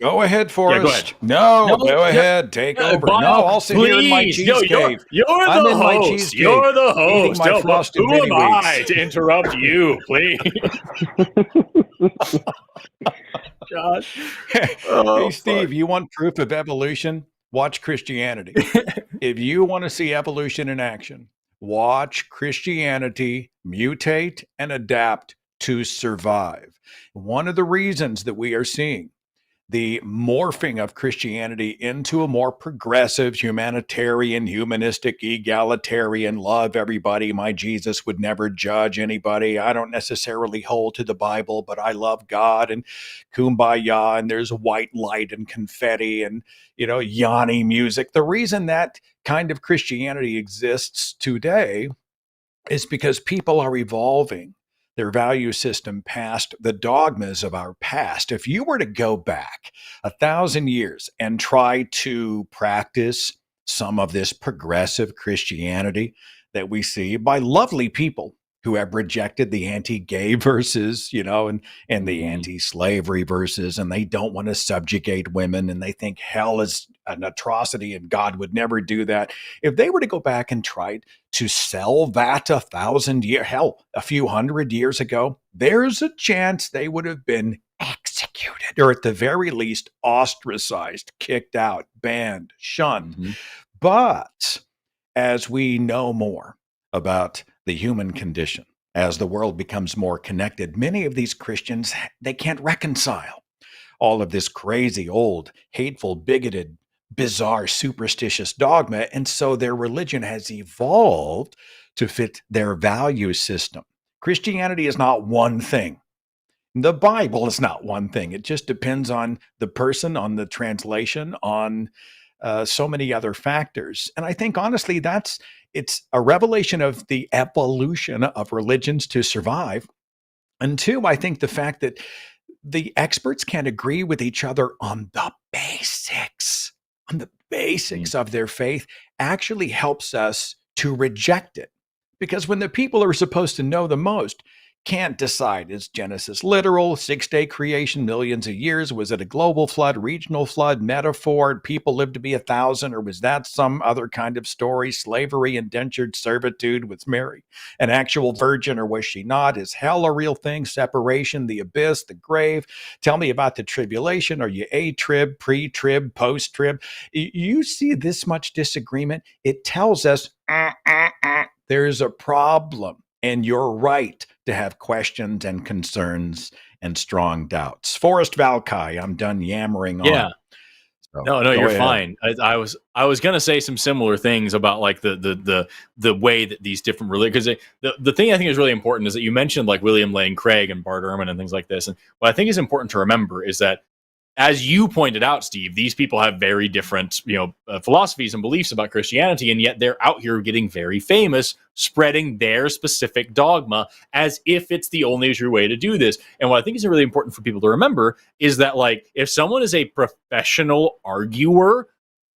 Go ahead, Forrest. go ahead. No, No, go ahead. Take over. Bob, No, I'll sit here in my please. cheese Yo, cave. You're I'm the in my host. cheesecake, You're the eating host. my Yo, frosted who am mini I wheats. to interrupt you, please? God. Hey, Steve, you want proof of evolution? Watch Christianity. If you want to see evolution in action, watch Christianity mutate and adapt to survive. One of the reasons that we are seeing the morphing of Christianity into a more progressive, humanitarian, humanistic, egalitarian, love everybody. My Jesus would never judge anybody. I don't necessarily hold to the Bible, but I love God and kumbaya, and there's white light and confetti and, Yanni music. The reason that kind of Christianity exists today is because people are evolving their value system past the dogmas of our past. If you were to go back 1,000 years and try to practice some of this progressive Christianity that we see by lovely people who have rejected the anti-gay verses, and the anti-slavery verses, and they don't want to subjugate women, and they think hell is an atrocity and God would never do that. If they were to go back and try to sell that 1,000 years, hell, a few hundred years ago, there's a chance they would have been executed, or at the very least ostracized, kicked out, banned, shunned. But as we know more about the human condition, as the world becomes more connected, many of these Christians, they can't reconcile all of this crazy, old, hateful, bigoted, bizarre, superstitious dogma. And so their religion has evolved to fit their value system. Christianity is not one thing. The Bible is not one thing. It just depends on the person, on the translation, on so many other factors. And I think, honestly, it's a revelation of the evolution of religions to survive. And two, I think the fact that the experts can't agree with each other on the basics of their faith actually helps us to reject it. Because when the people who are supposed to know the most can't decide, is Genesis literal, 6-day creation, millions of years? Was it a global flood, regional flood, metaphor? People lived to be 1,000, or was that some other kind of story? Slavery, indentured servitude. Was Mary an actual virgin, or was she not? Is hell a real thing? Separation, the abyss, the grave? Tell me about the tribulation. Are you a-trib, pre-trib, post-trib? You see this much disagreement, it tells us there's a problem. And you're right to have questions and concerns and strong doubts. Forrest Valkai, I'm done yammering on. Yeah. So, No, you're ahead. fine. I was gonna say some similar things about like the way that these different religions. Because the thing I think is really important is that you mentioned like William Lane Craig and Bart Ehrman and things like this. And what I think is important to remember is that, as you pointed out, Steve, these people have very different, philosophies and beliefs about Christianity, and yet they're out here getting very famous, spreading their specific dogma as if it's the only true way to do this. And what I think is really important for people to remember is that, like, if someone is a professional arguer,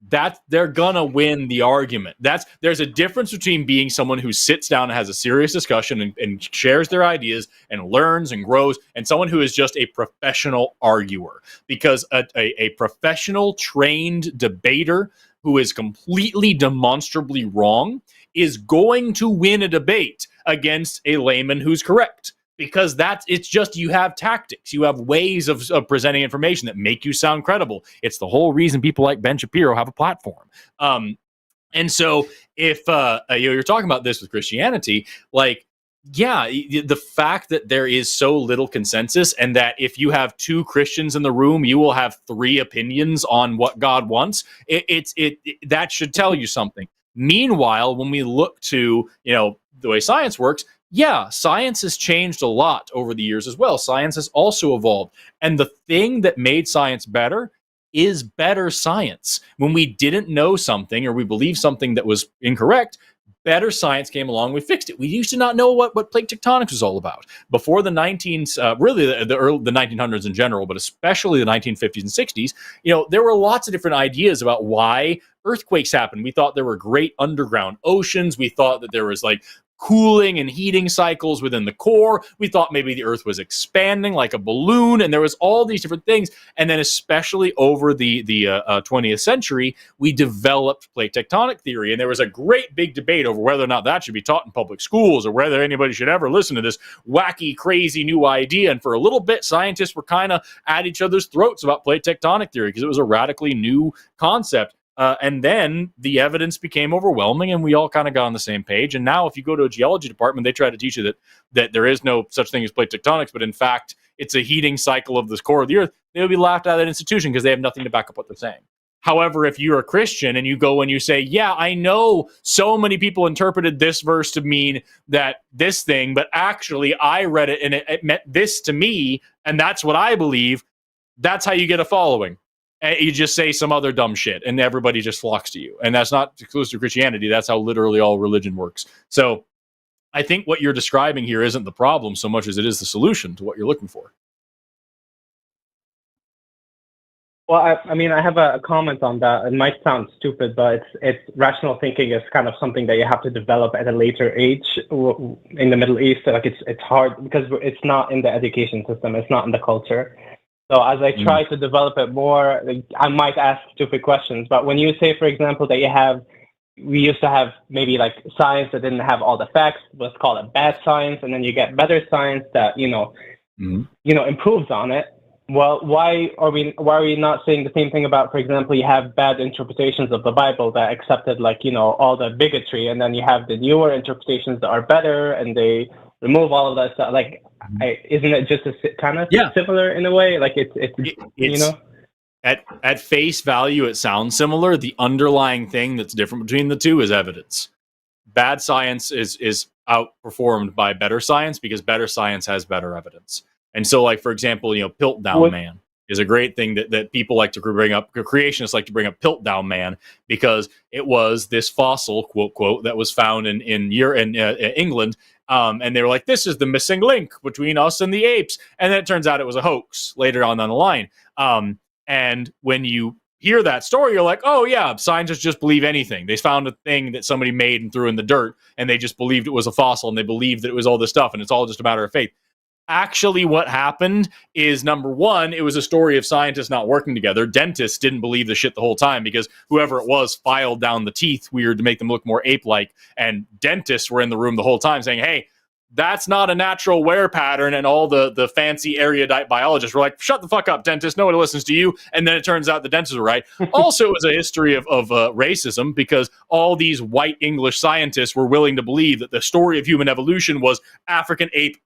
that they're gonna win the argument. There's a difference between being someone who sits down and has a serious discussion and shares their ideas and learns and grows, and someone who is just a professional arguer. Because a professional trained debater who is completely demonstrably wrong is going to win a debate against a layman who's correct. because it's just, you have tactics, you have ways of presenting information that make you sound credible. It's the whole reason people like Ben Shapiro have a platform. And so if you're talking about this with Christianity, like, yeah, the fact that there is so little consensus, and that if you have two Christians in the room, you will have three opinions on what God wants, that should tell you something. Meanwhile, when we look to, the way science works, yeah, science has changed a lot over the years as well. Science has also evolved. And the thing that made science better is better science. When we didn't know something, or we believed something that was incorrect, better science came along, we fixed it. We used to not know what plate tectonics was all about. Before the 1900s in general, but especially the 1950s and 60s, there were lots of different ideas about why earthquakes happened. We thought there were great underground oceans. We thought that there was like cooling and heating cycles within the core. We thought maybe the earth was expanding like a balloon, and there was all these different things. And then especially over the 20th century, we developed plate tectonic theory, and there was a great big debate over whether or not that should be taught in public schools, or whether anybody should ever listen to this wacky, crazy new idea. And for a little bit, scientists were kind of at each other's throats about plate tectonic theory because it was a radically new concept. And then the evidence became overwhelming, and we all kind of got on the same page. And now if you go to a geology department, they try to teach you that there is no such thing as plate tectonics, but in fact, it's a heating cycle of the core of the earth. They would be laughed at that institution because they have nothing to back up what they're saying. However, if you're a Christian and you go and you say, yeah, I know so many people interpreted this verse to mean that this thing, but actually I read it and it meant this to me, and that's what I believe, that's how you get a following. You just say some other dumb shit and everybody just flocks to you. And that's not exclusive to Christianity. That's how literally all religion works. So I think what you're describing here isn't the problem so much as it is the solution to what you're looking for. Well, I have a comment on that. It might sound stupid, but it's rational thinking is kind of something that you have to develop at a later age in the Middle East. Like it's hard because it's not in the education system. It's not in the culture. So as I try to develop it more, I might ask stupid questions. But when you say, for example, that we used to have maybe like science that didn't have all the facts, let's call it bad science, and then you get better science that improves on it. Well, why are we not saying the same thing about, for example, you have bad interpretations of the Bible that accepted all the bigotry, and then you have the newer interpretations that are better and they remove all of that stuff. Like, isn't it just kind of similar in a way? Like it's at face value, it sounds similar. The underlying thing that's different between the two is evidence. Bad science is outperformed by better science because better science has better evidence. And so, like, for example, Piltdown Man is a great thing that people like to bring up. Creationists like to bring up Piltdown Man because it was this fossil, quote, quote, that was found in England. And they were like, this is the missing link between us and the apes. And then it turns out it was a hoax later on the line. And when you hear that story, you're like, oh, yeah, scientists just believe anything. They found a thing that somebody made and threw in the dirt, and they just believed it was a fossil, and they believed that it was all this stuff, and it's all just a matter of faith. Actually, what happened is, number one, it was a story of scientists not working together. Dentists didn't believe the shit the whole time because whoever it was filed down the teeth weird to make them look more ape-like. And dentists were in the room the whole time saying, hey, that's not a natural wear pattern. And all the fancy erudite biologists were like, shut the fuck up, dentist. Nobody listens to you. And then it turns out the dentists were right. Also, it was a history of racism because all these white English scientists were willing to believe that the story of human evolution was African ape,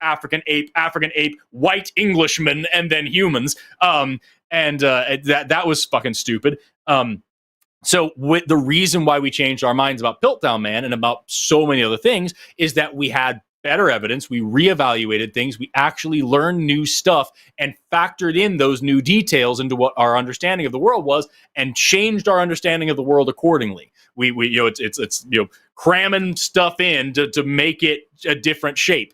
white Englishmen, and then humans. That was fucking stupid. So the reason why we changed our minds about Piltdown Man and about so many other things is that we had better evidence. We reevaluated things. We actually learned new stuff and factored in those new details into what our understanding of the world was and changed our understanding of the world accordingly. It's cramming stuff in to make it a different shape.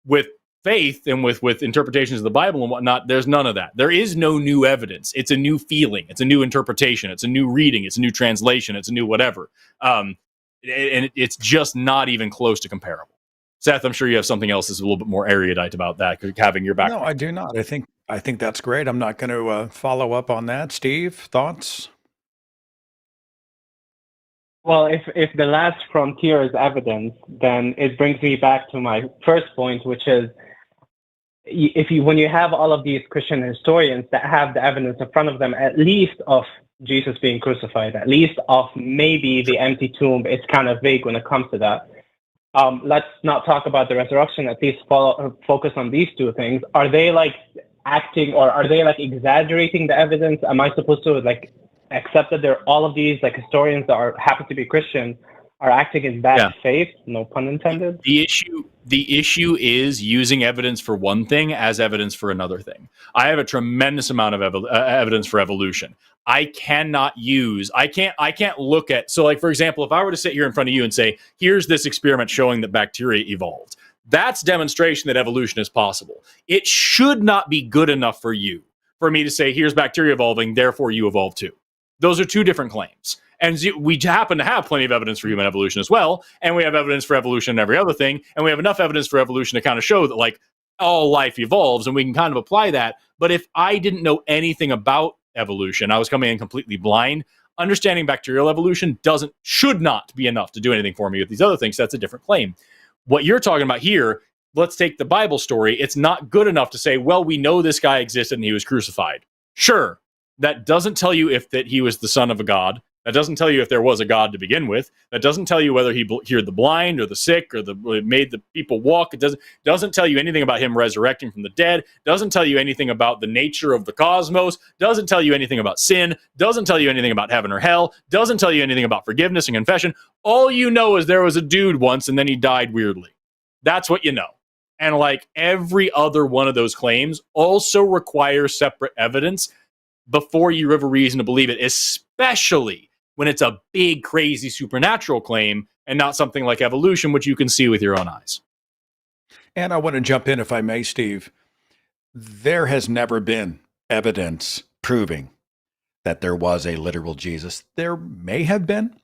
With faith and with interpretations of the Bible and whatnot, there's none of that. There is no new evidence. It's a new feeling. It's a new interpretation. It's a new reading. It's a new translation. It's a new whatever. And it's just not even close to comparable. Seth, I'm sure you have something else that's a little bit more erudite about that, having your background. No, I do not. I think that's great. I'm not going to follow up on that. Steve, thoughts? Well, if the last frontier is evidence, then it brings me back to my first point, which is when you have all of these Christian historians that have the evidence in front of them, at least of Jesus being crucified, at least of maybe the empty tomb, it's kind of vague when it comes to that. Let's not talk about the resurrection, at least focus on these two things. Are they like acting, or are they like exaggerating the evidence? Am I supposed to like accept that there all of these like historians that happen to be Christian are acting in bad faith? No pun intended. The issue is using evidence for one thing as evidence for another thing. I have a tremendous amount of evidence for evolution. I can't look at, so like, for example, if I were to sit here in front of you and say, here's this experiment showing that bacteria evolved, that's demonstration that evolution is possible. It should not be good enough for you, for me to say, here's bacteria evolving, therefore you evolve too. Those are two different claims. And we happen to have plenty of evidence for human evolution as well. And we have evidence for evolution and every other thing. And we have enough evidence for evolution to kind of show that like all life evolves, and we can kind of apply that. But if I didn't know anything about evolution, I was coming in completely blind, understanding bacterial evolution should not be enough to do anything for me with these other things. That's a different claim. What you're talking about here, let's take the Bible story. It's not good enough to say, well, we know this guy existed and he was crucified. Sure. That doesn't tell you that he was the son of a god. That doesn't tell you if there was a God to begin with. That doesn't tell you whether he cured the blind or the sick or made the people walk. It doesn't tell you anything about him resurrecting from the dead. Doesn't tell you anything about the nature of the cosmos. Doesn't tell you anything about sin. Doesn't tell you anything about heaven or hell. Doesn't tell you anything about forgiveness and confession. All you know is there was a dude once and then he died weirdly. That's what you know. And like every other one of those claims also requires separate evidence before you have a reason to believe it, especially when it's a big, crazy supernatural claim and not something like evolution, which you can see with your own eyes. And I want to jump in, if I may, Steve. There has never been evidence proving that there was a literal Jesus. There may have been,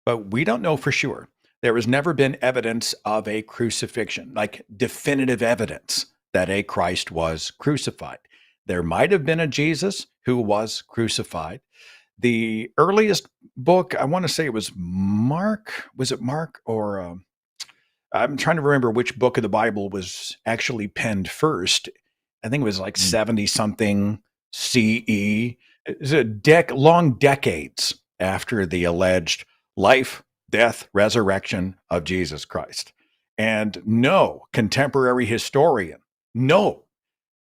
but we don't know for sure. There has never been evidence of a crucifixion, like definitive evidence that a Christ was crucified. There might have been a Jesus who was crucified. The earliest book, I want to say it was Mark. Was it Mark? Or I'm trying to remember which book of the Bible was actually penned first. I think it was like 70-something CE. It was long decades after the alleged life, death, resurrection of Jesus Christ. And no contemporary historian, no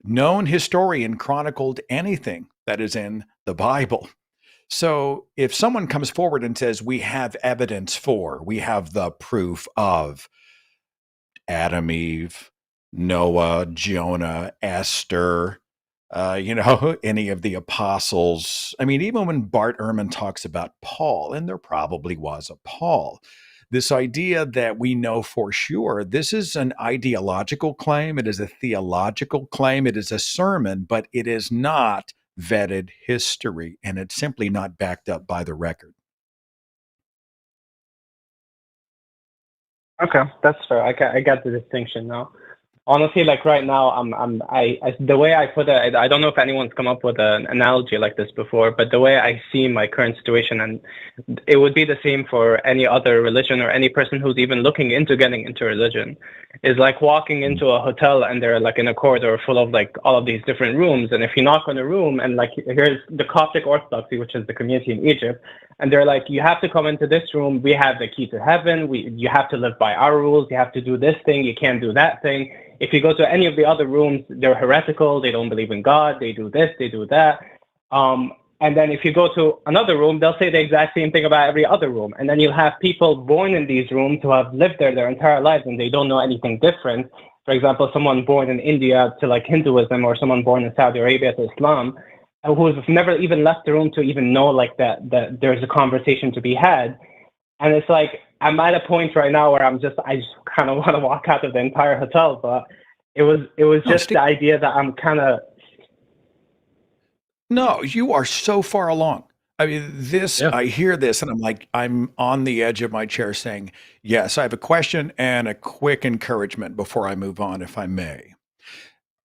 known historian chronicled anything that is in the Bible. So if someone comes forward and says, we have evidence for, we have the proof of Adam, Eve, Noah, Jonah, Esther, any of the apostles. I mean, even when Bart Ehrman talks about Paul, and there probably was a Paul, this idea that we know for sure, this is an ideological claim. It is a theological claim. It is a sermon, but it is not vetted history, and it's simply not backed up by the record. Okay, that's fair. I got the distinction now. Honestly, like right now, the way I put it, I don't know if anyone's come up with an analogy like this before, but the way I see my current situation, and it would be the same for any other religion or any person who's even looking into getting into religion, is like walking into a hotel and they're like in a corridor full of like all of these different rooms. And if you knock on a room and like, here's the Coptic Orthodoxy, which is the community in Egypt, and they're like, you have to come into this room. We have the key to heaven. You have to live by our rules. You have to do this thing. You can't do that thing. If you go to any of the other rooms, they're heretical. They don't believe in God. They do this. They do that. And then if you go to another room, they'll say the exact same thing about every other room. And then you'll have people born in these rooms who have lived there their entire lives and they don't know anything different. For example, someone born in India to like Hinduism, or someone born in Saudi Arabia to Islam, who's never even left the room to even know like that there's a conversation to be had. And it's like, I'm at a point right now where I just kind of want to walk out of the entire hotel, but it was just the idea that I'm kind of. No, you are so far along. I mean, I hear this and I'm like, I'm on the edge of my chair saying, yes, I have a question and a quick encouragement before I move on, if I may.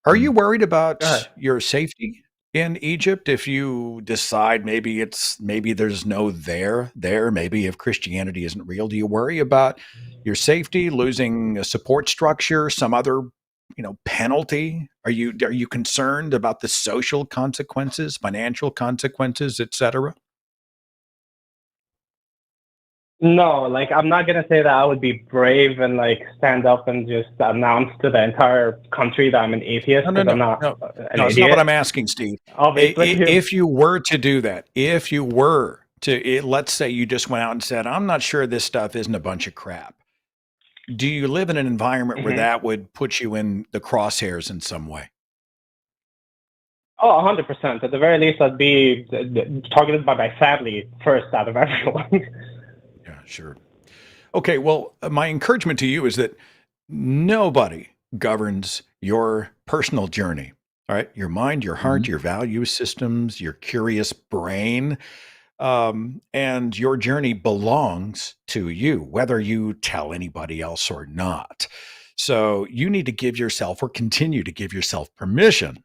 Are you worried about your safety in Egypt if you decide maybe there's no there, maybe if Christianity isn't real? Do you worry about your safety, losing a support structure, some other penalty? Are you concerned about the social consequences, financial consequences, etc.? No, like I'm not gonna say that I would be brave and like stand up and just announce to the entire country that I'm an atheist because I'm not an No, it's not what I'm asking, Steve. Obviously, If you were to do that, let's say you just went out and said, I'm not sure this stuff isn't a bunch of crap. Do you live in an environment where that would put you in the crosshairs in some way? Oh, 100%. At the very least, I'd be targeted by my family first out of everyone. Yeah, sure. Okay, well, my encouragement to you is that nobody governs your personal journey. All right, your mind, your heart, your value systems, your curious brain, and your journey belongs to you, whether you tell anybody else or not. So you need to give yourself or continue to give yourself permission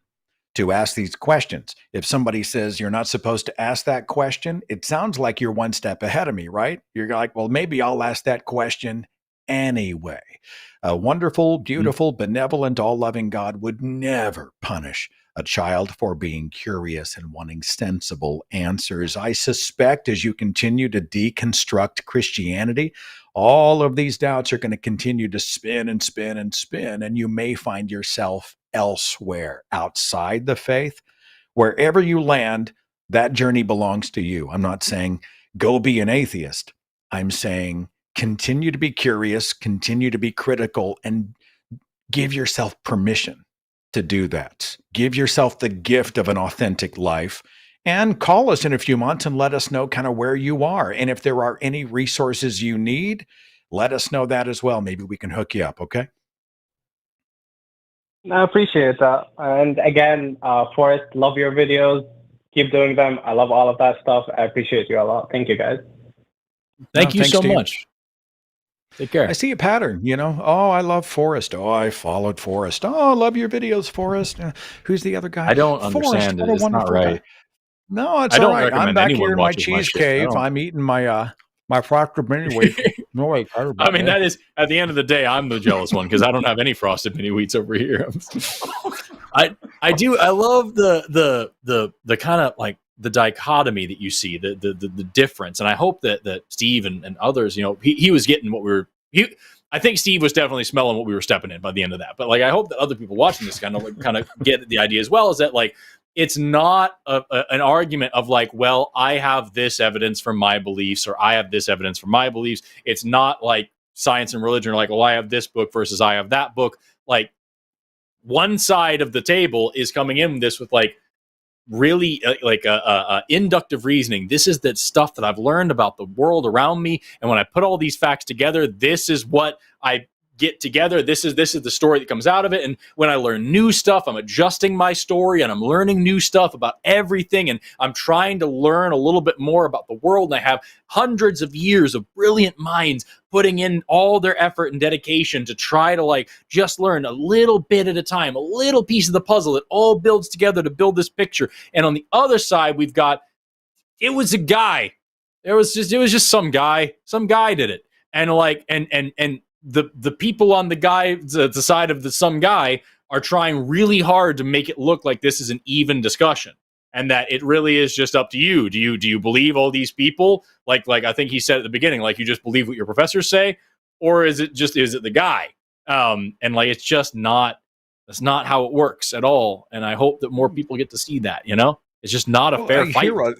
to ask these questions. If somebody says you're not supposed to ask that question, it sounds like you're one step ahead of me, right? You're like, well, maybe I'll ask that question anyway. A wonderful, beautiful, benevolent, all-loving God would never punish a child for being curious and wanting sensible answers. I suspect as you continue to deconstruct Christianity, all of these doubts are going to continue to spin and spin and spin, and you may find yourself elsewhere outside the faith. Wherever you land, that journey belongs to you. I'm not saying go be an atheist. I'm saying continue to be curious, continue to be critical, and give yourself permission to do that. Give yourself the gift of an authentic life, and call us in a few months and let us know kind of where you are. And if there are any resources you need, let us know that as well. Maybe we can hook you up, okay? I appreciate that. And again, Forrest, love your videos. Keep doing them. I love all of that stuff. I appreciate you a lot. Thank you, guys. Thank you thanks, so Steve. much. Take care. I see a pattern, Oh, I love Forrest. Oh, I followed Forrest. Oh, I love your videos, Forrest. Who's the other guy? I don't Forrest, understand it. what a It's not wonderful right. guy. No, it's I all don't right. I'm recommend back anyone here in my watches my cheese shit. cave. I'm eating my my frosted mini wheat. No way. I mean, that is at the end of the day, I'm the jealous one because I don't have any frosted mini wheats over here. I love the kind of like the dichotomy that you see, the difference, and I hope that Steve and others, he was getting what I think Steve was definitely smelling what we were stepping in by the end of that. But like, I hope that other people watching this kind of get the idea as well. Is that like it's not an argument of like, well, I have this evidence from my beliefs, or I have this evidence from my beliefs. It's not like science and religion are like, well, I have this book versus I have that book. Like one side of the table is coming in with this with like really inductive reasoning. This is the stuff that I've learned about the world around me, and when I put all these facts together, this is what I get together. This is the story that comes out of it. And when I learn new stuff, I'm adjusting my story and I'm learning new stuff about everything, and I'm trying to learn a little bit more about the world. And I have hundreds of years of brilliant minds putting in all their effort and dedication to try to like just learn a little bit at a time, a little piece of the puzzle that all builds together to build this picture. And on the other side, we've got, it was a guy. It was just some guy did it. And like, and the people on the side of some guy are trying really hard to make it look like this is an even discussion, and that it really is just up to you. Do you believe all these people? Like I think he said at the beginning, like you just believe what your professors say, or is it the guy? And like it's just not. That's not how it works at all. And I hope that more people get to see that. It's just not a fair fight. Hear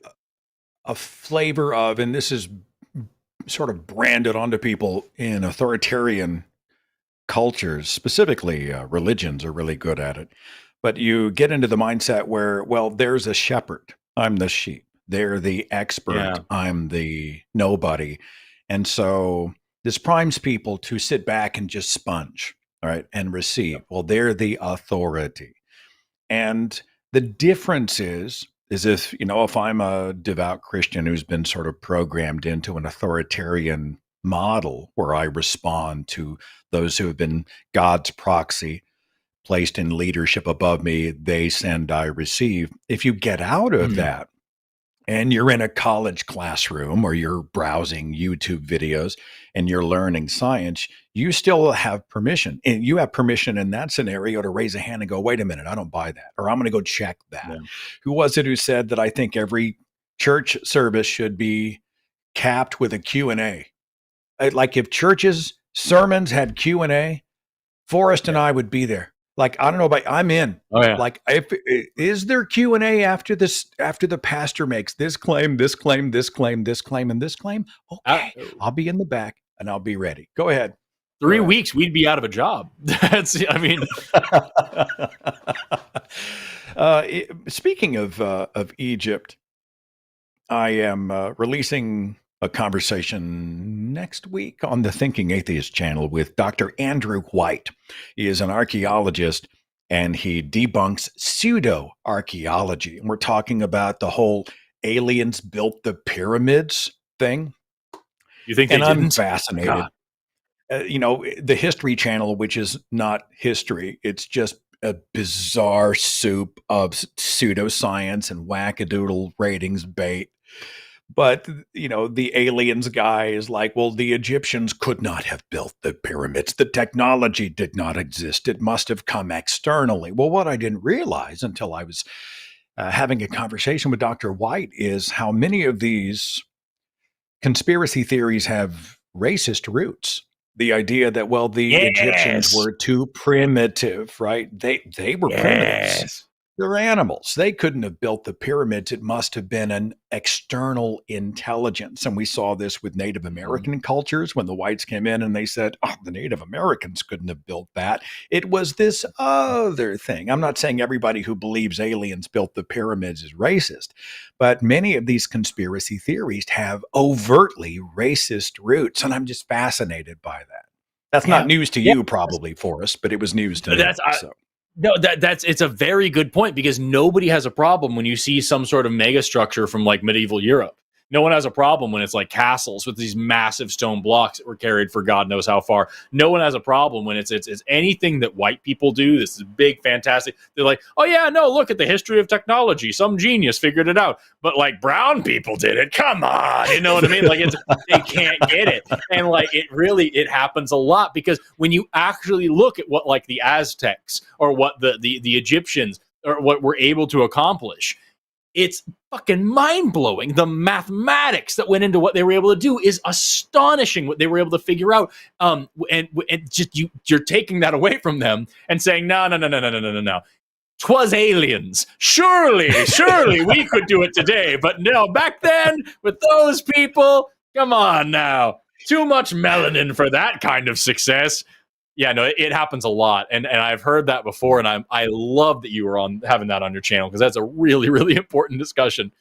a flavor of, and this is sort of branded onto people in authoritarian cultures, specifically religions are really good at it. But you get into the mindset where, well, there's a shepherd. I'm the sheep. They're the expert. Yeah. I'm the nobody. And so this primes people to sit back and just sponge, all right, and receive. Well, they're the authority. And the difference is if I'm a devout Christian who's been sort of programmed into an authoritarian model where I respond to those who have been God's proxy, placed in leadership above me, they send, I receive. If you get out of that and you're in a college classroom or you're browsing YouTube videos and you're learning science, you still have permission. And you have permission in that scenario to raise a hand and go, wait a minute, I don't buy that. Or I'm going to go check that. Yeah. Who was it who said that I think every church service should be capped with a Q&A? Like if churches' sermons had Q&A, Forrest and I would be there. Like, I don't know about, I'm in. Oh, yeah. Like, is there Q&A after the pastor makes this claim, this claim, this claim, this claim, and this claim? Okay, I'll be in the back and I'll be ready. Go ahead. 3 weeks, we'd be out of a job. I mean, speaking of Egypt, I am releasing a conversation next week on the Thinking Atheist channel with Dr. Andrew White. He is an archaeologist and he debunks pseudo-archaeology. And we're talking about the whole aliens built the pyramids thing. You think and they I'm didn't? fascinated. The History Channel, which is not history, it's just a bizarre soup of pseudoscience and wackadoodle ratings bait. But, the aliens guy is like, well, the Egyptians could not have built the pyramids. The technology did not exist. It must have come externally. Well, what I didn't realize until I was having a conversation with Dr. White is how many of these conspiracy theories have racist roots. The idea that, well, the Egyptians were too primitive, right? They were primitives. They're animals. They couldn't have built the pyramids. It must have been an external intelligence. And we saw this with Native American cultures when the whites came in and they said, oh, the Native Americans couldn't have built that. It was this other thing. I'm not saying everybody who believes aliens built the pyramids is racist, but many of these conspiracy theories have overtly racist roots. And I'm just fascinated by that. That's not news to you, probably, Forrest, but it was news to me. No, it's a very good point, because nobody has a problem when you see some sort of mega structure from like medieval Europe. No one has a problem when it's like castles with these massive stone blocks that were carried for God knows how far. No one has a problem when it's anything that white people do. This is big, fantastic. They're like, oh yeah, no, look at the history of technology. Some genius figured it out. But like brown people did it. Come on, you know what I mean? Like they can't get it. And like it happens a lot, because when you actually look at what like the Aztecs or what the Egyptians or what were able to accomplish, it's fucking mind-blowing. The mathematics that went into what they were able to do is astonishing, what they were able to figure out. And just you're taking that away from them and saying, no. 'Twas aliens. Surely we could do it today. But no, back then, with those people, come on now. Too much melanin for that kind of success. Yeah, no, it happens a lot, and I've heard that before, and I love that you were having that on your channel, because that's a really, really important discussion.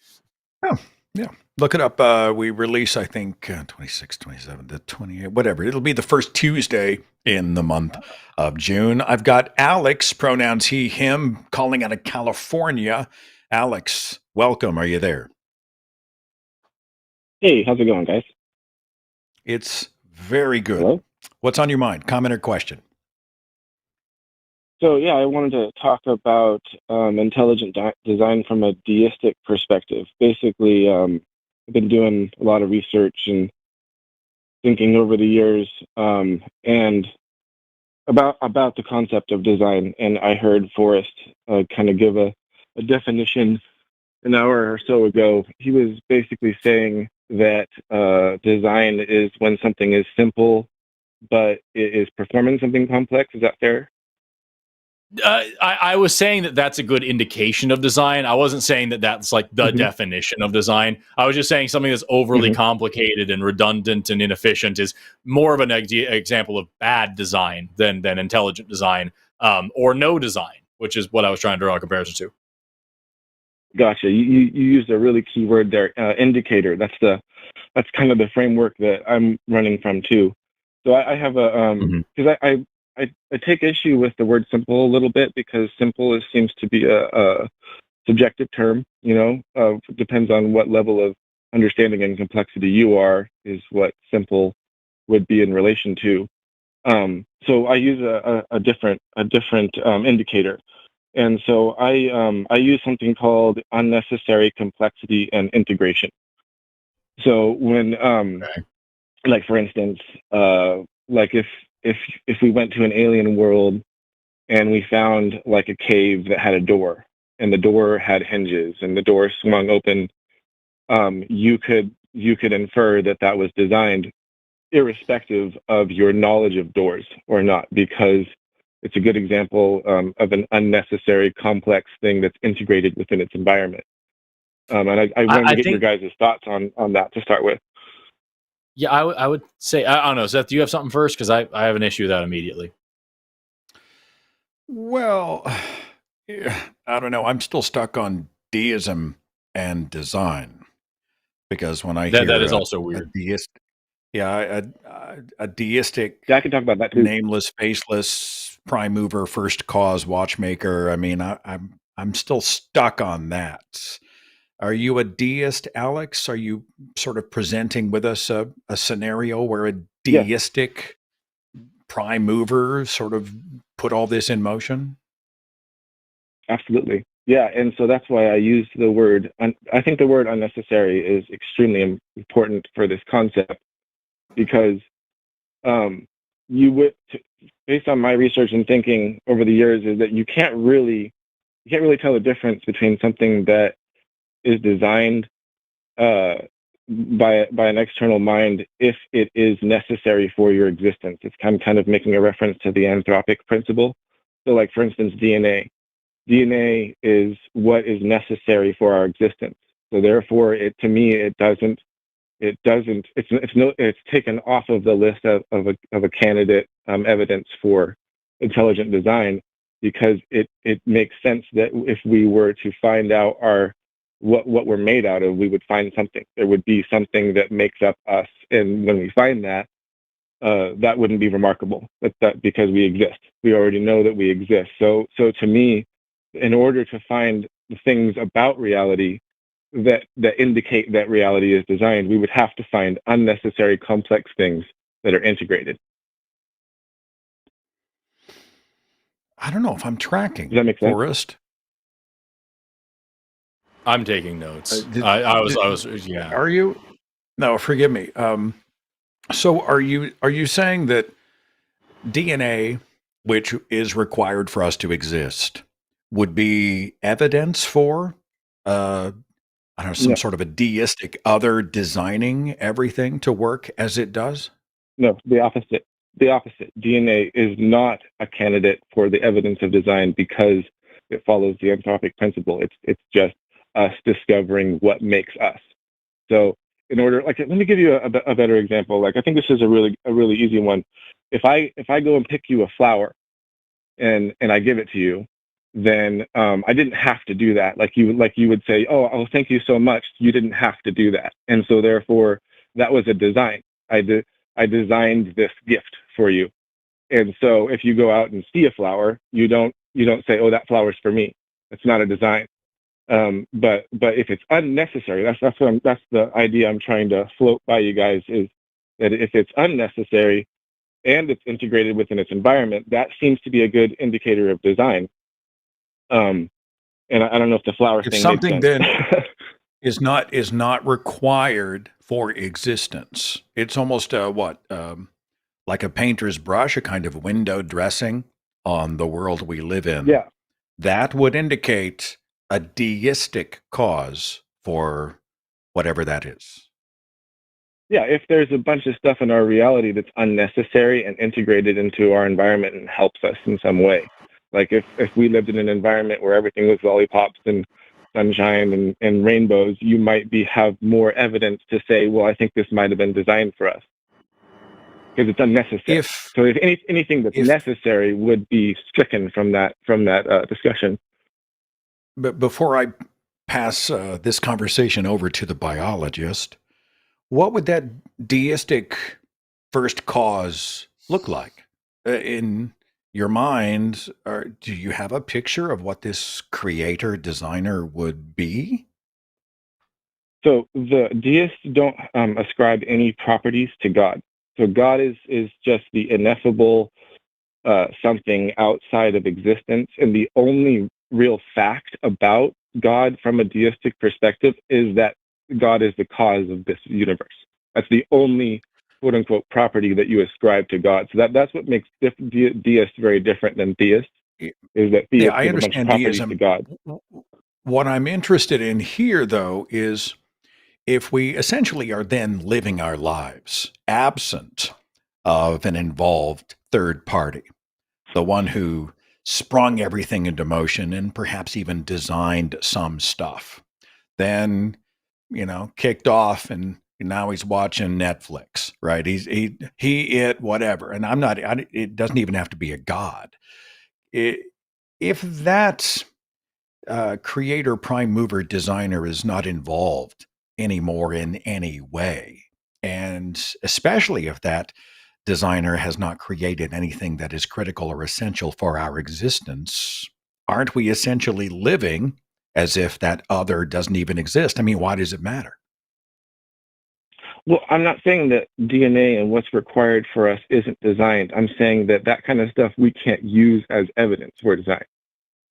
Oh, yeah. Look it up. We release, I think, 26, 27, the 28, whatever. It'll be the first Tuesday in the month of June. I've got Alex, pronouns he, him, calling out of California. Alex, welcome. Are you there? Hey, how's it going, guys? It's very good. Hello? What's on your mind? Comment or question? So, yeah, I wanted to talk about intelligent design from a deistic perspective. Basically, I've been doing a lot of research and thinking over the years and about the concept of design. And I heard Forrest kind of give a definition an hour or so ago. He was basically saying that design is when something is simple, but it is performing something complex. Is that fair? I was saying that that's a good indication of design. I wasn't saying that that's like the definition of design. I was just saying something that's overly complicated and redundant and inefficient is more of an example of bad design than intelligent design, or no design, which is what I was trying to draw a comparison to. Gotcha. You used a really key word there, indicator. That's kind of the framework that I'm running from too. So I have a because I take issue with the word simple a little bit, because simple seems to be a subjective term. Depends on what level of understanding and complexity you are, is what simple would be in relation to. So I use a different indicator. And so I use something called unnecessary complexity and integration. So when like for instance, like if we went to an alien world and we found like a cave that had a door, and the door had hinges, and the door swung open, you could infer that that was designed irrespective of your knowledge of doors or not, because it's a good example of an unnecessary complex thing that's integrated within its environment. And I wanted to get your guys' thoughts on that to start with. Yeah, I would say, I don't know, Seth, do you have something first? Because I have an issue with that immediately. Well, I don't know. I'm still stuck on deism and design, because when I hear that is also weird. A deistic, Yeah, I can talk about that too. Nameless, faceless, prime mover, first cause, watchmaker. I mean, I'm still stuck on that. Are you a deist, Alex? Are you sort of presenting with us a scenario where a deistic prime mover sort of put all this in motion? Absolutely. Yeah, and so that's why I used the word, I think the word unnecessary is extremely important for this concept, because you would, based on my research and thinking over the years, is that you can't really tell the difference between something that is designed by an external mind if it is necessary for your existence. It's kind of making a reference to the anthropic principle. So, like for instance, DNA is what is necessary for our existence. So therefore, it's taken off of the list of a candidate evidence for intelligent design, because it makes sense that if we were to find out what we're made out of, we would find something. There would be something that makes up us, and when we find that, that wouldn't be remarkable. That because we exist, we already know that we exist. So to me, in order to find the things about reality that indicate that reality is designed, we would have to find unnecessary complex things that are integrated. I don't know if I'm tracking. Does that make sense? Forrest? I'm taking notes. Yeah. Are you? No, forgive me. So are you saying that DNA, which is required for us to exist, would be evidence for I don't know, some sort of a deistic other designing everything to work as it does? No, the opposite. The opposite. DNA is not a candidate for the evidence of design because it follows the anthropic principle. It's just us discovering what makes us. So in order, like, let me give you a better example. Like, I think this is a really easy one. If I go and pick you a flower and I give it to you, then I didn't have to do that. Like you would say, oh, thank you so much. You didn't have to do that. And so therefore that was a design. I designed this gift for you. And so if you go out and see a flower, you don't say, oh, that flower's for me. It's not a design. But if it's unnecessary, that's the idea I'm trying to float by you guys, is that if it's unnecessary and it's integrated within its environment, that seems to be a good indicator of design. And I don't know if the flower thing something makes sense. then is not required for existence. It's almost like a painter's brush, a kind of window dressing on the world we live in. Yeah, that would indicate a deistic cause for whatever that is. Yeah, if there's a bunch of stuff in our reality that's unnecessary and integrated into our environment and helps us in some way. Like if we lived in an environment where everything was lollipops and sunshine and rainbows, you might have more evidence to say, well, I think this might have been designed for us, because it's unnecessary. So if anything that's necessary would be stricken from that discussion. But before I pass this conversation over to the biologist, what would that deistic first cause look like in your mind? Or do you have a picture of what this creator designer would be? So the deists don't ascribe any properties to God. So God is just the ineffable something outside of existence, and the only real fact about God from a deistic perspective is that God is the cause of this universe. That's the only quote unquote property that you ascribe to God. So that's what makes deists very different than theists, is that theists I give a bunch of understand properties deism. to God. What I'm interested in here, though, is if we essentially are then living our lives absent of an involved third party, the one who sprung everything into motion and perhaps even designed some stuff, then, kicked off and now he's watching Netflix, right? It, whatever. And it doesn't even have to be a god. If that creator, prime mover, designer is not involved anymore in any way, and especially if that designer has not created anything that is critical or essential for our existence, aren't we essentially living as if that other doesn't even exist? I mean, why does it matter? Well, I'm not saying that DNA and what's required for us isn't designed. I'm saying that kind of stuff we can't use as evidence for design.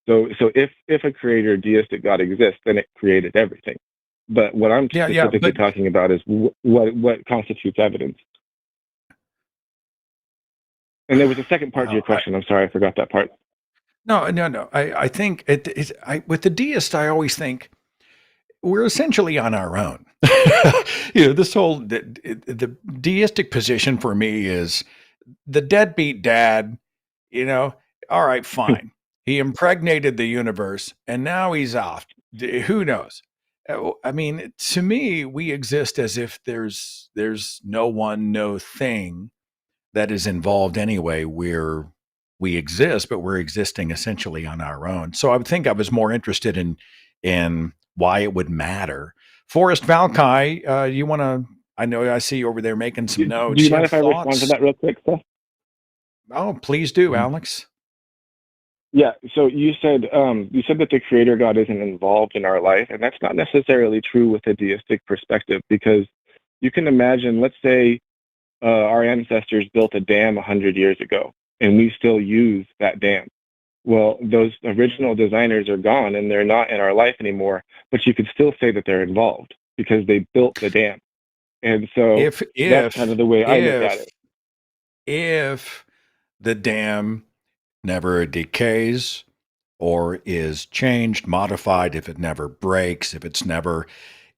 So if a creator, deistic God exists, then it created everything. But what I'm specifically talking about is what constitutes evidence. And there was a second part to your question. I'm sorry, I forgot that part. No. I think with the deist, I always think we're essentially on our own. This whole the deistic position for me is the deadbeat dad. All right, fine. He impregnated the universe, and now he's off. Who knows? I mean, to me, we exist as if there's no one, no thing that is involved anyway. We exist, but we're existing essentially on our own. So I would think I was more interested in why it would matter. Forrest Valkai, you want to? I know I see you over there making some notes. Do you mind if I respond to that real quick, Seth? Oh, please do, Alex. Yeah. So you said that the creator God isn't involved in our life, and that's not necessarily true with a deistic perspective, because you can imagine, let's say, our ancestors built a dam 100 years ago, and we still use that dam. Well, those original designers are gone, and they're not in our life anymore, but you could still say that they're involved because they built the dam. And so that's kind of the way I look at it. If the dam never decays or is changed, modified, if it never breaks, if it's never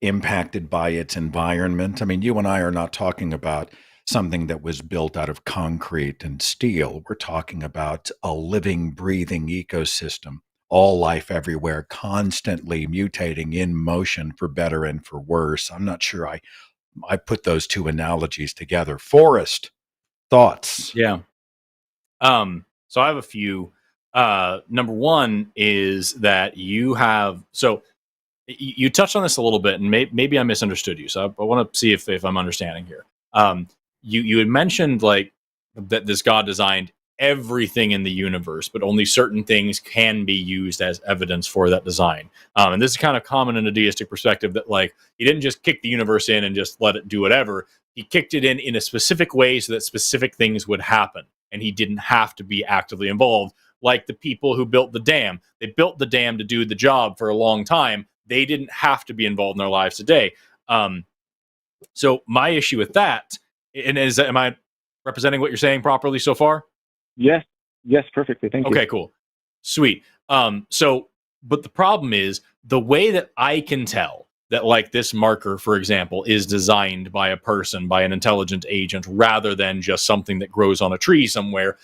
impacted by its environment. I mean, you and I are not talking about something that was built out of concrete and steel. We're talking about a living, breathing ecosystem, all life everywhere, constantly mutating, in motion for better and for worse. I'm not sure I put those two analogies together. Forrest, thoughts? Yeah. So I have a few. Number one is that you touched on this a little bit, and maybe I misunderstood you. So I want to see if I'm understanding here. You had mentioned like that this God designed everything in the universe, but only certain things can be used as evidence for that design. And this is kind of common in a deistic perspective, that like he didn't just kick the universe in and just let it do whatever. He kicked it in a specific way so that specific things would happen, and he didn't have to be actively involved. Like the people who built the dam, they built the dam to do the job for a long time. They didn't have to be involved in their lives today. So my issue with that, and am I representing what you're saying properly so far? Yes, perfectly. Thank you. Okay, cool. Sweet. But the problem is the way that I can tell that like this marker, for example, is designed by a person, by an intelligent agent, rather than just something that grows on a tree somewhere,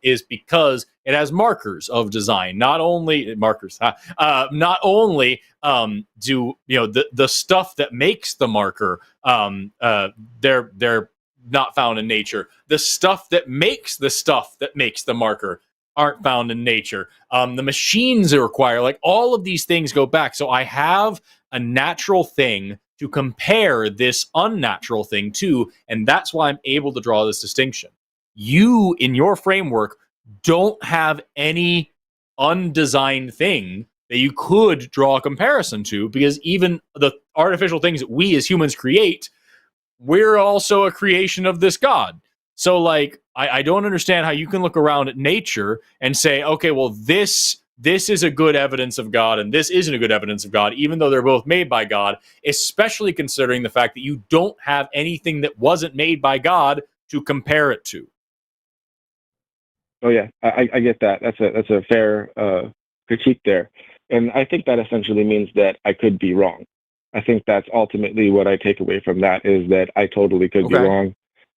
is because it has markers of design. Not only do the stuff that makes the marker, they're not found in nature. The stuff that makes the marker aren't found in nature. The machines that require, like all of these things go back. So I have a natural thing to compare this unnatural thing to, and that's why I'm able to draw this distinction. You, in your framework, don't have any undesigned thing that you could draw a comparison to, because even the artificial things that we as humans create, we're also a creation of this God. So like, I don't understand how you can look around at nature and say, okay, well, this this is a good evidence of God and this isn't a good evidence of God, even though they're both made by God, especially considering the fact that you don't have anything that wasn't made by God to compare it to. Oh yeah, I get that. That's a fair critique there, and I think that essentially means that I could be wrong. I think that's ultimately what I take away from that, is that I totally could be wrong,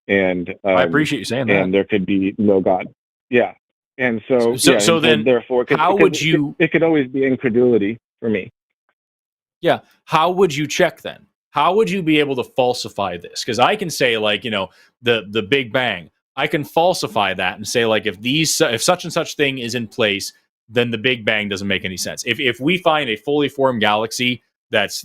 and I appreciate you saying that. And there could be no God. Yeah, and so then therefore, how would you? It could always be incredulity for me. Yeah, how would you check then? How would you be able to falsify this? Because I can say, like, the Big Bang. I can falsify that and say, like, if such and such thing is in place, then the Big Bang doesn't make any sense. If we find a fully formed galaxy that's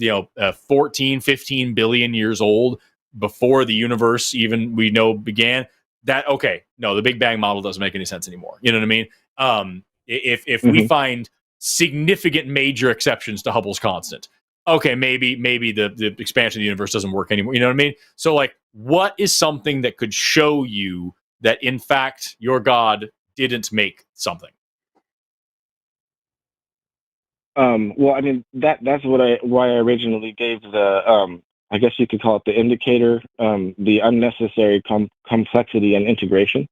14, 15 billion years old before the universe even we know began, the Big Bang model doesn't make any sense anymore. You know what I mean? If we find significant major exceptions to Hubble's constant, okay, maybe the expansion of the universe doesn't work anymore. You know what I mean? So, like, what is something that could show you that, in fact, your God didn't make something? Well, I mean, that's why I originally gave the I guess you could call it the indicator, the unnecessary complexity and integration.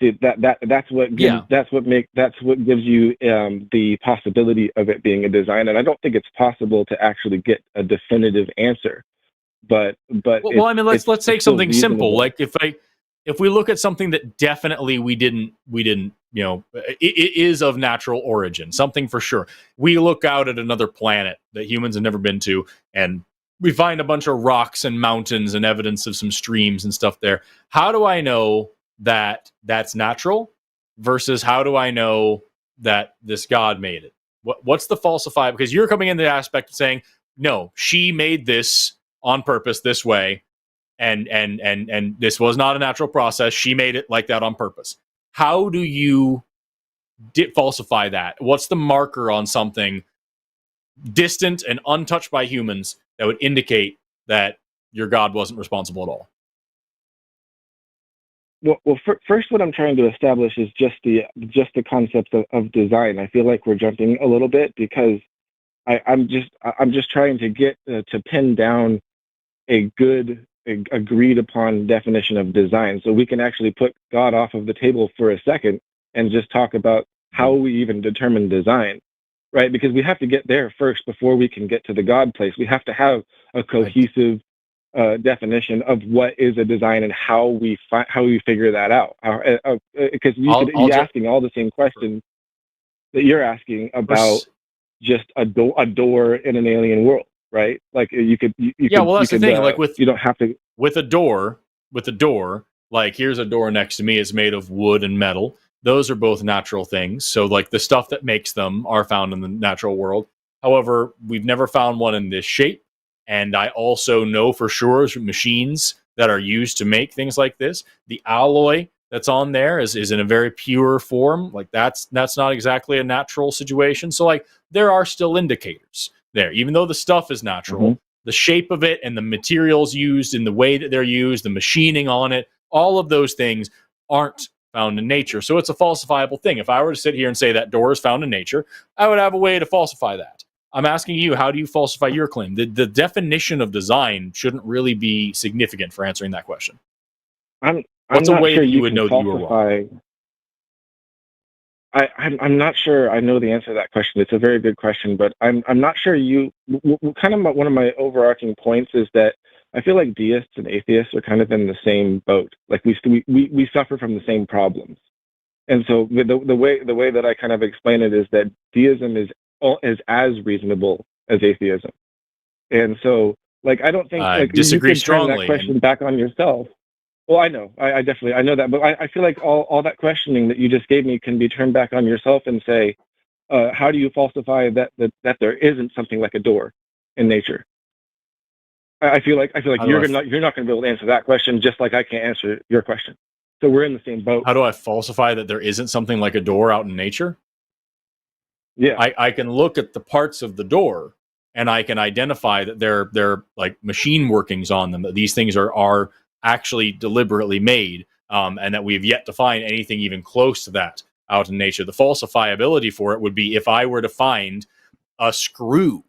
See, that's what gives you the possibility of it being a design, and I don't think it's possible to actually get a definitive answer. But I mean, let's take something simple. Like if we look at something that definitely we didn't, it is of natural origin, something for sure. We look out at another planet that humans have never been to, and we find a bunch of rocks and mountains and evidence of some streams and stuff there. How do I know that that's natural versus how do I know that this God made it? What's the falsify? Because you're coming in the aspect of saying, no, she made this on purpose this way, and this was not a natural process. She made it like that on purpose. How do you falsify that? What's the marker on something distant and untouched by humans that would indicate that your God wasn't responsible at all? Well, first, what I'm trying to establish is just the concept of design. I feel like we're jumping a little bit because I'm just trying to get to pin down a good agreed upon definition of design, so we can actually put God off of the table for a second and just talk about how we even determine design, right? Because we have to get there first before we can get to the God place. We have to have a cohesive definition of what is a design and how we figure that out. Because you could be asking all the same questions that you're asking about just a door in an alien world, right? Like you could. That's the thing. Like you don't have to with a door. Like here's a door next to me is made of wood and metal. Those are both natural things. So like the stuff that makes them are found in the natural world. However, we've never found one in this shape. And I also know for sure machines that are used to make things like this. The alloy that's on there is in a very pure form. Like that's not exactly a natural situation. So like there are still indicators there, even though the stuff is natural, the shape of it and the materials used and the way that they're used, the machining on it, all of those things aren't found in nature. So it's a falsifiable thing. If I were to sit here and say that door is found in nature, I would have a way to falsify that. I'm asking you, how do you falsify your claim? The definition of design shouldn't really be significant for answering that question. What's a way that you would know that you were wrong? I'm not sure I know the answer to that question. It's a very good question, but I'm not sure kind of one of my overarching points is that I feel like deists and atheists are kind of in the same boat. Like we suffer from the same problems. And so the way that I kind of explain it is that deism is as reasonable as atheism. And so like I don't think I disagree you can turn strongly. that question back on yourself. Well, I know. I definitely know that, but I feel like all that questioning that you just gave me can be turned back on yourself and say, how do you falsify that there isn't something like a door in nature? I feel like you're not going to be able to answer that question, just like I can't answer your question. So we're in the same boat. How do I falsify that there isn't something like a door out in nature? Yeah, I can look at the parts of the door and I can identify that they're like machine workings on them. That these things are actually deliberately made, and that we've yet to find anything even close to that out in nature. The falsifiability for it would be if I were to find a screw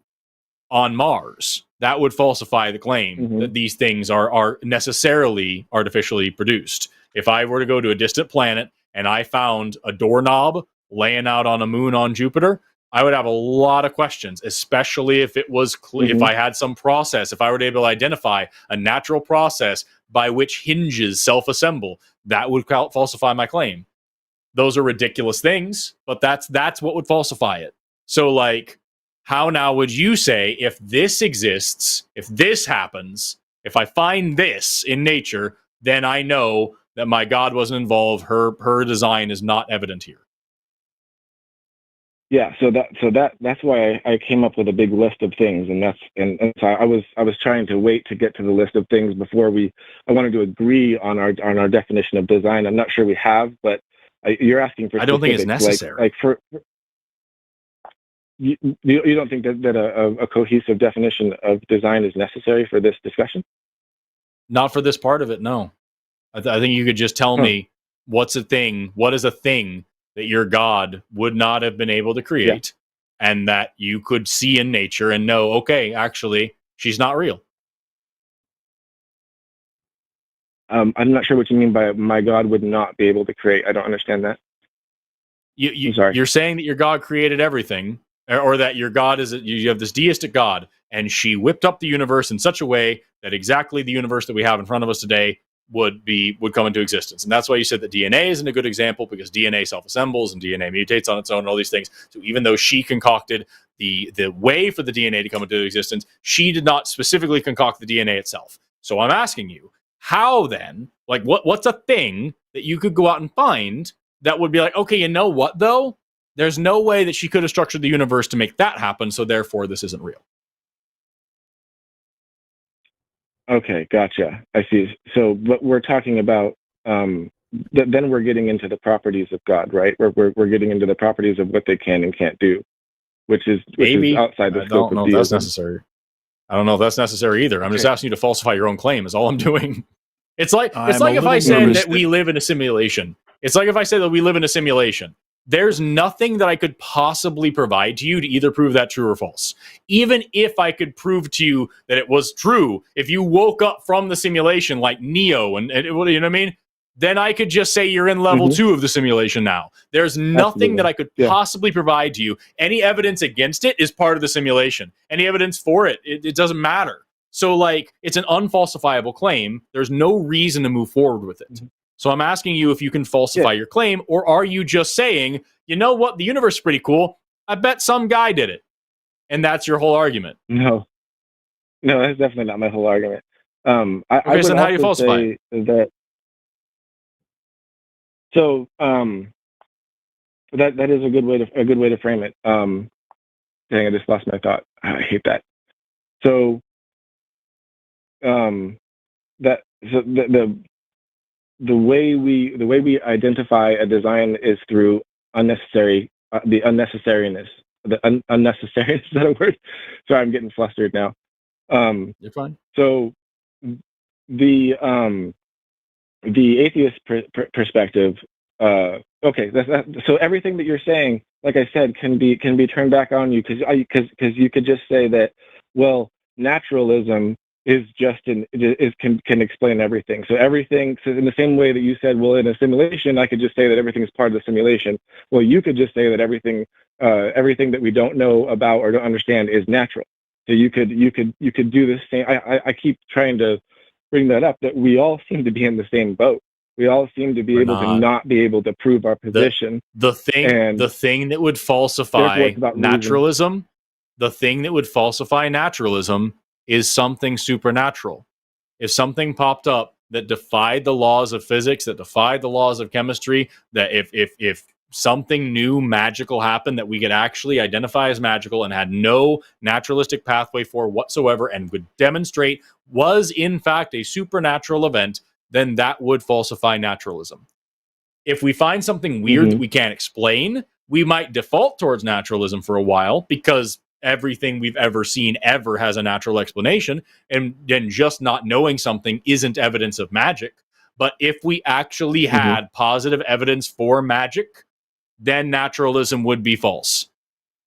on Mars. That would falsify the claim that these things are necessarily artificially produced. If I were to go to a distant planet and I found a doorknob laying out on a moon on Jupiter, I would have a lot of questions, especially if it was if I had some process, if I were able to identify a natural process by which hinges self-assemble, that would falsify my claim. Those are ridiculous things, but that's what would falsify it. So, like, how now would you say, if this exists, if this happens, if I find this in nature, then I know that my God wasn't involved, her design is not evident here? Yeah, so that's why I came up with a big list of things, and so I was trying to wait to get to the list of things before I wanted to agree on our definition of design. I'm not sure we have, but you're asking for. I don't think it's necessary. You don't think that a cohesive definition of design is necessary for this discussion? Not for this part of it, no. I think you could just tell me what is a thing that your God would not have been able to create, and that you could see in nature and know, okay, actually, she's not real. I'm not sure what you mean by my God would not be able to create. I don't understand that. You're saying that your God created everything, or that your God you have this deistic God, and she whipped up the universe in such a way that exactly the universe that we have in front of us today would come into existence. And that's why you said that DNA isn't a good example, because DNA self-assembles and DNA mutates on its own and all these things. So even though she concocted the way for the DNA to come into existence, she did not specifically concoct the DNA itself. So I'm asking you, how then, like, what's a thing that you could go out and find that would be like, okay, you know what though? There's no way that she could have structured the universe to make that happen, so therefore this isn't real. Okay, gotcha. I see. So, but we're talking about then we're getting into the properties of God, right? We're getting into the properties of what they can and can't do, which is outside the scope of deism. I don't know if that's necessary. I don't know if that's necessary either. I'm just asking you to falsify your own claim. Is all I'm doing. It's like if I said that we live in a simulation. It's like if I said that we live in a simulation. There's nothing that I could possibly provide to you to either prove that true or false. Even if I could prove to you that it was true, if you woke up from the simulation like Neo and you know what I mean, then I could just say you're in level 2 of the simulation now. There's nothing that I could possibly provide to you. Any evidence against it is part of the simulation. Any evidence for it, it doesn't matter. So, like, it's an unfalsifiable claim. There's no reason to move forward with it. So I'm asking you if you can falsify your claim, or are you just saying, you know what, the universe is pretty cool. I bet some guy did it. And that's your whole argument. No, that's definitely not my whole argument. So then how do you falsify that? So that is a good way to frame it. Dang, I just lost my thought. I hate that. So the way we identify a design is through the unnecessariness. Unnecessariness, is that a word? Sorry, I'm getting flustered now. You're fine. So the atheist perspective. Okay, so everything that you're saying, like I said, can be turned back on you, because you could just say that, well, naturalism is can explain everything. So everything, so in the same way that you said, well, in a simulation, I could just say that everything is part of the simulation. Well, you could just say that everything that we don't know about or don't understand is natural. So you could do the same. I keep trying to bring that up, that we all seem to be in the same boat. We all seem to be able to not be able to prove our position. The thing that would falsify naturalism, is something supernatural. If something popped up that defied the laws of physics, that defied the laws of chemistry, that if something new magical happened that we could actually identify as magical and had no naturalistic pathway for whatsoever, and would demonstrate was in fact a supernatural event, then that would falsify naturalism. If we find something weird that we can't explain, we might default towards naturalism for a while, because everything we've ever seen ever has a natural explanation, and then just not knowing something isn't evidence of magic. But if we actually had positive evidence for magic, then naturalism would be false.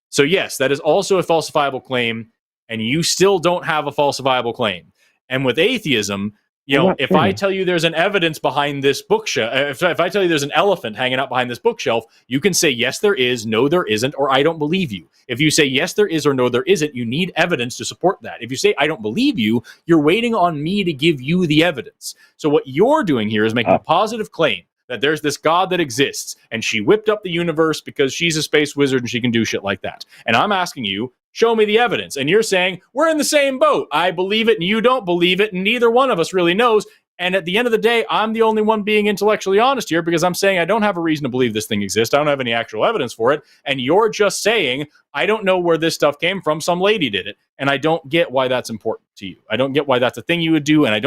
So yes, that is also a falsifiable claim, and you still don't have a falsifiable claim. And with atheism, if I tell you there's an evidence behind this bookshelf, if I tell you there's an elephant hanging out behind this bookshelf, you can say, yes, there is, no, there isn't, or I don't believe you. If you say, yes, there is, or no, there isn't, you need evidence to support that. If you say, I don't believe you, you're waiting on me to give you the evidence. So what you're doing here is making a positive claim that there's this God that exists, and she whipped up the universe because she's a space wizard and she can do shit like that. And I'm asking you, show me the evidence. And you're saying, we're in the same boat. I believe it and you don't believe it, and neither one of us really knows. And at the end of the day, I'm the only one being intellectually honest here, because I'm saying I don't have a reason to believe this thing exists. I don't have any actual evidence for it. And you're just saying, I don't know where this stuff came from. Some lady did it. And I don't get why that's important to you. I don't get why that's a thing you would do. And I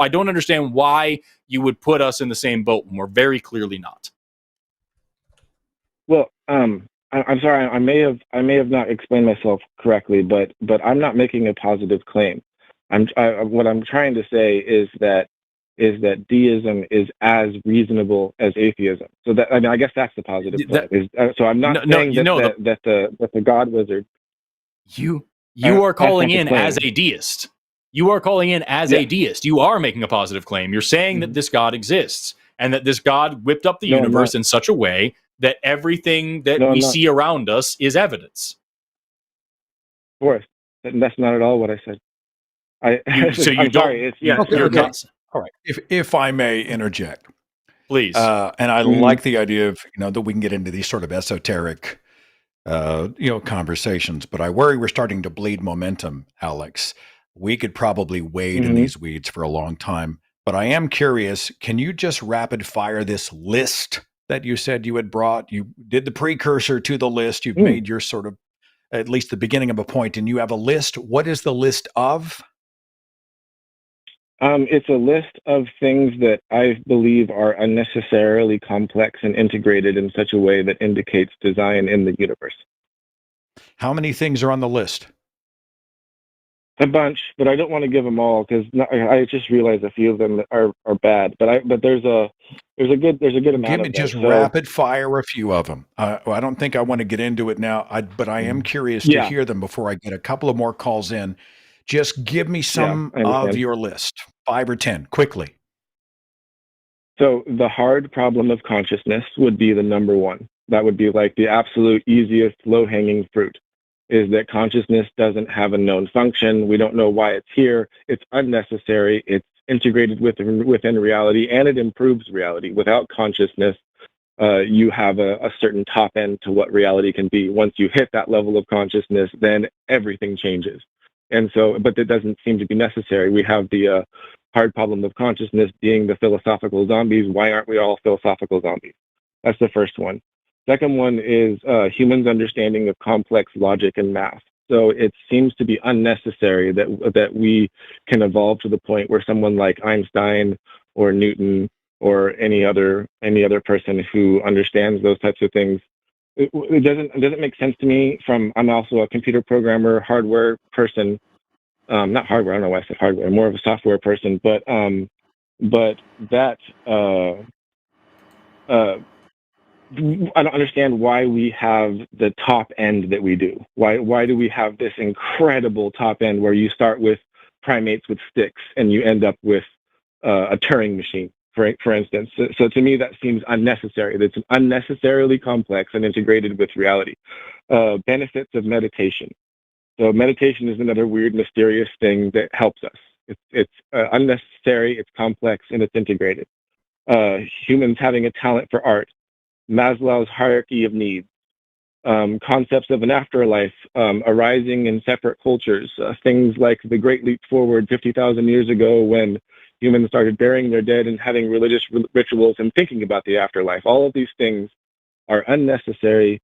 don't understand why you would put us in the same boat when we're very clearly not. Well, I'm sorry. I may have not explained myself correctly, but I'm not making a positive claim. What I'm trying to say is that deism is as reasonable as atheism. So that, I guess that's the positive claim. So I'm not saying that the God wizard. You are calling in as a deist. You are calling in as a deist. You are making a positive claim. You're saying that this God exists and that this God whipped up the universe in such a way that everything that we see around us is evidence. Forrest, that's not at all what I said. I'm sorry. Okay. All right. If I may interject, please. And I like the idea of that we can get into these sort of esoteric conversations, but I worry we're starting to bleed momentum, Alex. We could probably wade in these weeds for a long time, but I am curious, can you just rapid fire this list that you said you had brought? You did the precursor to the list. You've made your sort of, at least the beginning of a point, and you have a list. What is the list of? It's a list of things that I believe are unnecessarily complex and integrated in such a way that indicates design in the universe. How many things are on the list? A bunch, but I don't want to give them all because I just realized a few of them are bad. But there's a good amount. Give me of just them. rapid fire a few of them. I don't think I want to get into it now, but I am curious to hear them before I get a couple of more calls in. Just give me some of your list, 5 or 10, quickly. So the hard problem of consciousness would be the number one. That would be like the absolute easiest low-hanging fruit, is that consciousness doesn't have a known function. We don't know why it's here. It's unnecessary. It's integrated within reality, and it improves reality. Without consciousness, you have a certain top end to what reality can be. Once you hit that level of consciousness, then everything changes. And so, but it doesn't seem to be necessary. We have the hard problem of consciousness being the philosophical zombies. Why aren't we all philosophical zombies? That's the first one. Second one is humans' understanding of complex logic and math. So it seems to be unnecessary that we can evolve to the point where someone like Einstein or Newton or any other person who understands those types of things. It doesn't make sense to me. I'm also a computer programmer, hardware person. Not hardware. I don't know why I said hardware. I'm more of a software person. But that I don't understand why we have the top end that we do. Why do we have this incredible top end where you start with primates with sticks and you end up with a Turing machine? For instance, so to me that seems unnecessary. That's unnecessarily complex and integrated with reality. Benefits of meditation. So meditation is another weird, mysterious thing that helps us. It's unnecessary, it's complex, and it's integrated. Humans having a talent for art. Maslow's hierarchy of needs. Concepts of an afterlife arising in separate cultures. Things like the Great Leap Forward 50,000 years ago when humans started burying their dead and having religious rituals and thinking about the afterlife. All of these things are unnecessary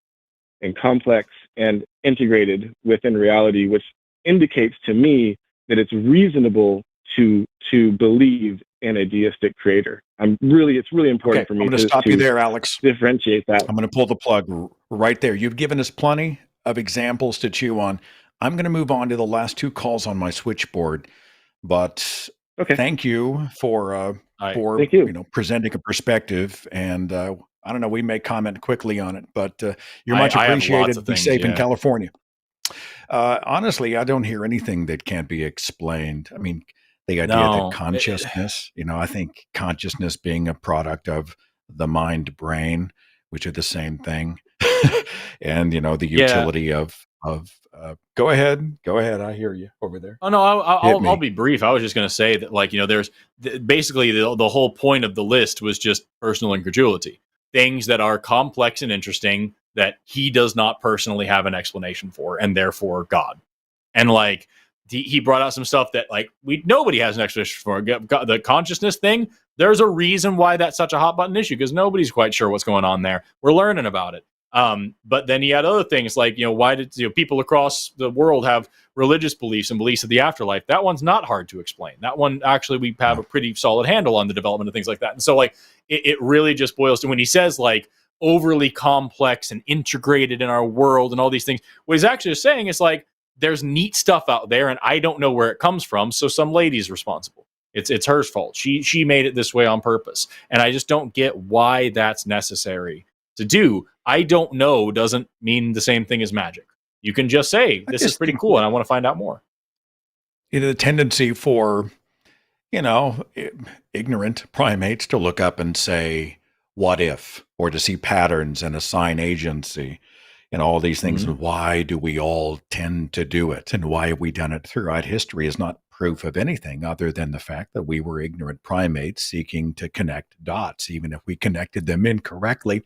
and complex and integrated within reality, which indicates to me that it's reasonable to believe in a deistic creator. It's really important for me I'm going to stop you there, Alex. Differentiate that. I'm going to pull the plug right there. You've given us plenty of examples to chew on. I'm going to move on to the last 2 calls on my switchboard, but thank you for thank you. Presenting a perspective, and I don't know. We may comment quickly on it, but you're I much have lots appreciated. of Be things, safe in yeah. California. Honestly, I don't hear anything that can't be explained. I mean, the idea that consciousness, I think consciousness being a product of the mind brain, which are the same thing, and the utility of go ahead. I hear you over there. Oh no, I'll be brief. I was just going to say that, like, there's basically the whole point of the list was just personal incredulity, things that are complex and interesting that he does not personally have an explanation for, and therefore God. And like he brought out some stuff that like nobody has an explanation for. The consciousness thing. There's a reason why that's such a hot button issue, because nobody's quite sure what's going on there. We're learning about it. But then he had other things like, why did people across the world have religious beliefs and beliefs of the afterlife? That one's not hard to explain. That one, actually, we have a pretty solid handle on the development of things like that. And so like, it really just boils to when he says like overly complex and integrated in our world and all these things, what he's actually saying is like, there's neat stuff out there and I don't know where it comes from. So some lady's responsible. It's her fault. She made it this way on purpose. And I just don't get why that's necessary to do. I don't know doesn't mean the same thing as magic. You can just say, this is pretty cool and I want to find out more. The tendency for, ignorant primates to look up and say, what if, or to see patterns and assign agency and all these things. And why do we all tend to do it? And why have we done it throughout history is not proof of anything other than the fact that we were ignorant primates seeking to connect dots, even if we connected them incorrectly.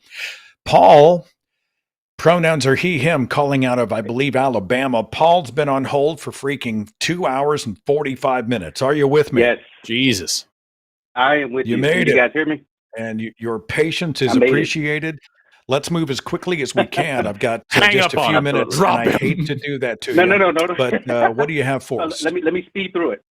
Paul, pronouns are he, him, calling out of, I believe, Alabama. Paul's been on hold for freaking 2 hours and 45 minutes. Are you with me? Yes. Jesus. I am with you. You made it. You guys hear me? And your patience is appreciated. Let's move as quickly as we can. I've got just a few minutes, and I hate to do that to you. No. But what do you have for us? Let me speed through it.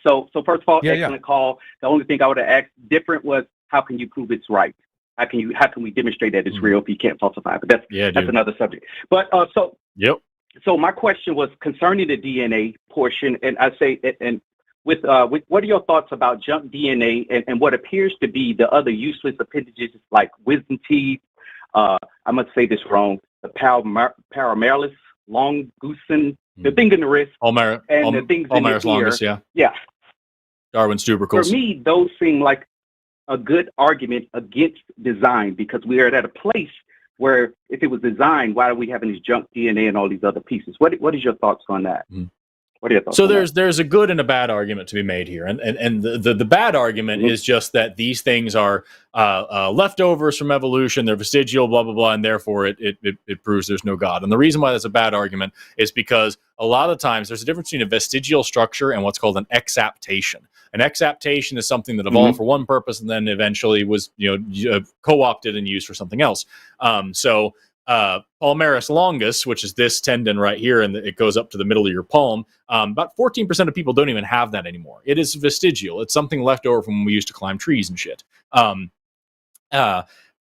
So first of all, excellent call. The only thing I would have asked different was, how can you prove it's right? How can we demonstrate that it's real if you can't falsify? But that's another subject. But so my question was concerning the DNA portion, and I say and with what are your thoughts about junk DNA and what appears to be the other useless appendages like wisdom teeth? I must say this wrong. The Palmaris long goosen, the thing in the wrist, and the things in the ear. Longus, yeah. Darwin's tubercles. For me, those seem like a good argument against design, because we are at a place where if it was designed, why are we having these junk DNA and all these other pieces? What is your thoughts on that? What are your thoughts? So there's a good and a bad argument to be made here, and the bad argument is just that these things are leftovers from evolution, they're vestigial, blah blah blah, and therefore it proves there's no God. And the reason why that's a bad argument is because a lot of times there's a difference between a vestigial structure and what's called an exaptation. An exaptation is something that evolved for one purpose and then eventually was co-opted and used for something else. Palmaris longus, which is this tendon right here, and it goes up to the middle of your palm. About 14% of people don't even have that anymore. It is vestigial. It's something left over from when we used to climb trees and shit.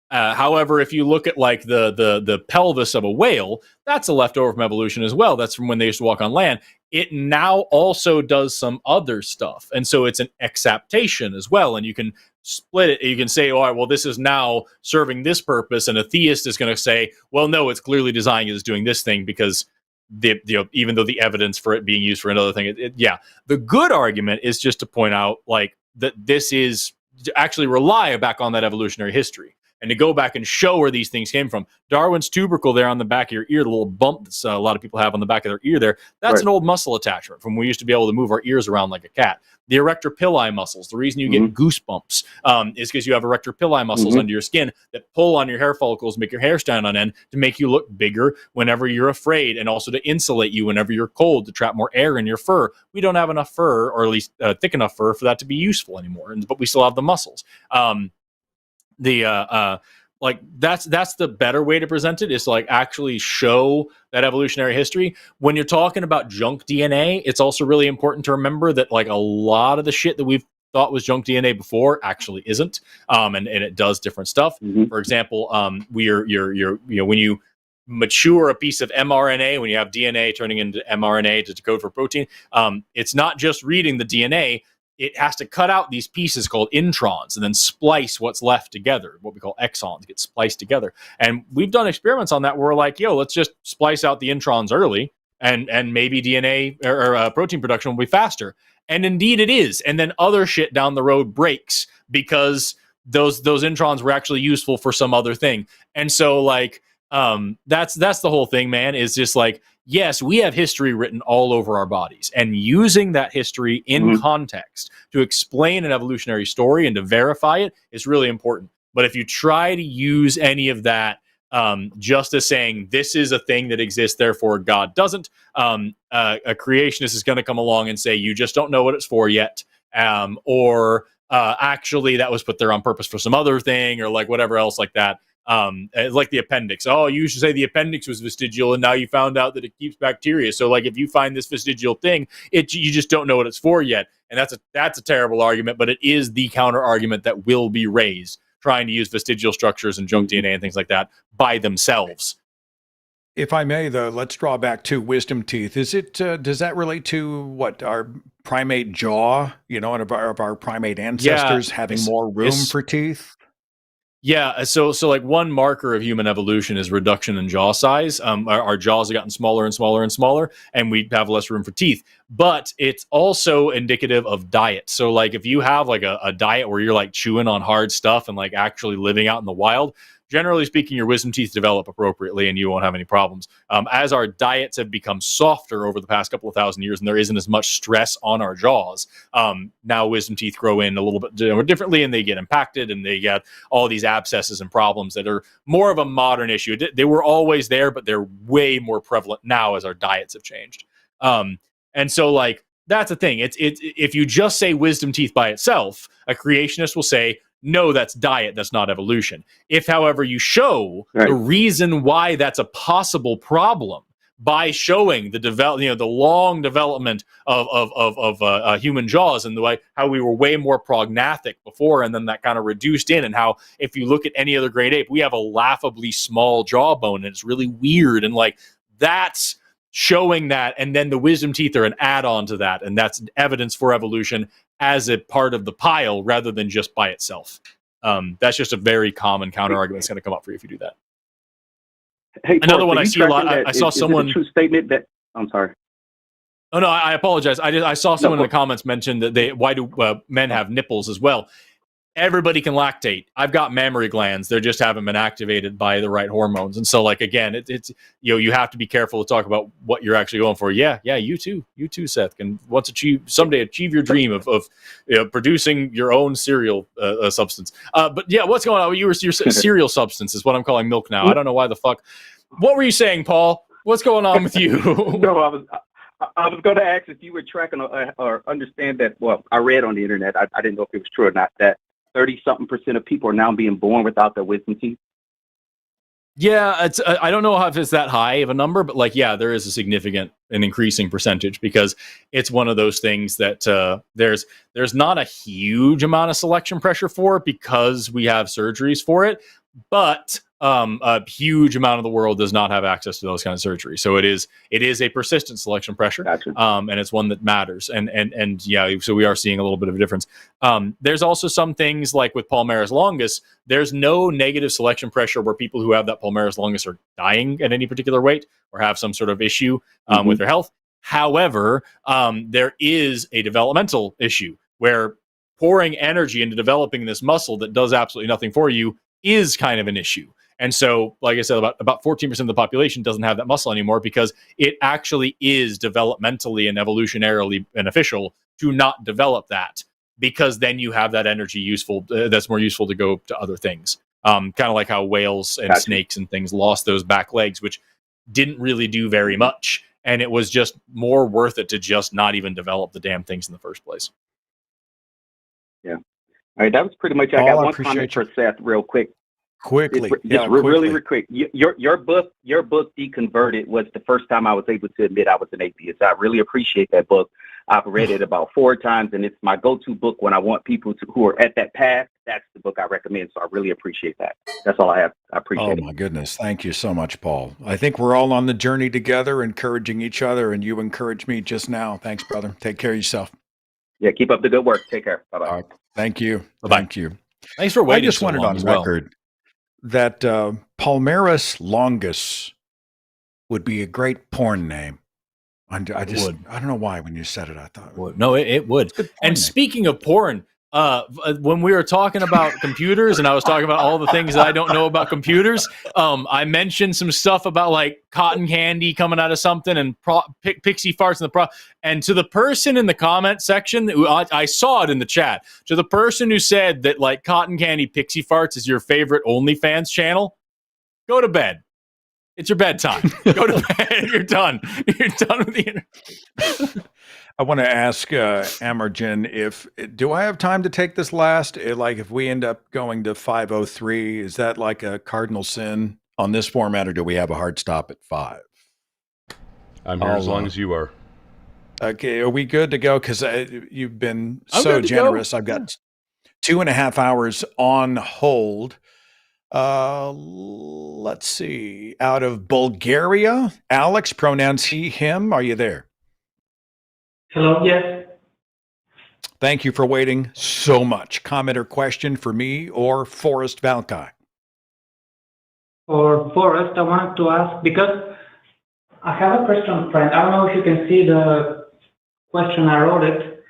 However, if you look at like the pelvis of a whale, that's a leftover from evolution as well. That's from when they used to walk on land. It now also does some other stuff. And so it's an exaptation as well. And you can split it. You can say, all right, well, this is now serving this purpose. And a theist is going to say, well, no, it's clearly designed as doing this thing because even though the evidence for it being used for another thing, the good argument is just to point out like that this is to actually rely back on that evolutionary history. And to go back and show where these things came from. Darwin's tubercle there on the back of your ear, the little bump that a lot of people have on the back of their ear there, that's an old muscle attachment from when we used to be able to move our ears around like a cat. The erector pili muscles, the reason you get goosebumps is because you have erector pili muscles under your skin that pull on your hair follicles, make your hair stand on end to make you look bigger whenever you're afraid, and also to insulate you whenever you're cold, to trap more air in your fur. We don't have enough fur, or at least thick enough fur for that to be useful anymore, but we still have the muscles. Like that's the better way to present it, is to like actually show that evolutionary history. When you're talking about junk DNA, it's also really important to remember that like a lot of the shit that we've thought was junk DNA before actually isn't, and it does different stuff. For example, when you mature a piece of mRNA, when you have DNA turning into mRNA to code for protein, it's not just reading the DNA. it has to cut out these pieces called introns and then splice what's left together. What we call exons get spliced together. And we've done experiments on that where we're like, yo, let's just splice out the introns early and maybe DNA or protein production will be faster. And indeed it is. And then other shit down the road breaks because those introns were actually useful for some other thing. And so like, that's the whole thing, man, is just like, yes, we have history written all over our bodies, and using that history in context to explain an evolutionary story and to verify it is really important. But if you try to use any of that just as saying this is a thing that exists, therefore God doesn't, a creationist is going to come along and say you just don't know what it's for yet, or actually that was put there on purpose for some other thing, or like whatever else like that. Like the appendix. Oh, you should say the appendix was vestigial, and now you found out that it keeps bacteria. So, like, if you find this vestigial thing, you just don't know what it's for yet, and that's a terrible argument. But it is the counter argument that will be raised, trying to use vestigial structures and junk DNA and things like that by themselves. If I may, though, let's draw back to wisdom teeth. Is it? Does that relate to what our primate jaw? You know, and of our primate ancestors having more room for teeth? Yeah, so like one marker of human evolution is reduction in jaw size. Our jaws have gotten smaller and smaller and smaller, and we have less room for teeth. But it's also indicative of diet. So like if you have like a diet where you're like chewing on hard stuff and like actually living out in the wild, generally speaking, your wisdom teeth develop appropriately and you won't have any problems. As our diets have become softer over the past couple of thousand years and there isn't as much stress on our jaws, now wisdom teeth grow in a little bit differently and they get impacted and they get all these abscesses and problems that are more of a modern issue. They were always there, but they're way more prevalent now as our diets have changed. And so like, that's the thing. It's if you just say wisdom teeth by itself, a creationist will say, no, that's diet, that's not evolution. If, however, you show the reason why that's a possible problem by showing the long development of human jaws and the way how we were way more prognathic before, and then that kind of reduced in, and how if you look at any other great ape, we have a laughably small jawbone, and it's really weird, and like that's showing that, and then the wisdom teeth are an add-on to that, and that's evidence for evolution as a part of the pile rather than just by itself. That's just a very common counter argument that's going to come up for you if you do that. Hey, another one I see a lot. I saw someone. Is it a true statement that I'm sorry. Oh no, I apologize. I saw someone in the comments mention that why do men have nipples as well? Everybody can lactate. I've got mammary glands. They just haven't been activated by the right hormones. And so like, again, it's, you have to be careful to talk about what you're actually going for. Yeah. You too, Seth, can someday achieve your dream of producing your own cereal substance. But yeah, what's going on? Your cereal substance is what I'm calling milk now. I don't know why the fuck. What were you saying, Paul? What's going on with you? No, I was going to ask if you were tracking or understand that. Well, I read on the internet. I didn't know if it was true or not, that 30-something% of people are now being born without their wisdom teeth. Yeah, it's I don't know if it's that high of a number, but like, yeah, there is a significant and increasing percentage because it's one of those things that there's not a huge amount of selection pressure for it because we have surgeries for it, but a huge amount of the world does not have access to those kind of surgeries. So it is a persistent selection pressure, gotcha. And it's one that matters. And yeah, so we are seeing a little bit of a difference. There's also some things like with palmaris longus, there's no negative selection pressure where people who have that palmaris longus are dying at any particular weight or have some sort of issue with their health. However, there is a developmental issue where pouring energy into developing this muscle that does absolutely nothing for you is kind of an issue. And so, like I said, about 14% of the population doesn't have that muscle anymore because it actually is developmentally and evolutionarily beneficial to not develop that, because then you have that energy useful. That's more useful to go to other things. Kind of like how whales and snakes and things lost those back legs, which didn't really do very much. And it was just more worth it to just not even develop the damn things in the first place. Yeah. All right. That was pretty much. I got one comment for Seth real quick. Quickly. Really quick. Your book, Deconverted, was the first time I was able to admit I was an atheist. I really appreciate that book. I've read it about 4 times, and it's my go-to book when I want people who are at that path. That's the book I recommend. So I really appreciate that. That's all I have. I appreciate it. Oh my goodness. Thank you so much, Paul. I think we're all on the journey together, encouraging each other, and you encouraged me just now. Thanks, brother. Take care of yourself. Yeah, keep up the good work. Take care. Bye-bye. Thank you. Bye-bye. Thank you. Thanks for waiting. I just so wanted long on as well. record that Palmaris longus would be a great porn name. I don't know why when you said it, I thought it would. No, it would. And speaking of porn, when we were talking about computers and I was talking about all the things that I don't know about computers, I mentioned some stuff about like cotton candy coming out of something and pixie farts in the and to the person in the comment section, I saw it in the chat, to the person who said that like cotton candy pixie farts is your favorite OnlyFans channel, go to bed. It's your bedtime. Go to bed. You're done. You're done with the internet. I want to ask Amarjan, do I have time to take this last? Like if we end up going to 5:03, is that like a cardinal sin on this format, or do we have a hard stop at 5? I'm here as long as you are. Okay, are we good to go? Because you've been so generous. I've got 2.5 hours on hold. Let's see. Out of Bulgaria, Alex, pronouns he, him. Are you there? Hello, yes. Thank you for waiting so much. Comment or question for me or Forrest Valkai? For Forrest, I wanted to ask, because I have a Christian friend. I don't know if you can see the question. I wrote it.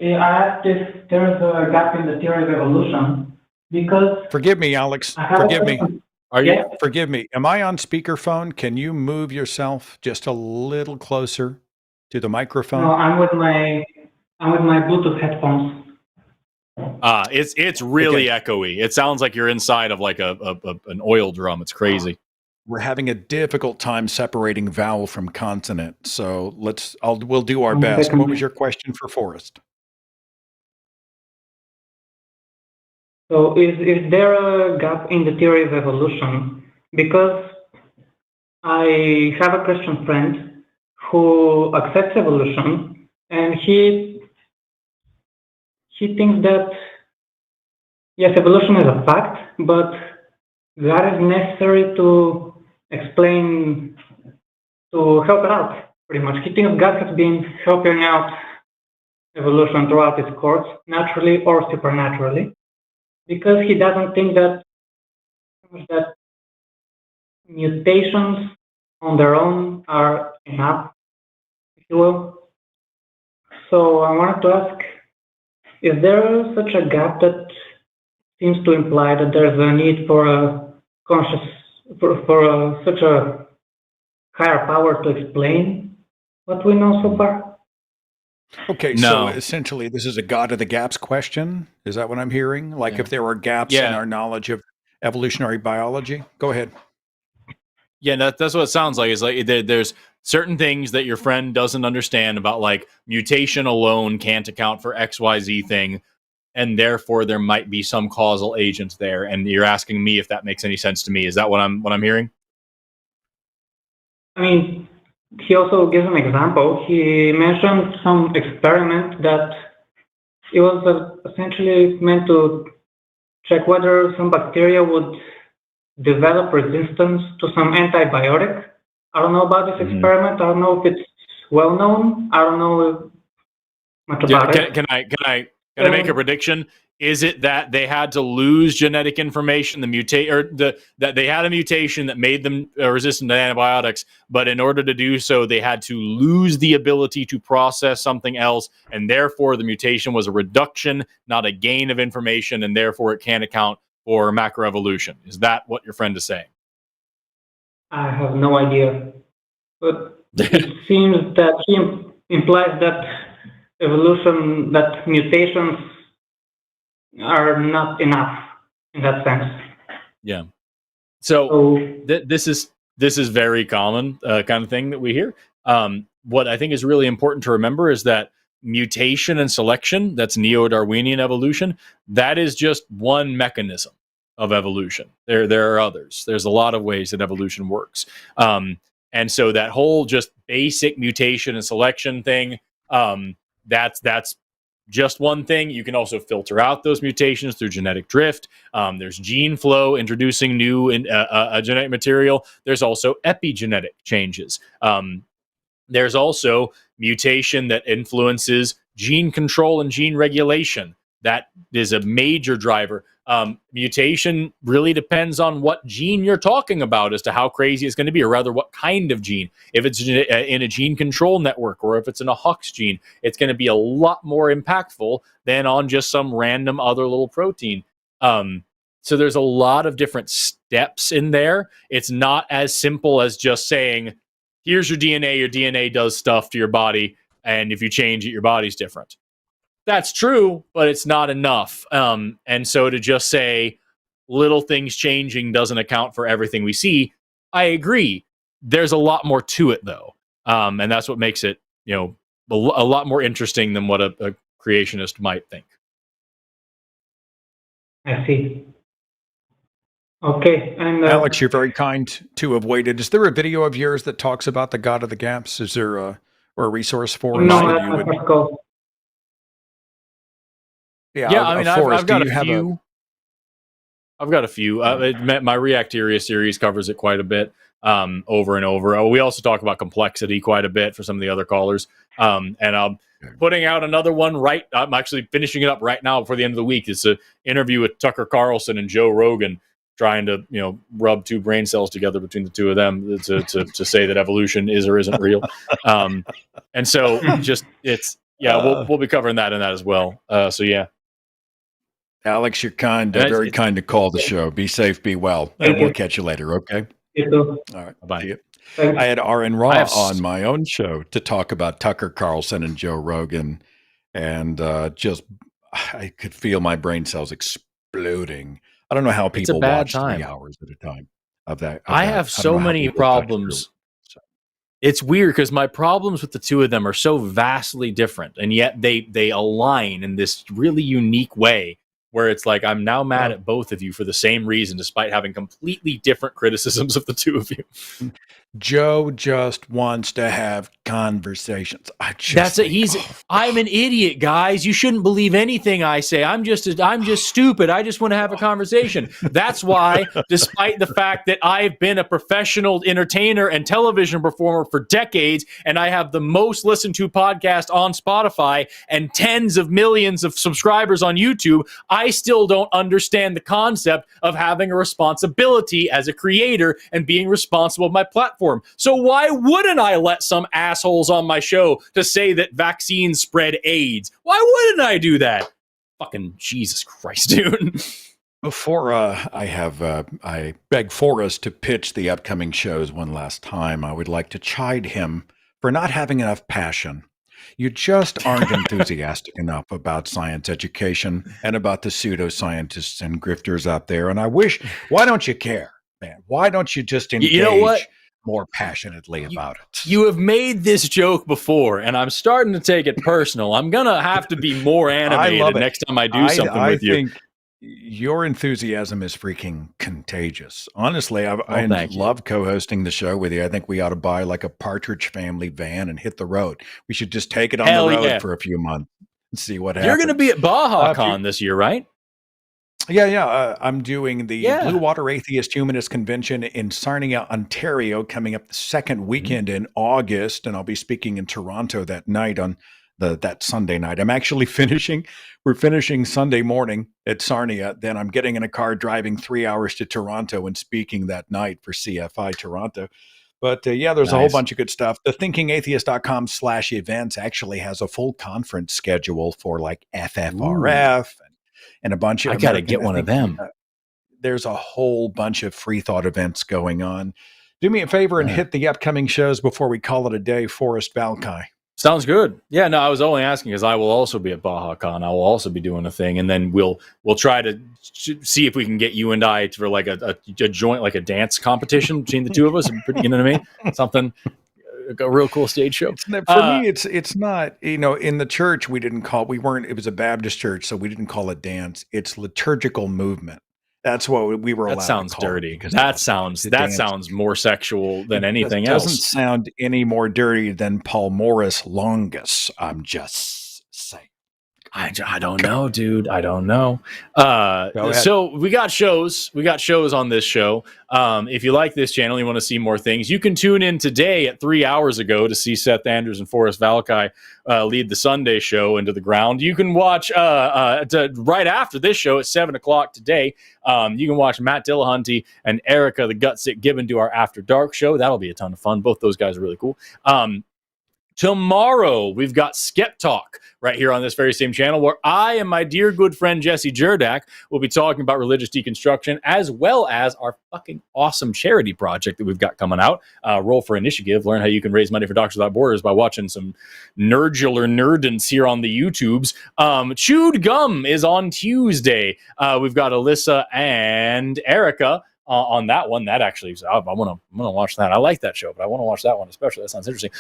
I asked if there's a gap in the theory of evolution. Because forgive me, Alex. Forgive me. Forgive me. Am I on speakerphone? Can you move yourself just a little closer to the microphone? No, I'm with my Bluetooth headphones. It's really echoey. It sounds like you're inside of like an oil drum. It's crazy. We're having a difficult time separating vowel from consonant. So we'll do our best. What was your question for Forrest? So is there a gap in the theory of evolution? Because I have a Christian friend who accepts evolution, and he thinks that, yes, evolution is a fact, but God is necessary to explain, to help it out, pretty much. He thinks God has been helping out evolution throughout its course, naturally or supernaturally. Because he doesn't think that mutations on their own are enough, if you will. So I wanted to ask, is there such a gap that seems to imply that there's a need for a such a higher power to explain what we know so far? Okay, so essentially this is a God of the gaps question. Is that what I'm hearing? Like if there are gaps in our knowledge of evolutionary biology? Go ahead. Yeah, that's what it sounds like. It's like there's certain things that your friend doesn't understand about, like mutation alone can't account for XYZ thing, and therefore there might be some causal agent there. And you're asking me if that makes any sense to me. Is that what I'm hearing? I mean, he also gives an example. He mentioned some experiment that it was essentially meant to check whether some bacteria would develop resistance to some antibiotic. I don't know about this experiment. I don't know if it's well known. I don't know much about it. Can I make a prediction? Is it that they had to lose genetic information, that they had a mutation that made them resistant to antibiotics, but in order to do so, they had to lose the ability to process something else, and therefore the mutation was a reduction, not a gain of information, and therefore it can't account for macroevolution? Is that what your friend is saying? I have no idea, but it seems that he implies that evolution, that mutations are not enough in that sense. Yeah. So this is very common kind of thing that we hear. What I think is really important to remember is that mutation and selection, that's neo-Darwinian evolution, that is just one mechanism of evolution. There are others. There's a lot of ways that evolution works. And so that whole just basic mutation and selection thing, that's just one thing. You can also filter out those mutations through genetic drift. There's gene flow, introducing new genetic material. There's also epigenetic changes. There's also mutation that influences gene control and gene regulation. That is a major driver. Mutation really depends on what gene you're talking about as to how crazy it's going to be, or rather what kind of gene. If it's in a gene control network, or if it's in a Hux gene, it's going to be a lot more impactful than on just some random other little protein. So there's a lot of different steps in there. It's not as simple as just saying, here's your DNA does stuff to your body, and if you change it, your body's different. That's true, but it's not enough. And so to just say little things changing doesn't account for everything we see, I agree. There's a lot more to it, though. And that's what makes it, a lot more interesting than what a creationist might think. I see. Okay. And Alex, you're very kind to have waited. Is there a video of yours that talks about the God of the Gaps? Is there a resource for us that you would? Yeah, I mean, I've got a few. I've got a few. My Reacteria series covers it quite a bit, over and over. We also talk about complexity quite a bit for some of the other callers. And I'm putting out another one I'm actually finishing it up right now before the end of the week. It's an interview with Tucker Carlson and Joe Rogan, trying to rub two brain cells together between the two of them to say that evolution is or isn't real. And so we'll be covering that in that as well. So yeah. Alex, you're kind, very kind to call the show. Be safe, be well, and we'll catch you later, okay? You too. All right, bye. I had Aron Ra on my own show to talk about Tucker Carlson and Joe Rogan, and I could feel my brain cells exploding. I don't know how people watch 3 hours at a time of that. I have so many problems. It's weird because my problems with the two of them are so vastly different, and yet they align in this really unique way, where it's like I'm now mad at both of you for the same reason, despite having completely different criticisms of the two of you. Joe just wants to have conversations. I'm an idiot, guys. You shouldn't believe anything I say. I'm just stupid. I just want to have a conversation. That's why, despite the fact that I've been a professional entertainer and television performer for decades, and I have the most listened to podcast on Spotify and tens of millions of subscribers on YouTube, I still don't understand the concept of having a responsibility as a creator and being responsible for my platform. So why wouldn't I let some assholes on my show to say that vaccines spread AIDS? Why wouldn't I do that? Fucking Jesus Christ, dude. Before I beg Forrest to pitch the upcoming shows one last time, I would like to chide him for not having enough passion. You just aren't enthusiastic enough about science education and about the pseudoscientists and grifters out there. And why don't you care, man? Why don't you just engage more passionately about it? You have made this joke before, and I'm starting to take it personal. I'm going to have to be more animated next time I do something with you. I think your enthusiasm is freaking contagious. Honestly, I love co-hosting the show with you. I think we ought to buy like a Partridge Family van and hit the road. We should just take it on the road for a few months and see what happens. You're going to be at Baja Con this year, right? Yeah. I'm doing the Blue Water Atheist Humanist Convention in Sarnia, Ontario, coming up the second weekend in August, and I'll be speaking in Toronto that night on that Sunday night. I'm actually we're finishing Sunday morning at Sarnia, then I'm getting in a car driving 3 hours to Toronto and speaking that night for CFI Toronto. But there's a whole bunch of good stuff. The thinkingatheist.com/events actually has a full conference schedule for like FFRF and a bunch of. I got to get one of them. There's a whole bunch of free thought events going on. Do me a favor and hit the upcoming shows before we call it a day. Forrest Valkai. Sounds good. Yeah, no, I was only asking because I will also be at Baja Con. I will also be doing a thing, and then we'll try to see if we can get you and I for like a joint, like a dance competition between the two of us. You know what I mean? Something, a real cool stage show. For me, it's not, in the church it was a Baptist church, so we didn't call it dance. It's liturgical movement. That's what we were allowed to call it. That sounds dirty. That sounds more sexual than anything else. It doesn't sound any more dirty than Paul Morris Longus. I'm just saying. I don't know, dude. I don't know. So we got shows. We got shows on this show. If you like this channel, you want to see more things, you can tune in today at 3 hours ago to see Seth Andrews and Forrest Valkai lead the Sunday show into the ground. You can watch right after this show at 7 o'clock today. You can watch Matt Dillahunty and Erika, the Gutsick Gibbon, do our After Dark show. That'll be a ton of fun. Both those guys are really cool. Tomorrow, we've got Skeptalk right here on this very same channel, where I and my dear good friend Jesse Jerdak will be talking about religious deconstruction, as well as our fucking awesome charity project that we've got coming out. Roll for Initiative. Learn how you can raise money for Doctors Without Borders by watching some nerdular nerdance here on the YouTubes. Chewed Gum is on Tuesday. We've got Alyssa and Erika on that one. That actually, I want to watch that. I like that show, but I want to watch that one especially. That sounds interesting.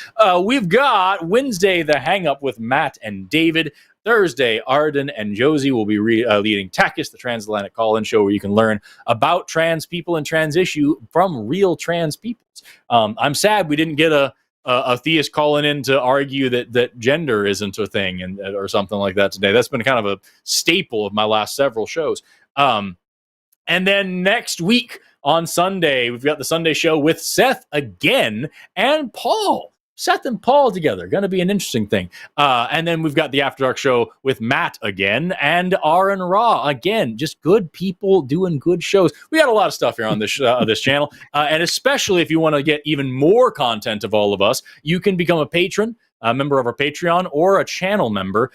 We've got Wednesday, The Hang Up with Matt and David. Thursday, Arden and Josie will be leading TACIS, the transatlantic call-in show, where you can learn about trans people and trans issue from real trans peoples. I'm sad we didn't get a theist calling in to argue that gender isn't a thing or something like that today. That's been kind of a staple of my last several shows. And then next week on Sunday, we've got the Sunday show with Seth again and Paul. Seth and Paul together. Going to be an interesting thing. And then we've got the After Dark show with Matt again and Aron Ra again. Just good people doing good shows. We got a lot of stuff here on this this channel. And especially if you want to get even more content of all of us, you can become a patron, a member of our Patreon, or a channel member.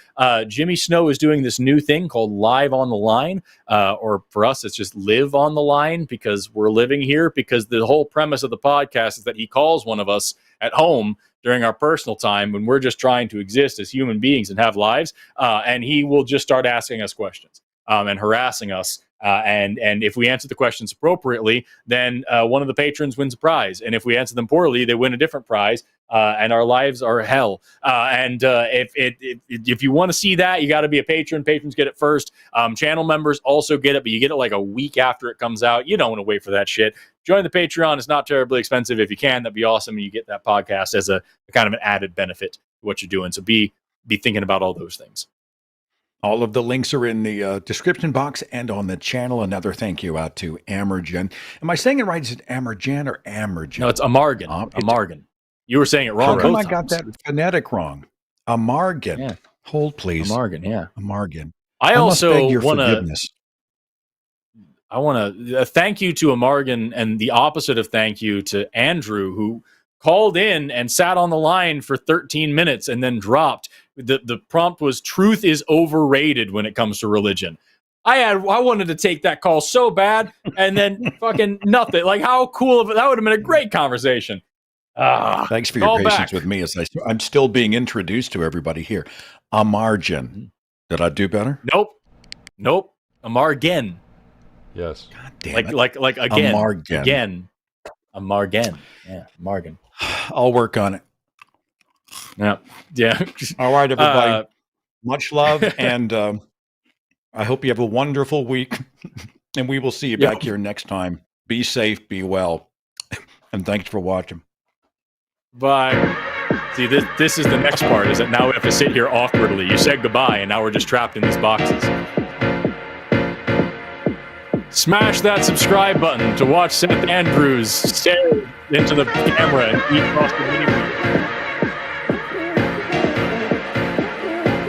Jimmy Snow is doing this new thing called Live on the Line, or for us, it's just Live on the Line, because we're living here, because the whole premise of the podcast is that he calls one of us at home during our personal time when we're just trying to exist as human beings and have lives, and he will just start asking us questions and harassing us. And if we answer the questions appropriately, then one of the patrons wins a prize. And if we answer them poorly, they win a different prize. And our lives are hell. If you want to see that, you got to be a patron. Patrons get it first. Channel members also get it, but you get it like a week after it comes out. You don't want to wait for that shit. Join the Patreon. It's not terribly expensive. If you can, that'd be awesome. And you get that podcast as a kind of an added benefit to what you're doing. So be thinking about all those things. All of the links are in the description box and on the channel. Another thank you out to Amergen. Am I saying it right? Is it Amergen or Amergen? No, it's Amargan. Amargan. You were saying it wrong. How come I got that phonetic wrong? Amargan. Yeah. Hold, please. Amargan, yeah. Amargan. I also want to thank you to Amargan, and the opposite of thank you to Andrew, who called in and sat on the line for 13 minutes and then dropped. The prompt was truth is overrated when it comes to religion. I wanted to take that call so bad, and then fucking nothing. Like, how cool of it? That would have been a great conversation. Thanks for your patience with me as I'm still being introduced to everybody here. Amargen. Did I do better? Nope. Amargen. Yes. God damn it. Like again. Amargen. Again. Amargen. Yeah. Amargen. I'll work on it. Yeah. All right, everybody. Much love, and I hope you have a wonderful week. And we will see you back here next time. Be safe, be well, and thanks for watching. Bye. See, this is the next part, is that now we have to sit here awkwardly. You said goodbye, and now we're just trapped in these boxes. Smash that subscribe button to watch Seth Andrews stare into the camera and eat across the video.